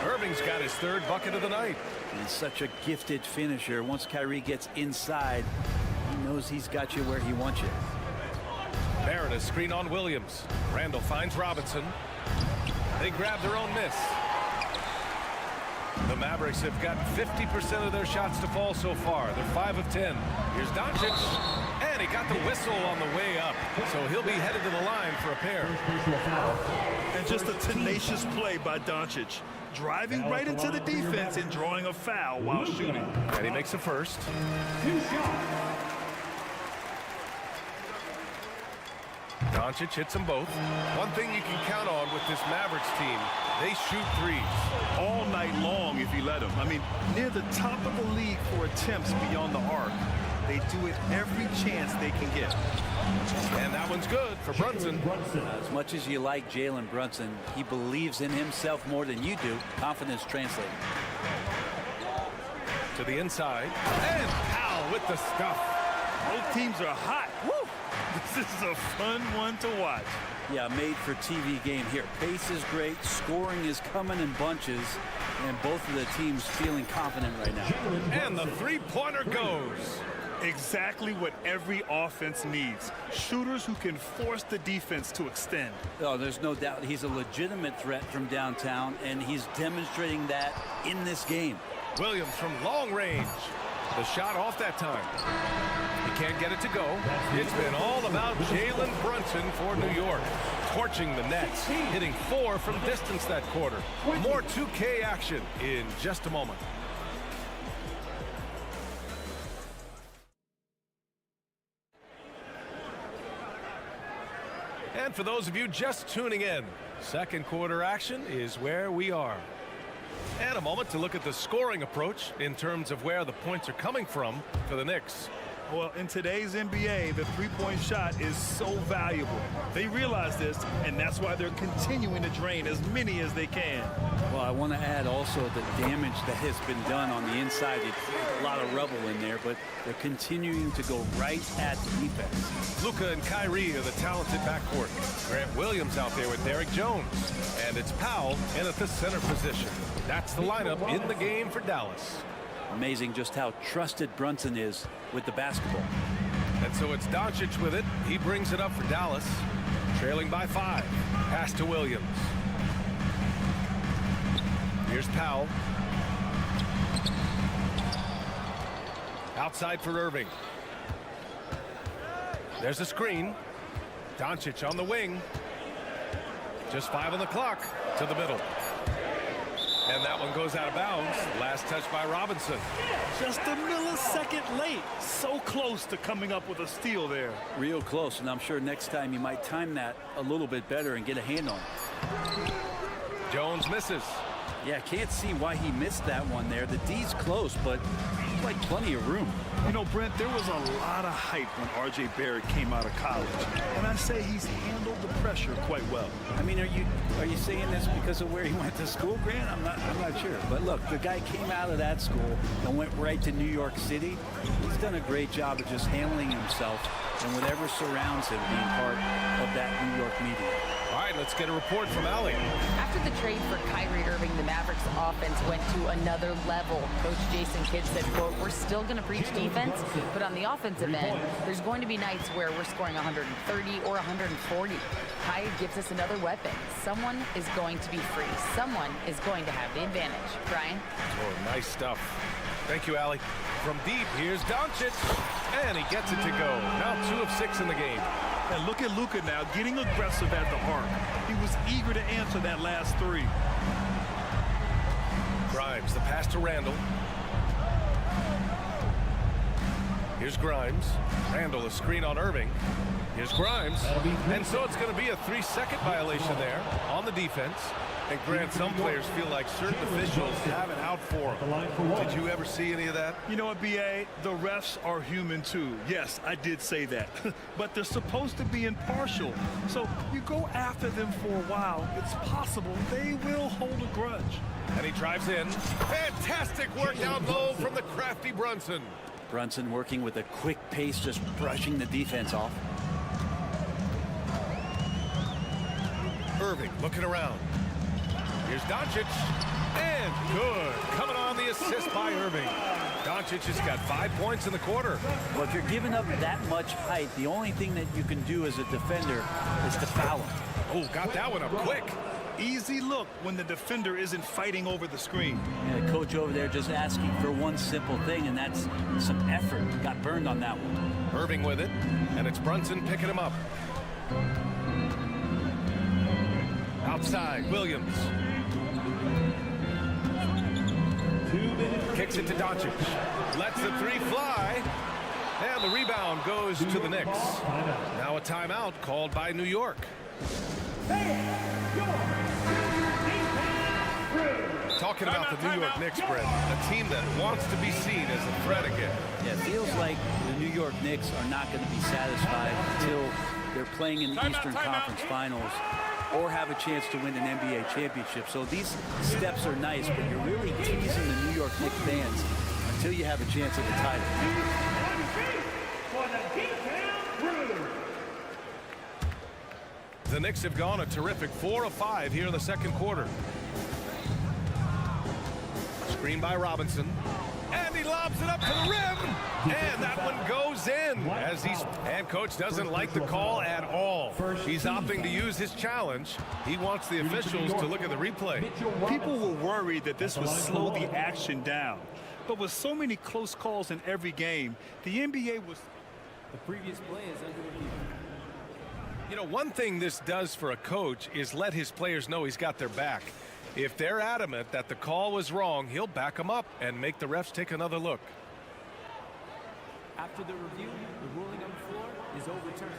Irving's got his 3rd bucket of the night. He's such a gifted finisher. Once Kyrie gets inside, he knows he's got you where he wants you. Barrett a screen on Williams. Randall finds Robinson. They grab their own miss. The Mavericks have got 50% of their shots to fall so far. They're 5 of 10. Here's Doncic. And he got the whistle on the way up, so he'll be headed to the line for a pair. And just a tenacious play by Doncic, driving right into the defense and drawing a foul while shooting. And he makes a first. Doncic hits them both. One thing you can count on with this Mavericks team, they shoot threes. All night long if you let them. I mean, near the top of the league for attempts beyond the arc. They do it every chance they can get. And that one's good for Brunson. As much as you like Jalen Brunson, he believes in himself more than you do. Confidence translating. To the inside. And Powell with the stuff. Both teams are hot. Woo! This is a fun one to watch. Yeah, made for TV game here. Pace is great. Scoring is coming in bunches. And both of the teams feeling confident right now. And the three-pointer goes. Exactly what every offense needs. Shooters who can force the defense to extend. Oh, there's no doubt he's a legitimate threat from downtown, and he's demonstrating that in this game. Williams from long range. The shot off that time. He can't get it to go. It's been all about Jalen Brunson for New York. Torching the Nets, hitting 4 from distance that quarter. More 2K action in just a moment. And for those of you just tuning in, second quarter action is where we are. And a moment to look at the scoring approach in terms of where the points are coming from for the Knicks. Well, in today's NBA, the three-point shot is so valuable. They realize this, and that's why they're continuing to drain as many as they can. Well, I want to add also the damage that has been done on the inside. It's a lot of rubble in there, but they're continuing to go right at the defense. Luka and Kyrie are the talented backcourt. Grant Williams out there with Derrick Jones. And it's Powell in at the center position. That's the lineup in the game for Dallas. Amazing just how trusted Brunson is with the basketball. And so it's Doncic with it. He brings it up for Dallas. Trailing by 5. Pass to Williams. Here's Powell. Outside for Irving. There's a screen. Doncic on the wing. Just 5 on the clock. To the middle. And that one goes out of bounds. Last touch by Robinson. Just a millisecond late. So close to coming up with a steal there. Real close, and I'm sure next time you might time that a little bit better and get a hand on it. Jones misses. Yeah, can't see why he missed that one there. The D's close, but there's like plenty of room. You know, Brent, there was a lot of hype when R.J. Barrett came out of college. And I say he's handled the pressure quite well. I mean, are you saying this because of where he went to school, Grant? I'm not sure. But look, the guy came out of that school and went right to New York City. He's done a great job of just handling himself and whatever surrounds him being part of that New York media. All right, let's get a report from Allie. After the trade for Kyrie Irving, the Mavericks offense went to another level. Coach Jason Kidd said, quote, "We're still going to preach defense, but on the offensive end, there's going to be nights where we're scoring 130 or 140. Kyrie gives us another weapon. Someone is going to be free. Someone is going to have the advantage." Brian? Oh, nice stuff. Thank you, Allie. From deep, here's Doncic. And he gets it to go. Now 2 of 6 in the game. And look at Luka now getting aggressive at the arc. He was eager to answer that last 3. Grimes, the pass to Randall. Here's Grimes. Randall, a screen on Irving. Here's Grimes. And so it's going to be a 3-second violation there on the defense. And Grant, some players feel like certain officials have it out for them. Did you ever see any of that? You know what, B.A.? The refs are human too. Yes, I did say that. But they're supposed to be impartial. So you go after them for a while, it's possible they will hold a grudge. And he drives in. Fantastic work down low from the crafty Brunson. Brunson working with a quick pace, just brushing the defense off. Irving looking around. Here's Doncic, and good. Coming on the assist by Irving. Doncic has got 5 points in the quarter. Well, if you're giving up that much height, the only thing that you can do as a defender is to foul him. Oh, got that one up quick. Easy look when the defender isn't fighting over the screen. Yeah, coach over there just asking for one simple thing, and that's some effort. Got burned on that one. Irving with it, and it's Brunson picking him up. Outside, Williams. Kicks it to Doncic. Lets the three fly. And the rebound goes to the Knicks. Now a timeout called by New York. Talking about the New York Knicks, Brett, a team that wants to be seen as a threat again. Yeah, it feels like the New York Knicks are not going to be satisfied until they're playing in the Eastern Conference Finals or have a chance to win an NBA championship. So these steps are nice, but you're really teasing the New York Knicks fans until you have a chance at the title. The Knicks have gone a terrific 4 of 5 here in the second quarter. Screen by Robinson. And he lobs it up to the rim. And that one goes in. And coach doesn't like the call at all. He's opting to use his challenge. He wants the officials to look at the replay. People were worried that this would slow the action down. But with so many close calls in every game, the NBA was... The previous play is under review. You know, one thing this does for a coach is let his players know he's got their back. If they're adamant that the call was wrong, he'll back them up and make the refs take another look. After the review, the ruling on the floor is overturned.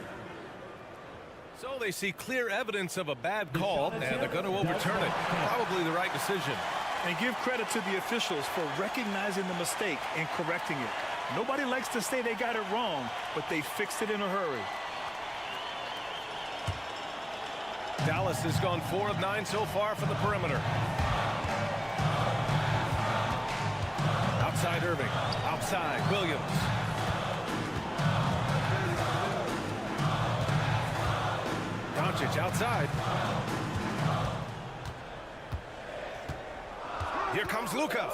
So they see clear evidence of a bad call, and they're going to overturn it. Probably the right decision. And give credit to the officials for recognizing the mistake and correcting it. Nobody likes to say they got it wrong, but they fixed it in a hurry. Dallas has gone 4 of 9 so far from the perimeter. Outside Irving. Outside Williams. Doncic outside. Here comes Luka.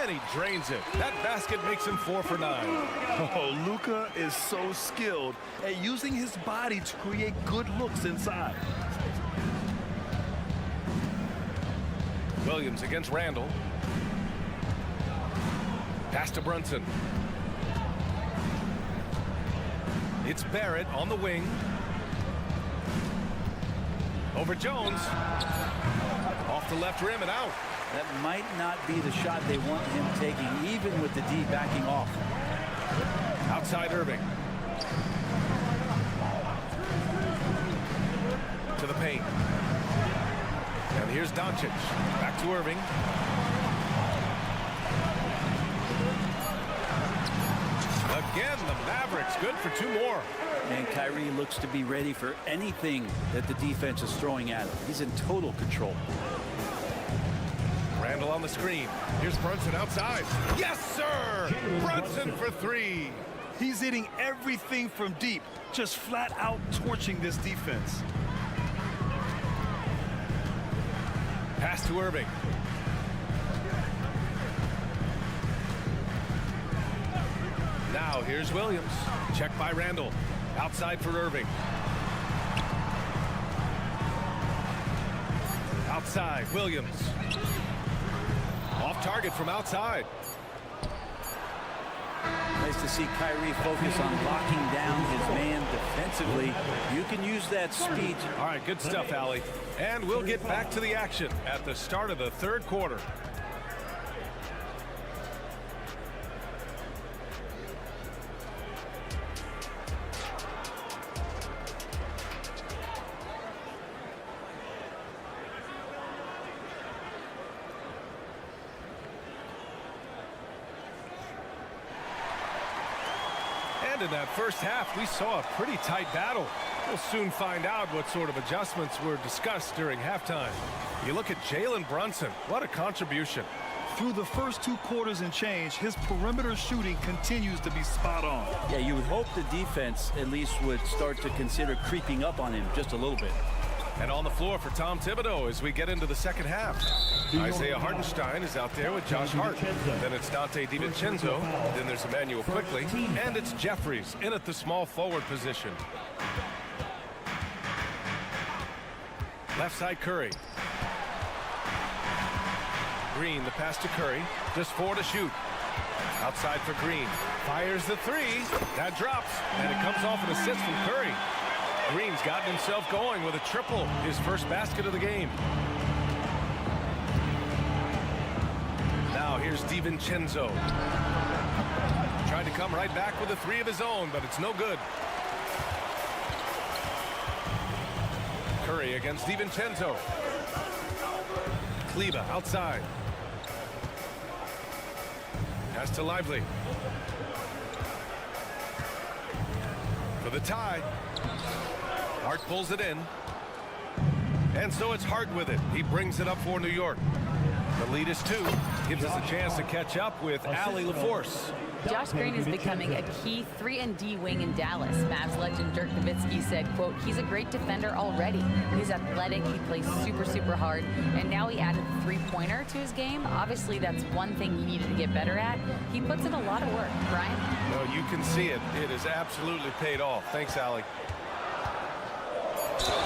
And he drains it. That basket makes him 4 for 9. Oh, Luka is so skilled at using his body to create good looks inside. Williams against Randall. Pass to Brunson. It's Barrett on the wing. Over Jones. Off the left rim and out. That might not be the shot they want him taking, even with the D backing off. Outside Irving. To the paint. And here's Doncic. Back to Irving. Again, the Mavericks good for 2 more. And Kyrie looks to be ready for anything that the defense is throwing at him. He's in total control. Randall on the screen. Here's Brunson outside. Yes, sir! Brunson for 3. He's hitting everything from deep, just flat out torching this defense. Pass to Irving. Now here's Williams. Check by Randall. Outside for Irving. Outside, Williams. Off target from outside. Nice to see Kyrie focus on locking down his man defensively. You can use that speed. All right, good stuff, Allie. And we'll get back to the action at the start of the 3rd quarter. In that first half, we saw a pretty tight battle. We'll soon find out what sort of adjustments were discussed during halftime. You look at Jalen Brunson. What a contribution. Through the first 2 quarters and change, his perimeter shooting continues to be spot on. Yeah, you would hope the defense at least would start to consider creeping up on him just a little bit. And on the floor for Tom Thibodeau as we get into the second half. Isaiah Hartenstein is out there with Josh Hart. Then it's Dante DiVincenzo. Then there's Emmanuel Quickly. And it's Jeffries in at the small forward position. Left side Curry. Green, the pass to Curry. Just 4 to shoot. Outside for Green. Fires the three. That drops, and it comes off an assist from Curry. Green's gotten himself going with a triple, his first basket of the game. Now here's DiVincenzo. Tried to come right back with a three of his own, but it's no good. Curry against DiVincenzo. Kleber outside. Pass to Lively. For the tie. Hart pulls it in. And so it's Hart with it. He brings it up for New York. The lead is 2. Gives us a chance to catch up with Allie LaForce. Josh Green is becoming a key 3-and-D wing in Dallas. Mavs legend Dirk Nowitzki said, quote, he's a great defender already. He's athletic, he plays super, super hard, and now he added the three-pointer to his game. Obviously, that's one thing he needed to get better at. He puts in a lot of work. Brian? Well, you can see it. It has absolutely paid off. Thanks, Allie.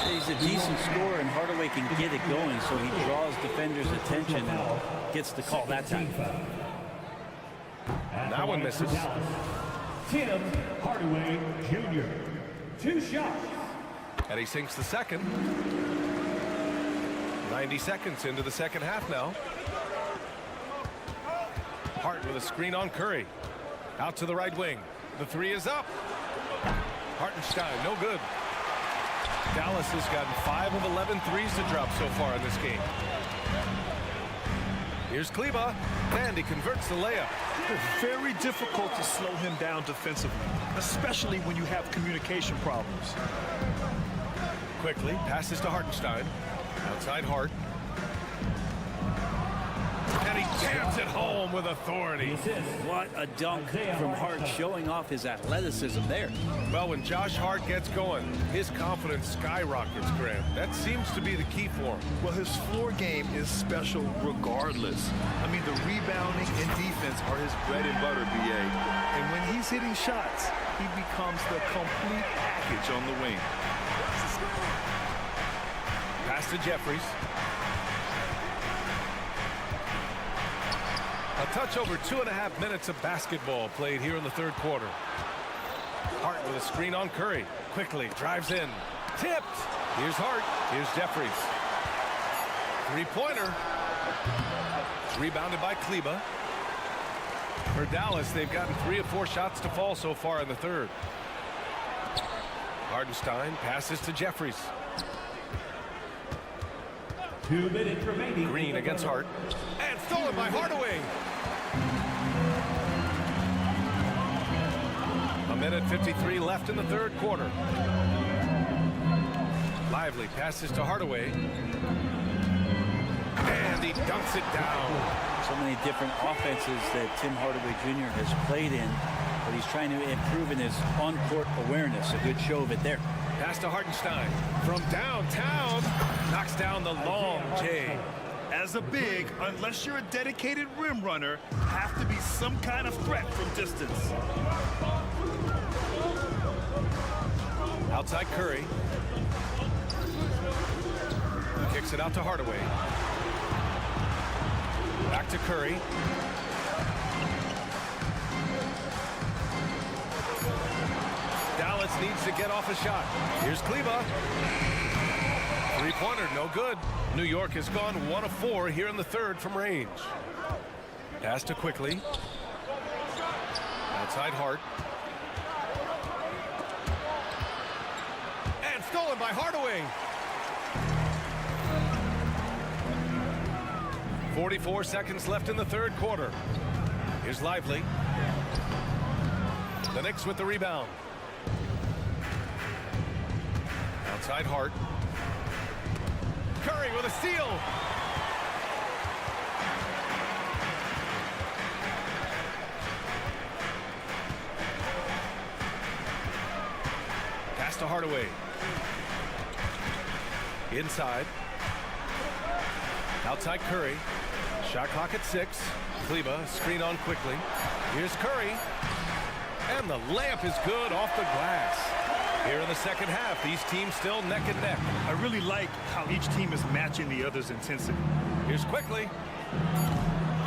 He's a decent scorer, and Hardaway can get it going, so he draws defenders' attention and gets the call that time. That one misses. Tim Hardaway Jr. 2 shots. And he sinks the second. 90 seconds into the second half now. Hart with a screen on Curry. Out to the right wing. The three is up. Hartenstein, no good. Dallas has gotten 5 of 11 threes to drop so far in this game. Here's Kleber, and he converts the layup. It's very difficult to slow him down defensively, especially when you have communication problems. Quickly, passes to Hartenstein. Outside Hart. And he jams it home with authority. What a dunk from Hart, showing off his athleticism there. Well, when Josh Hart gets going, his confidence skyrockets, Grant. That seems to be the key for him. Well, his floor game is special regardless. I mean, the rebounding and defense are his bread and butter, B.A. And when he's hitting shots, he becomes the complete package on the wing. Pass to Jeffries. A touch over 2.5 minutes of basketball played here in the third quarter. Hart with a screen on Curry. Quickly drives in. Tipped. Here's Hart. Here's Jeffries. Three-pointer. It's rebounded by Kleber. For Dallas, they've gotten 3 of 4 shots to fall so far in the third. Hartenstein passes to Jeffries. 2 minutes remaining. Green against Hart. And stolen by Hardaway. A minute 53 left in the third quarter. Lively passes to Hardaway. And he dunks it down. So many different offenses that Tim Hardaway Jr. has played in, but he's trying to improve in his on-court awareness. A good show of it there. Pass to Hartenstein. From downtown, knocks down the long J. As a big, unless you're a dedicated rim runner, have to be some kind of threat from distance. Outside Curry. Kicks it out to Hardaway. Back to Curry. Dallas needs to get off a shot. Here's Kleber. Three-pointer, no good. New York has gone 1 of 4 here in the third from range. Pass to Quickly. Outside Hart. And stolen by Hardaway. 44 seconds left in the third quarter. Here's Lively. The Knicks with the rebound. Outside Hart. Curry with a steal. Pass to Hardaway. Inside. Outside Curry. Shot clock at 6. Kleber, screen on Quickly. Here's Curry. And the layup is good off the glass. Here in the second half, these teams still neck and neck. I really like how each team is matching the other's intensity. Here's Quickly.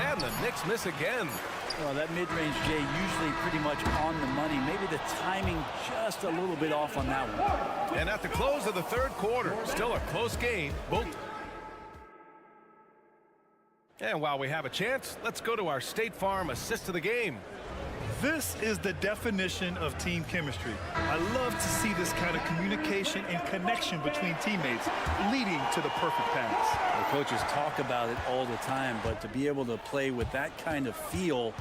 And the Knicks miss again. Well, that mid-range, Jay, usually pretty much on the money. Maybe the timing just a little bit off on that one. And at the close of the third quarter, still a close game. Both. And while we have a chance, let's go to our State Farm assist of the game. This is the definition of team chemistry. I love to see this kind of communication and connection between teammates leading to the perfect pass. The coaches talk about it all the time, but to be able to play with that kind of feel,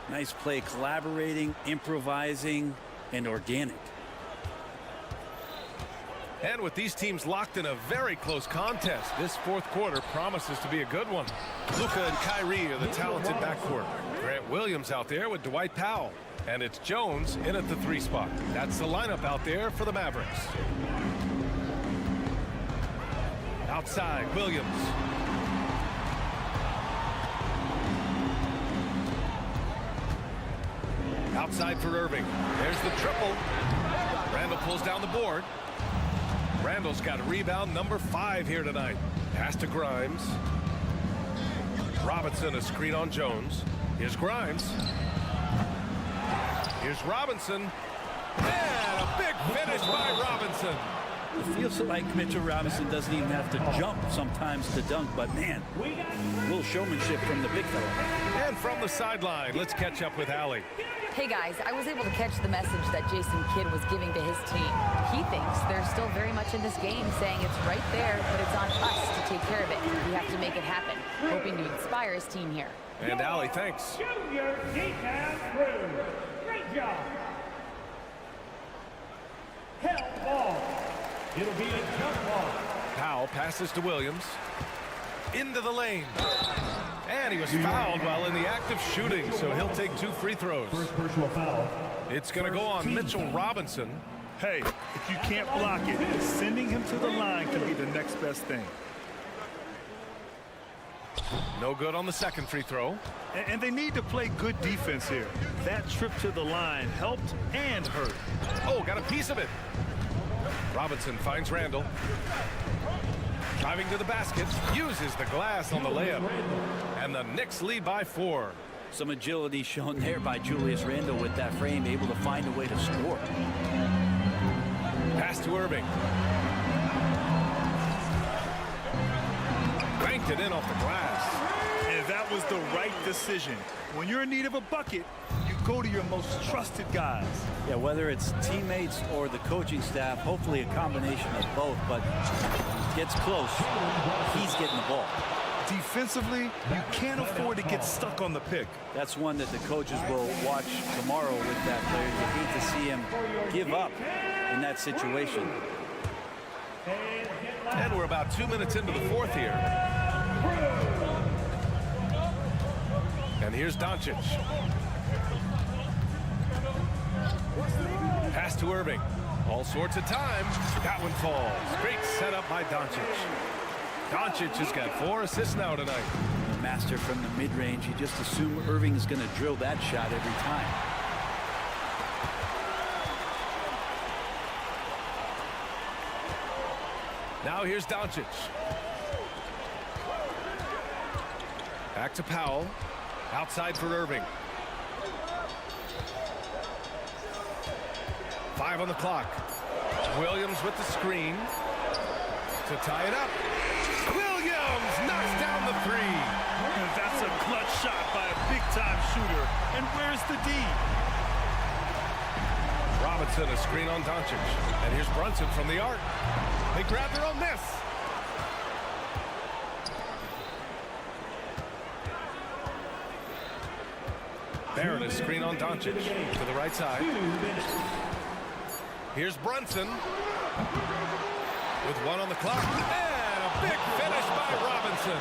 nice play, collaborating, improvising, and organic. And with these teams locked in a very close contest, this fourth quarter promises to be a good one. Luka and Kyrie are the talented backcourt. Grant Williams out there with Dwight Powell. And it's Jones in at the 3 spot. That's the lineup out there for the Mavericks. Outside, Williams. Outside for Irving. There's the triple. Randall pulls down the board. Randall's got a rebound number 5 here tonight. Pass to Grimes. Robinson, a screen on Jones. Here's Grimes. Here's Robinson. And a big finish by Robinson. It feels like Mitchell Robinson doesn't even have to jump sometimes to dunk, but man, a little showmanship from the big fella. And from the sideline, let's catch up with Allie. Hey guys, I was able to catch the message that Jason Kidd was giving to his team. He thinks they're still very much in this game, saying it's right there, but it's on us to take care of it. We have to make it happen, hoping to inspire his team here. And Allie, thanks. Junior D-Town crew. Great job. Help ball. It'll be a jump ball. Powell passes to Williams. Into the lane. And he was fouled while in the act of shooting, so he'll take 2 free throws. First personal foul. It's going to go on Mitchell Robinson. Hey, if you can't block it, sending him to the line can be the next best thing. No good on the second free throw. And they need to play good defense here. That trip to the line helped and hurt. Oh, got a piece of it. Robinson finds Randall. Driving to the basket, uses the glass on the layup. And the Knicks lead by 4. Some agility shown there by Julius Randle with that frame, able to find a way to score. Pass to Irving. Banked it in off the glass. And that was the right decision. When you're in need of a bucket, you go to your most trusted guys. Yeah, whether it's teammates or the coaching staff, hopefully a combination of both, but gets close, he's getting the ball. Defensively, you can't afford to get stuck on the pick. That's one that the coaches will watch tomorrow with that player. You hate to see him give up in that situation. And we're about 2 minutes into the fourth here. And here's Doncic. Pass to Irving. All sorts of time. That one falls. Great setup by Doncic. Doncic has got 4 assists now tonight. The master from the mid-range. You just assume Irving is going to drill that shot every time. Now here's Doncic. Back to Powell. Outside for Irving. 5 on the clock. Williams with the screen to tie it up. Williams knocks down the 3. And that's a clutch shot by a big-time shooter. And where's the D? Robinson, a screen on Doncic. And here's Brunson from the arc. They grab their own miss. Barrett, a screen on Doncic to the right side. Here's Brunson with 1 on the clock. And a big finish by Robinson.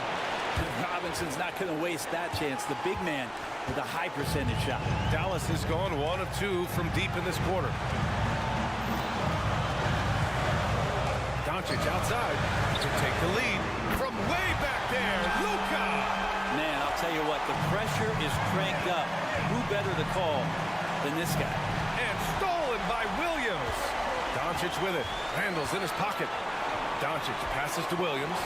Robinson's not going to waste that chance. The big man with a high percentage shot. Dallas has gone 1 of 2 from deep in this quarter. Doncic outside to take the lead from way back there. Luka. Man, I'll tell you what, the pressure is cranked up. Who better to call than this guy? And stolen by Williams. Doncic with it. Randall's in his pocket. Doncic passes to Williams.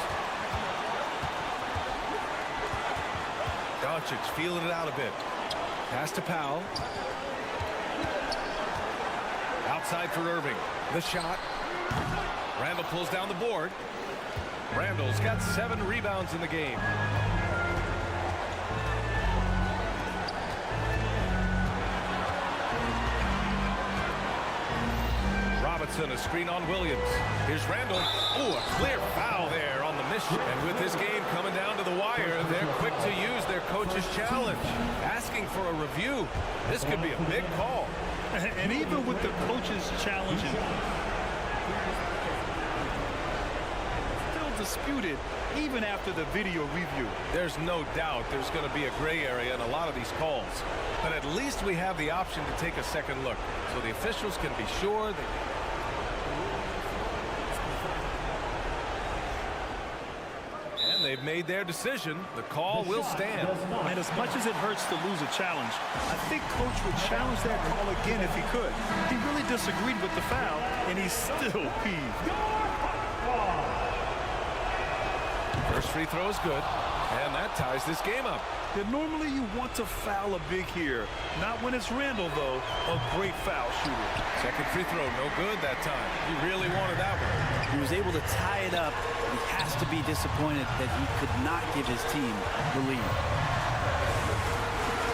Doncic feeling it out a bit. Pass to Powell. Outside for Irving. The shot. Randall pulls down the board. Randall's got 7 rebounds in the game. Robinson, a screen on Williams. Here's Randall. Oh, a clear foul there on the mission. And with this game coming down to the wire, they're quick to use their coach's challenge. Asking for a review. This could be a big call. And even with the coach's challenge, still disputed even after the video review. There's no doubt there's going to be a gray area in a lot of these calls. But at least we have the option to take a second look. So the officials can be sure that... And they've made their decision. The call will stand. And as much as it hurts to lose a challenge, I think Coach would challenge that call again if he could. He really disagreed with the foul, and he's still peeved. First free throw is good, and that ties this game up. And normally you want to foul a big here. Not when it's Randall, though, a great foul shooter. Second free throw, no good that time. He really wanted that one. He was able to tie it up. He has to be disappointed that he could not give his team the lead.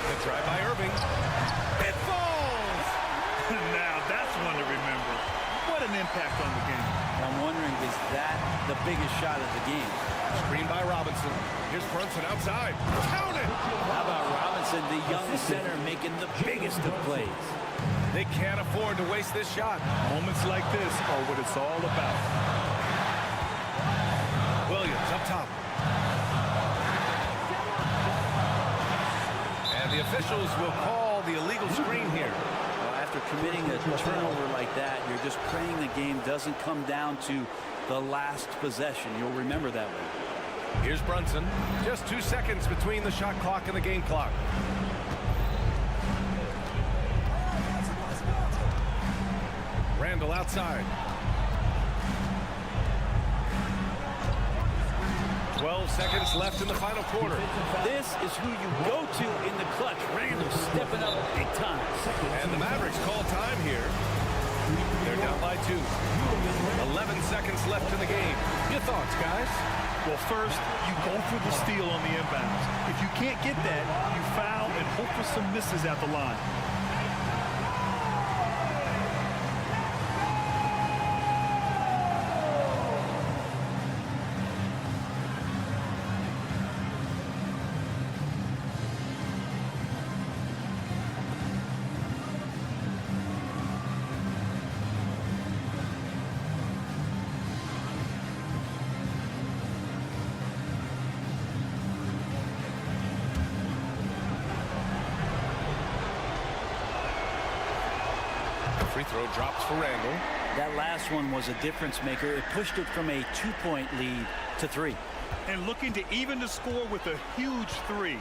The try by Irving. It falls! Now that's one to remember. What an impact on the game. I'm wondering, is that the biggest shot of the game? Screen by Robinson. Here's Brunson outside. Count it! How about Robinson, the young center, making the biggest of plays? They can't afford to waste this shot. Moments like this are what it's all about. Williams up top. And the officials will call the illegal screen here. After committing a turnover like that, you're just praying the game doesn't come down to the last possession. You'll remember that one. Here's Brunson. Just 2 seconds between the shot clock and the game clock. Randall outside. 12 seconds left in the final quarter. This is who you go to in the clutch. Randall stepping up big time. And the Mavericks call time here. They're down by 2. 11 seconds left in the game. Your thoughts, guys? Well, first, you go for the steal on the inbounds. If you can't get that, you foul and hope for some misses at the line. Free throw drops for Randall. That last one was a difference maker. It pushed it from a 2-point lead to 3. And looking to even the score with a huge 3. You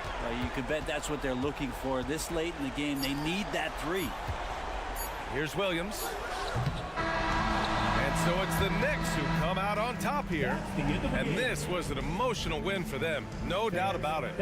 can bet that's what they're looking for. This late in the game, they need that 3. Here's Williams. And so it's the Knicks who come out on top here. And this was an emotional win for them. No doubt about it.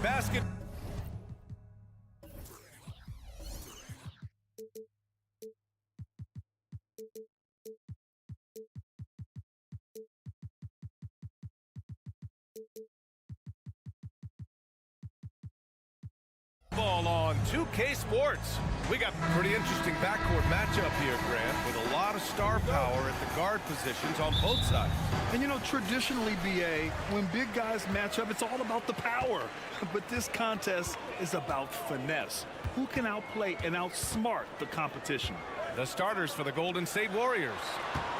Basket. Ball on 2K Sports. We got a pretty interesting backcourt matchup here, Grant, with a lot of star power at the guard positions on both sides. And you know, traditionally, B.A., when big guys match up, it's all about the power. But this contest is about finesse. Who can outplay and outsmart the competition? The starters for the Golden State Warriors.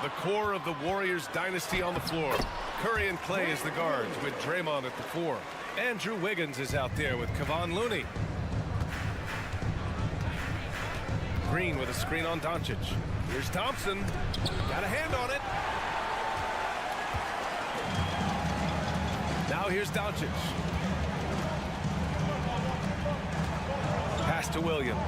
The core of the Warriors dynasty on the floor. Curry and Clay as the guards with Draymond at the 4. Andrew Wiggins is out there with Kevon Looney. Green with a screen on Doncic. Here's Thompson. Got a hand on it. Now here's Doncic. Pass to Williams.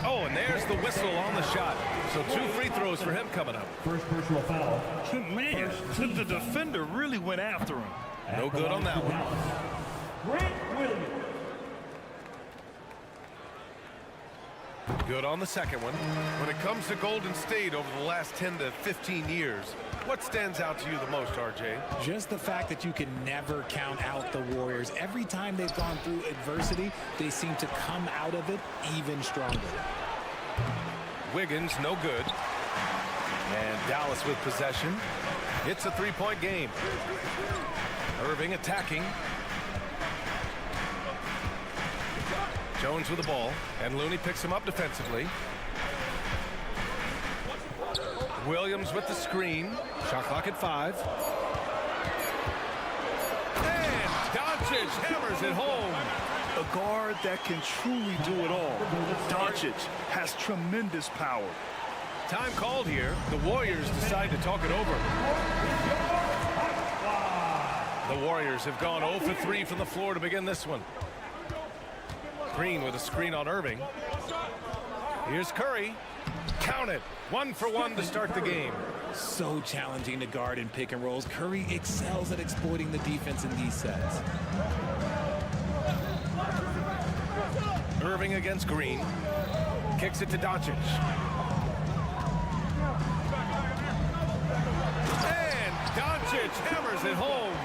Oh, and there's the whistle on the shot. So 2 free throws for him coming up. First personal foul. Man, the defender really went after him. No good on that one. Grant Williams. Good on the second one. When it comes to Golden State over the last 10 to 15 years, what stands out to you the most, RJ? Just the fact that you can never count out the Warriors. Every time they've gone through adversity, they seem to come out of it even stronger. Wiggins, no good. And Dallas with possession. It's a 3-point game. Irving attacking. Jones with the ball, and Looney picks him up defensively. Williams with the screen. Shot clock at 5. And Doncic hammers it home. A guard that can truly do it all. Doncic has tremendous power. Time called here. The Warriors decide to talk it over. The Warriors have gone 0 for 3 from the floor to begin this one. Green with a screen on Irving. Here's Curry. Count it. 1 for 1 to start the game. So challenging to guard in pick and rolls. Curry excels at exploiting the defense in these sets. Irving against Green. Kicks it to Doncic. And Doncic hammers it home.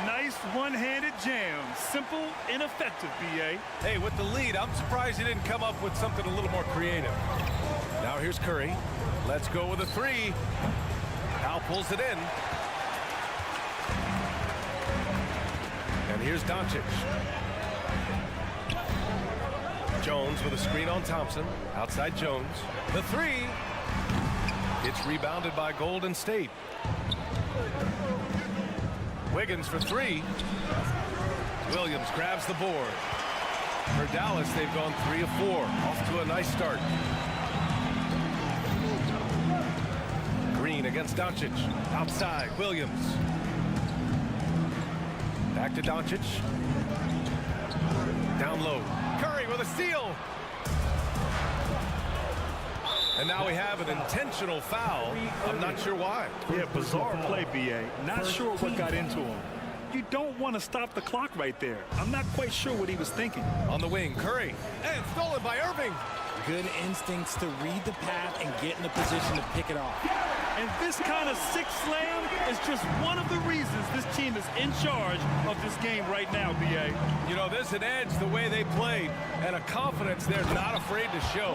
Nice one-handed jam. Simple and effective, B.A. Hey, with the lead, I'm surprised he didn't come up with something a little more creative. Now here's Curry. Let's go with a 3. Al pulls it in. And here's Doncic. Jones with a screen on Thompson. Outside Jones. The 3. It's rebounded by Golden State. Wiggins for 3. Williams grabs the board. For Dallas, they've gone 3 of 4. Off to a nice start. Green against Doncic. Outside, Williams. Back to Doncic. Down low. Curry with a steal. And now we have an intentional foul. I'm not sure why. Yeah, bizarre play, B.A. Not sure what got into him. You don't want to stop the clock right there. I'm not quite sure what he was thinking. On the wing, Curry. And stolen by Irving. Good instincts to read the path and get in a position to pick it off. And this kind of sixth slam is just one of the reasons this team is in charge of this game right now, B.A. You know, there's an edge the way they played and a confidence they're not afraid to show.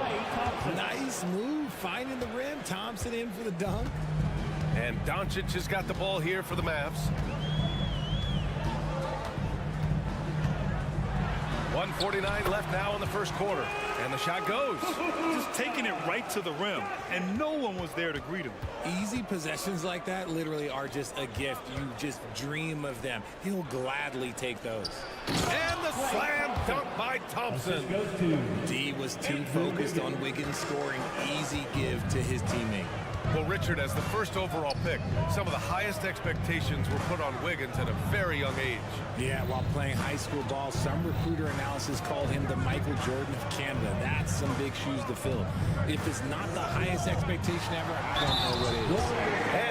Nice move, finding the rim. Thompson in for the dunk. And Doncic has got the ball here for the Mavs. 1:49 left now in the first quarter. And the shot goes. Just taking it right to the rim. And no one was there to greet him. Easy possessions like that literally are just a gift. You just dream of them. He'll gladly take those. And the slam dunk by Thompson. D was too focused on Wiggins scoring. Easy give to his teammate. Well, Richard, as the first overall pick, some of the highest expectations were put on Wiggins at a very young age. Yeah, while playing high school ball, some recruiter analysis called him the Michael Jordan of Canada. That's some big shoes to fill. If it's not the highest expectation ever, I don't know what is.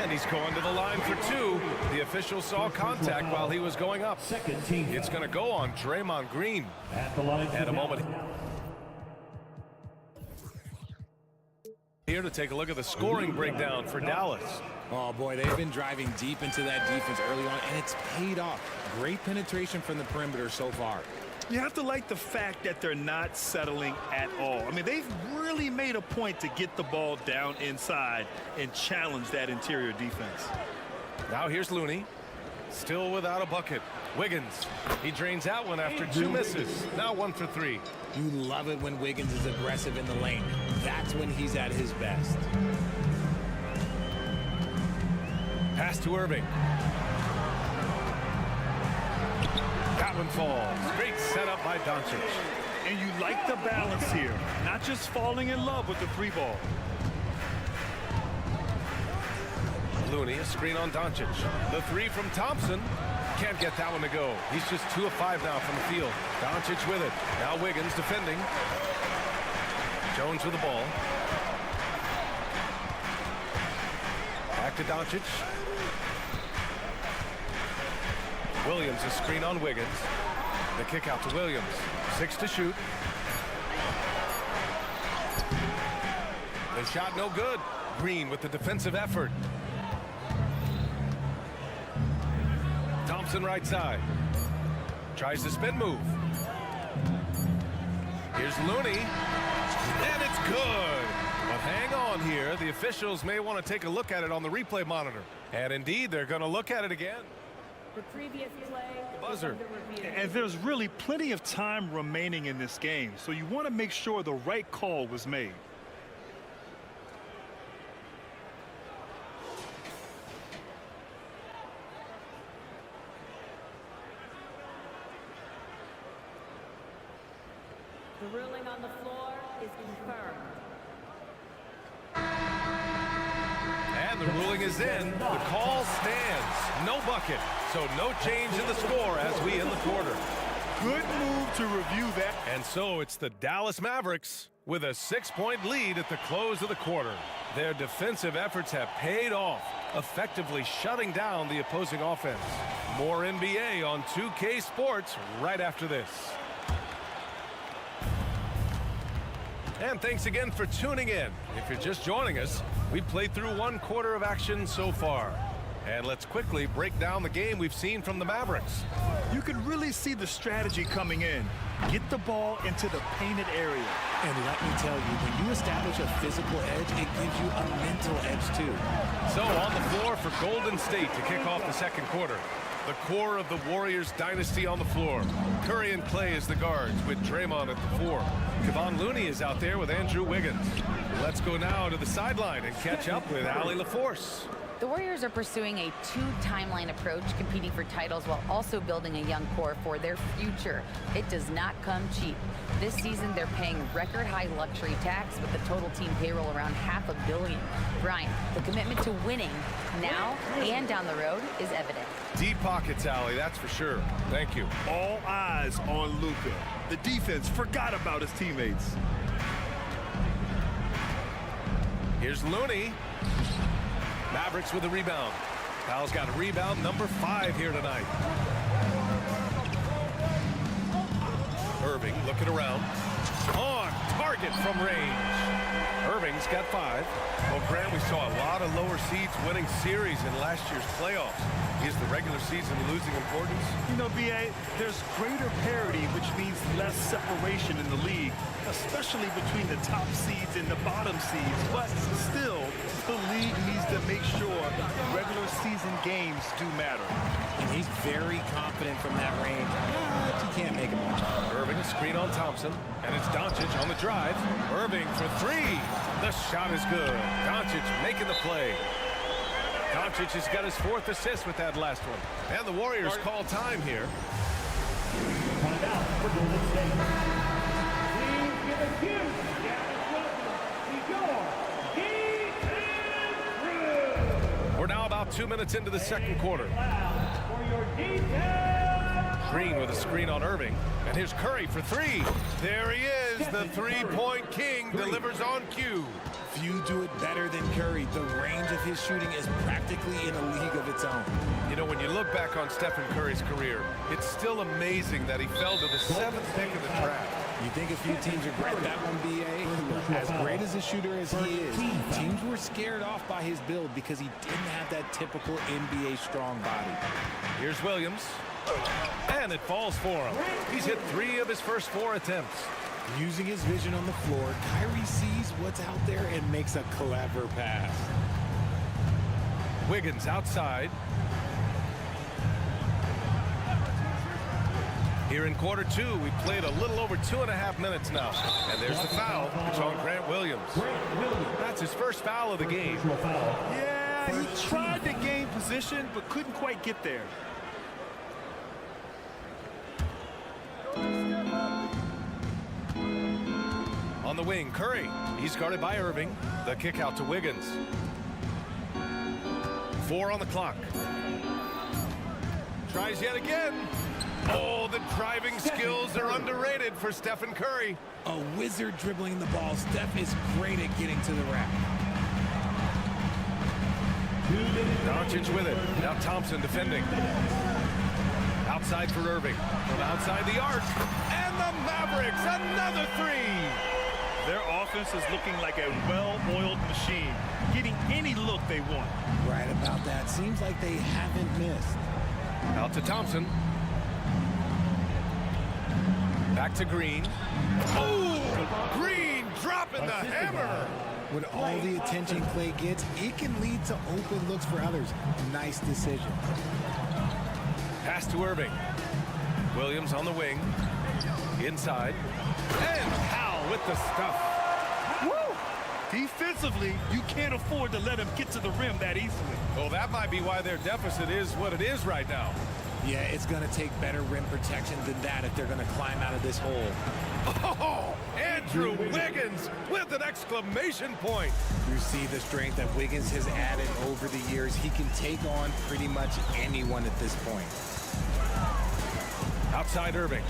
And he's going to the line for two. The official saw contact while he was going up. It's going to go on Draymond Green. At a moment. Here to take a look at the scoring breakdown for Dallas. Oh, boy, they've been driving deep into that defense early on, and it's paid off. Great penetration from the perimeter so far. You have to like the fact that they're not settling at all. I mean, they've really made a point to get the ball down inside and challenge that interior defense. Now here's Looney. Still without a bucket. Wiggins. He drains out one after two misses. Now 1 for 3. You love it when Wiggins is aggressive in the lane. That's when he's at his best. Pass to Irving. That one falls. Great setup by Doncic. And you like the balance here. Not just falling in love with the three ball. Looney, a screen on Doncic. The three from Thompson. Can't get that one to go. He's just 2 of 5 now from the field. Doncic with it. Now Wiggins defending. Jones with the ball. Back to Doncic. Williams, a screen on Wiggins. The kick out to Williams. 6 to shoot. The shot no good. Green with the defensive effort. Thompson right side. Tries the spin move. Here's Looney. And it's good. But hang on here. The officials may want to take a look at it on the replay monitor. And indeed, they're going to look at it again. The previous play. The buzzer. And there's really plenty of time remaining in this game. So you want to make sure the right call was made. The ruling on the floor is confirmed. And the ruling is in. The call stands. No bucket. So no change in the score as we end the quarter. Good move to review that. And so it's the Dallas Mavericks with a 6-point lead at the close of the quarter. Their defensive efforts have paid off, effectively shutting down the opposing offense. More NBA on 2K Sports right after this. And thanks again for tuning in. If you're just joining us, we've played through 1 quarter of action so far. And let's quickly break down the game we've seen from the Mavericks. You can really see the strategy coming in. Get the ball into the painted area. And let me tell you, when you establish a physical edge, it gives you a mental edge too. So on the floor for Golden State to kick off the second quarter. The core of the Warriors dynasty on the floor. Curry and Clay as the guards with Draymond at the 4. Kevon Looney is out there with Andrew Wiggins. Let's go now to the sideline and catch up with Allie LaForce. The Warriors are pursuing a 2-timeline approach, competing for titles while also building a young core for their future. It does not come cheap. This season, they're paying record-high luxury tax with the total team payroll around $500 million. Brian, the commitment to winning now and down the road is evident. Deep pockets, Allie, that's for sure. Thank you. All eyes on Luka. The defense forgot about his teammates. Here's Looney. Mavericks with a rebound. Powell's got a rebound, number 5 here tonight. Irving looking around. On target from range. Irving's got 5. Well, Grant, we saw a lot of lower seeds winning series in last year's playoffs. Is the regular season losing importance? You know, B.A., there's greater parity, which means less separation in the league, especially between the top seeds and the bottom seeds. But still, the league needs to make sure regular season games do matter. And he's very confident from that range, but you can't make him watch. Irving, a screen on Thompson, and it's Doncic on the drive. Irving for 3. The shot is good. Doncic making the play. Doncic has got his 4th assist with that last one. And the Warriors call time here. Time out for Golden State. Please give a huge welcome to your defense crew. We're now about 2 minutes into the second quarter. For your defense. Green with a screen on Irving. And here's Curry for 3. There he is. The three-point king delivers on cue. Few do it better than Curry. The range of his shooting is practically in a league of its own. You know, when you look back on Stephen Curry's career, it's still amazing that he fell to the 7th pick of the draft. You think a few teams regret that one, B.A.? As great as a shooter as he is, teams were scared off by his build because he didn't have that typical NBA strong body. Here's Williams. And it falls for him. He's hit 3 of his first 4 attempts. Using his vision on the floor, Kyrie sees what's out there and makes a clever pass. Wiggins outside. Here in quarter 2, we played a little over 2.5 minutes now. And there's the foul. It's on Grant Williams. That's his first foul of the game. Yeah, he tried to gain position, but couldn't quite get there. On the wing, Curry. He's guarded by Irving. The kick out to Wiggins. 4 on the clock. Tries yet again. Oh, the driving skills are underrated for Stephen Curry. A wizard dribbling the ball. Steph is great at getting to the rack. Doncic with it. Now Thompson defending. Outside for Irving. From outside the arc. And the Mavericks, another 3. Their offense is looking like a well-oiled machine, getting any look they want. Right about that. Seems like they haven't missed. Out to Thompson. Back to Green. Oh! Green dropping the hammer! With all the attention Clay gets, it can lead to open looks for others. Nice decision. Pass to Irving. Williams on the wing. Inside. And Powell with the stuff. Woo! Defensively, you can't afford to let him get to the rim that easily. Well, that might be why their deficit is what it is right now. Yeah, it's going to take better rim protection than that if they're going to climb out of this hole. Oh, Andrew Wiggins with an exclamation point. You see the strength that Wiggins has added over the years. He can take on pretty much anyone at this point. Outside Irving.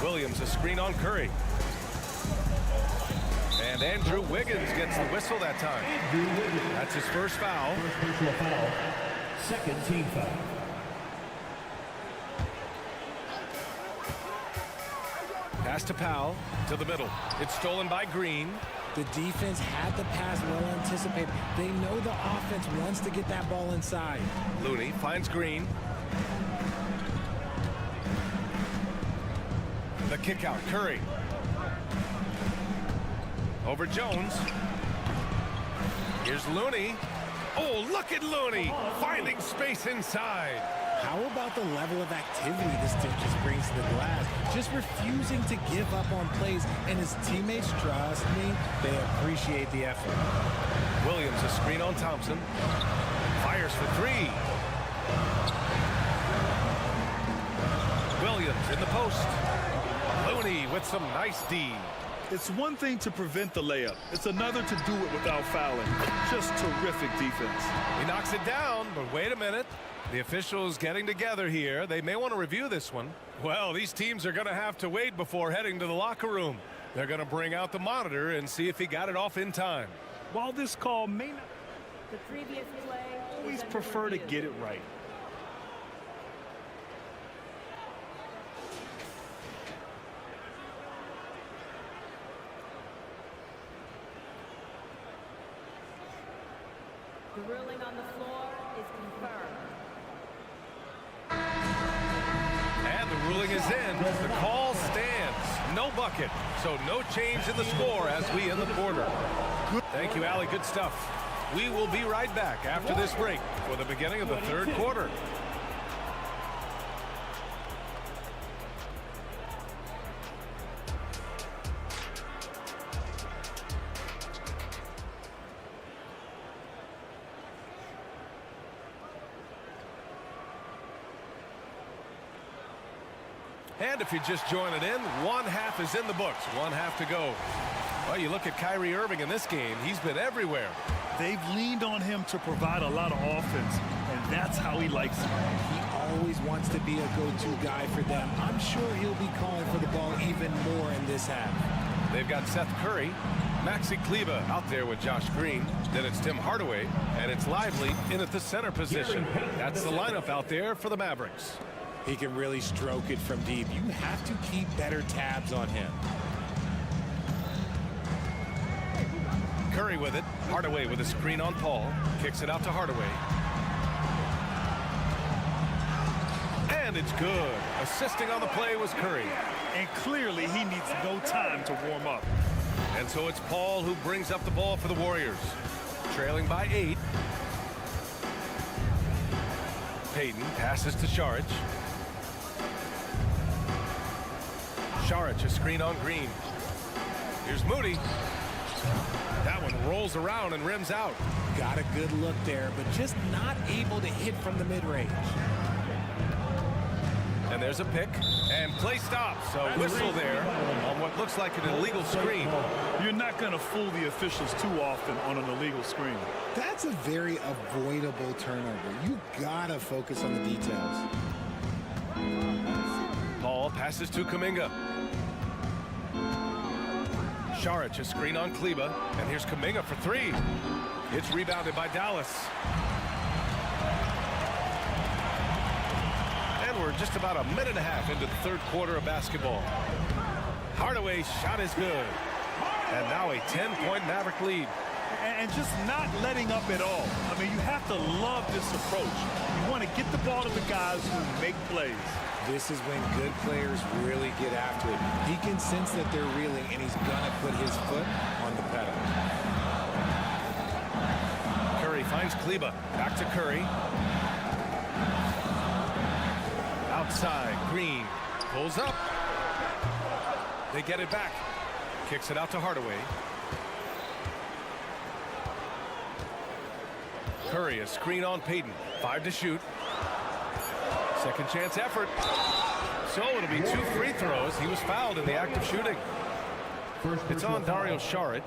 Williams, a screen on Curry. And Andrew Wiggins gets the whistle that time. That's his first foul. First personal foul. Second team foul. Pass to Powell to the middle. It's stolen by Green. The defense had the pass well anticipated. They know the offense wants to get that ball inside. Looney finds Green. The kick out, Curry. Over Jones. Here's Looney. Oh, look at Looney finding space inside. How about the level of activity this team just brings to the glass? Just refusing to give up on plays, and his teammates, trust me, they appreciate the effort. Williams, a screen on Thompson. Fires for 3. Williams in the post. Looney with some nice D. It's one thing to prevent the layup. It's another to do it without fouling. Just terrific defense. He knocks it down, but wait a minute. The officials getting together here. They may want to review this one. Well, these teams are going to have to wait before heading to the locker room. They're going to bring out the monitor and see if he got it off in time. While this call may not The previous play. always prefer to get it right. The ruling on the floor is confirmed. And the ruling is in. The call stands. No bucket. So no change in the score as we end the quarter. Thank you, Allie. Good stuff. We will be right back after this break for the beginning of the third quarter. And if you're just joining in, one half is in the books. One half to go. Well, you look at Kyrie Irving in this game. He's been everywhere. They've leaned on him to provide a lot of offense, and that's how he likes it. He always wants to be a go-to guy for them. I'm sure he'll be calling for the ball even more in this half. They've got Seth Curry, Maxi Kleber out there with Josh Green. Then it's Tim Hardaway, and it's Lively in at the center position. That's the lineup out there for the Mavericks. He can really stroke it from deep. You have to keep better tabs on him. Curry with it. Hardaway with a screen on Paul. Kicks it out to Hardaway. And it's good. Assisting on the play was Curry. And clearly he needs no time to warm up. And so it's Paul who brings up the ball for the Warriors. Trailing by 8. Payton passes to Saric. Saric, a screen on Green. Here's Moody. That one rolls around and rims out. Got a good look there, but just not able to hit from the mid-range. And there's a pick, and play stops. So whistle there on what looks like an illegal screen. You're not going to fool the officials too often on an illegal screen. That's a very avoidable turnover. You gotta focus on the details. Paul passes to Kuminga. Saric, a screen on Kleber, and here's Kuminga for 3. It's rebounded by Dallas. And we're just about a minute and a half into the third quarter of basketball. Hardaway's shot is good. And now a 10-point Maverick lead. And just not letting up at all. I mean, you have to love this approach. You want to get the ball to the guys who make plays. This is when good players really get after it. He can sense that they're reeling, and he's gonna put his foot on the pedal. Curry finds Kleber. Back to Curry. Outside, Green pulls up. They get it back. Kicks it out to Hardaway. Curry, a screen on Payton. 5 to shoot. Second chance effort. So it'll be 2 free throws. He was fouled in the act of shooting. It's on Dario Saric.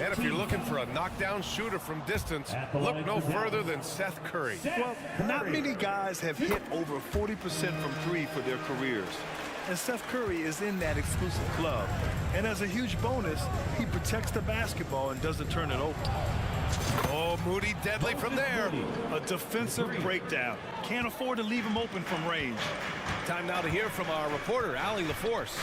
And if you're looking for a knockdown shooter from distance, look no further than Seth Curry. Well, not many guys have hit over 40% from 3 for their careers. And Seth Curry is in that exclusive club. And as a huge bonus, he protects the basketball and doesn't turn it over. Oh, Moody deadly from there. A defensive breakdown. Can't afford to leave him open from range. Time now to hear from our reporter, Allie LaForce.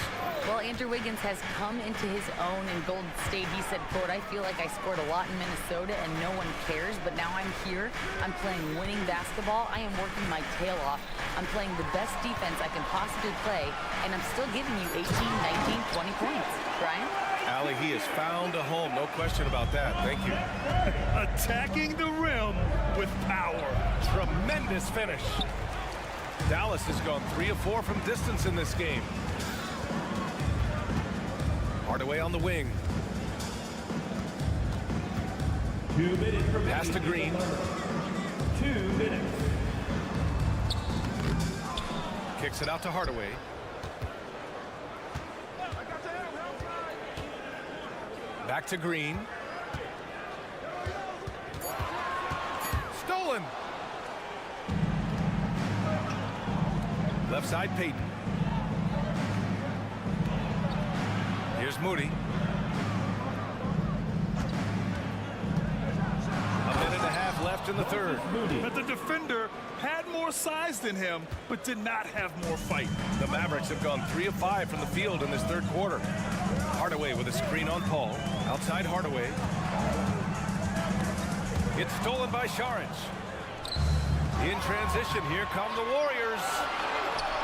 Well, Andrew Wiggins has come into his own in Golden State. He said, quote, "I feel like I scored a lot in Minnesota and no one cares, but now I'm here. I'm playing winning basketball. I am working my tail off. I'm playing the best defense I can possibly play, and I'm still giving you 18, 19, 20 points." Brian? Allie, he has found a home. No question about that. Thank you. Attacking the rim with power. Tremendous finish. Dallas has gone 3 of 4 from distance in this game. Hardaway on the wing. 2 minutes remaining. Pass to Green. 2 minutes. Kicks it out to Hardaway. Back to Green. Stolen. Left side, Peyton. Here's Moody. A minute and a half left in the third. But the defender had more size than him, but did not have more fight. The Mavericks have gone 3 of 5 from the field in this third quarter. Hardaway with a screen on Paul. Outside Hardaway. It's stolen by Saric. In transition, here come the Warriors.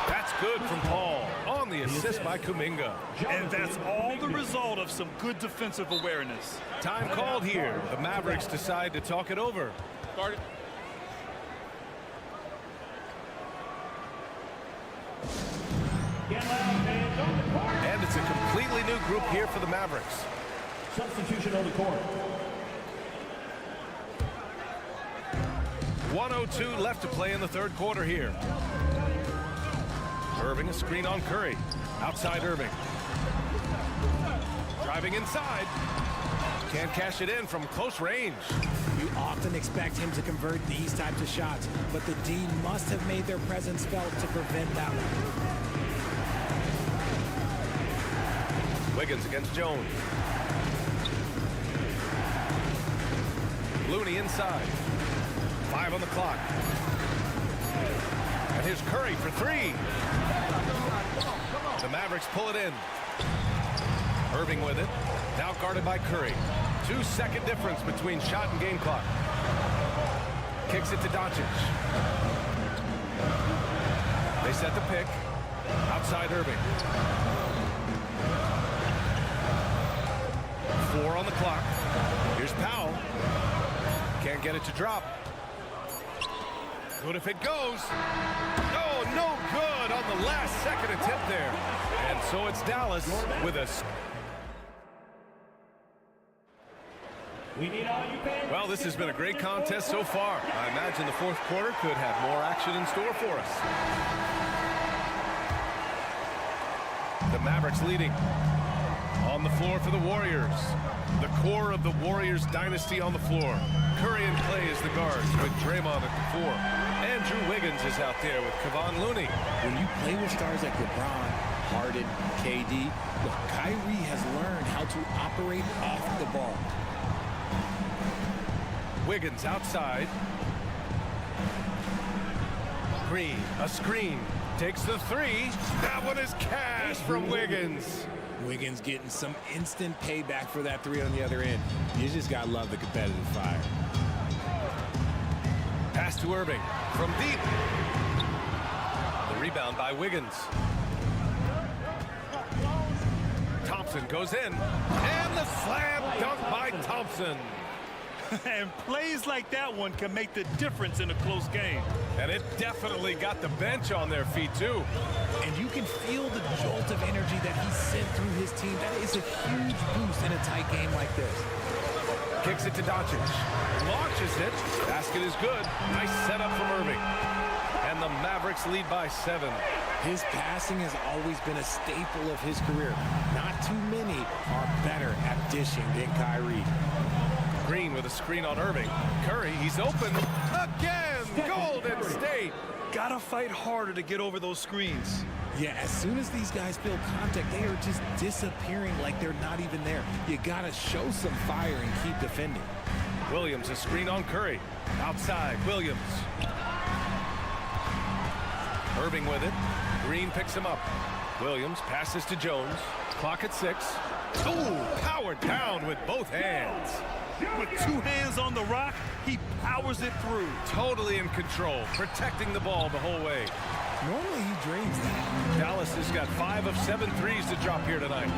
That's good from Paul on the assist by Kuminga. And that's all the result of some good defensive awareness. Time called here. The Mavericks decide to talk it over. Guard it. And it's a completely new group here for the Mavericks. Substitution on the court. 1:02 left to play in the third quarter here. Irving, a screen on Curry. Outside Irving. Driving inside. Can't cash it in from close range. You often expect him to convert these types of shots, but the D must have made their presence felt to prevent that one. Wiggins against Jones. Looney inside. 5 on the clock. And here's Curry for 3. The Mavericks pull it in. Irving with it. Now guarded by Curry. 2-second difference between shot and game clock. Kicks it to Doncic. They set the pick. Outside Irving. 4 on the clock. Here's Powell. Can't get it to drop. Good if it goes. Oh, no good on the last second attempt there. And so it's Dallas with a... Well, this has been a great contest so far. I imagine the fourth quarter could have more action in store for us. The Mavericks leading. On the floor for the Warriors. The core of the Warriors dynasty on the floor. Curry and Clay as the guards with Draymond at the 4. Andrew Wiggins is out there with Kevon Looney. When you play with stars like LeBron, Harden, KD, look, Kyrie has learned how to operate off the ball. Wiggins outside. Green, a screen. Takes the 3. That one is cash from Wiggins. Wiggins getting some instant payback for that 3 on the other end. You just got to love the competitive fire. Pass to Irving from deep. The rebound by Wiggins. Thompson goes in. And the slam dunk by Thompson. And plays like that one can make the difference in a close game. And it definitely got the bench on their feet, too. And you can feel the jolt of energy that he sent through his team. That is a huge boost in a tight game like this. Kicks it to Doncic. Launches it. Basket is good. Nice setup from Irving. And the Mavericks lead by 7. His passing has always been a staple of his career. Not too many are better at dishing than Kyrie. Green with a screen on Irving. Curry, he's open. Again, Golden State. Gotta fight harder to get over those screens. Yeah, as soon as these guys feel contact, they are just disappearing like they're not even there. You gotta show some fire and keep defending. Williams, a screen on Curry. Outside, Williams. Irving with it. Green picks him up. Williams passes to Jones. Clock at 6. Ooh, powered down with both hands. With 2 hands on the rock, he powers it through. Totally in control, protecting the ball the whole way. Normally he drains that. Dallas has got 5 of 7 threes to drop here tonight.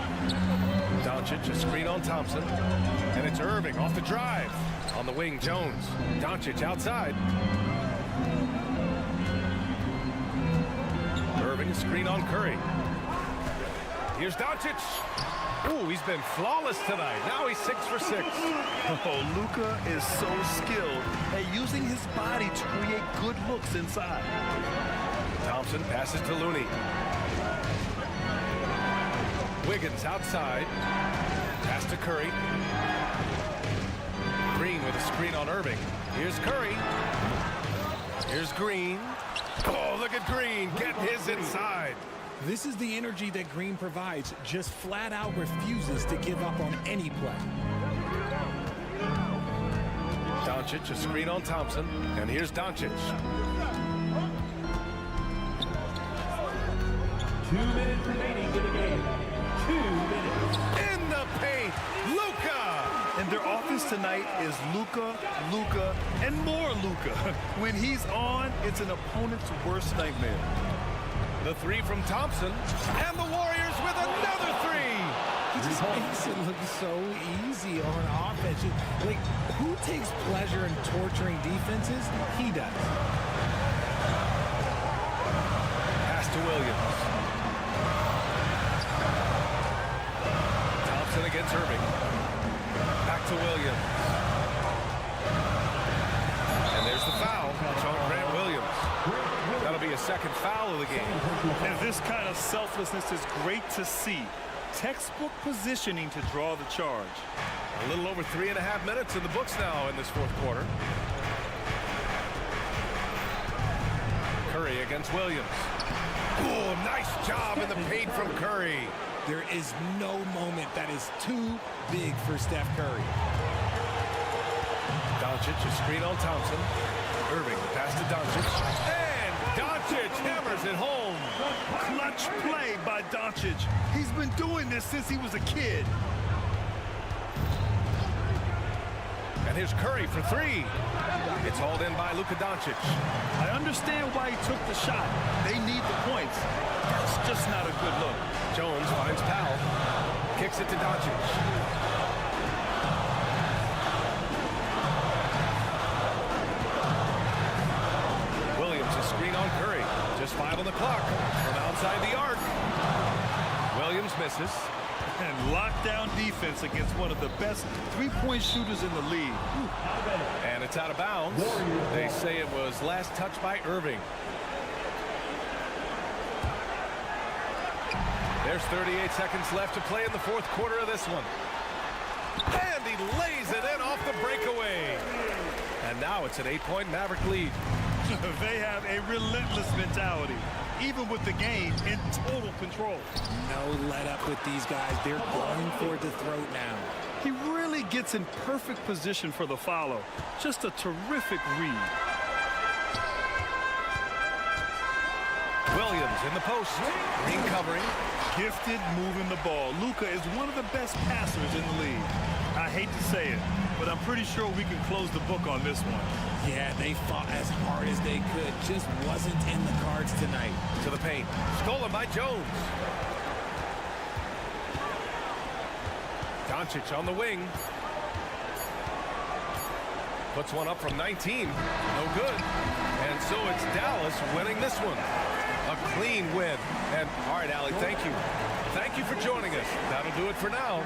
Doncic, a screen on Thompson. And it's Irving off the drive. On the wing, Jones. Doncic outside. Irving, a screen on Curry. Here's Doncic. Ooh, he's been flawless tonight. Now he's 6 for 6. Oh, Luka is so skilled at using his body to create good looks inside. Thompson passes to Looney. Wiggins outside. Pass to Curry. Green with a screen on Irving. Here's Curry. Here's Green. Oh, look at Green getting his inside. This is the energy that Green provides, just flat out refuses to give up on any play. Doncic, a screen on Thompson, and here's Doncic. 2 minutes remaining in the game. 2 minutes. In the paint, Luka! And their offense tonight is Luka, Luka, and more Luka. When he's on, it's an opponent's worst nightmare. The three from Thompson, and the Warriors with another three! He just makes it look so easy on offense. Like, who takes pleasure in torturing defenses? He does. Pass to Williams. Thompson against Irving. Back to Williams. And there's the foul on Grant Williams. That'll be a second foul of the game. And this kind of selflessness is great to see. Textbook positioning to draw the charge. A little over 3.5 minutes in the books now in this fourth quarter. Curry against Williams. Oh, nice job in the paint from Curry. There is no moment that is too big for Steph Curry. Doncic, a screen on Thompson. Irving, pass to Doncic. And Doncic hammers it home. Clutch play by Doncic. He's been doing this since he was a kid. And here's Curry for three. It's hauled in by Luka Doncic. I understand why he took the shot. They need the points. That's just not a good look. Jones finds Powell. Kicks it to Doncic. Williams, a screen on Curry. Just 5 on the clock from outside the arc. Williams misses. And lockdown defense against one of the best three-point shooters in the league. And it's out of bounds. They say it was last touched by Irving. There's 38 seconds left to play in the fourth quarter of this one. And he lays it in off the breakaway. And now it's an 8-point Maverick lead. They have a relentless mentality, even with the game in total control. No let up with these guys. They're going for the throat now. He really gets in perfect position for the follow. Just a terrific read. Williams in the post. Green covering. Gifted moving the ball. Luka is one of the best passers in the league. I hate to say it, but I'm pretty sure we can close the book on this one. Yeah, they fought as hard as they could. Just wasn't in the cards tonight. To the paint. Stolen by Jones. Doncic on the wing. Puts one up from 19. No good. And so it's Dallas winning this one. A clean win. And all right, Allie, thank you. Thank you for joining us. That'll do it for now.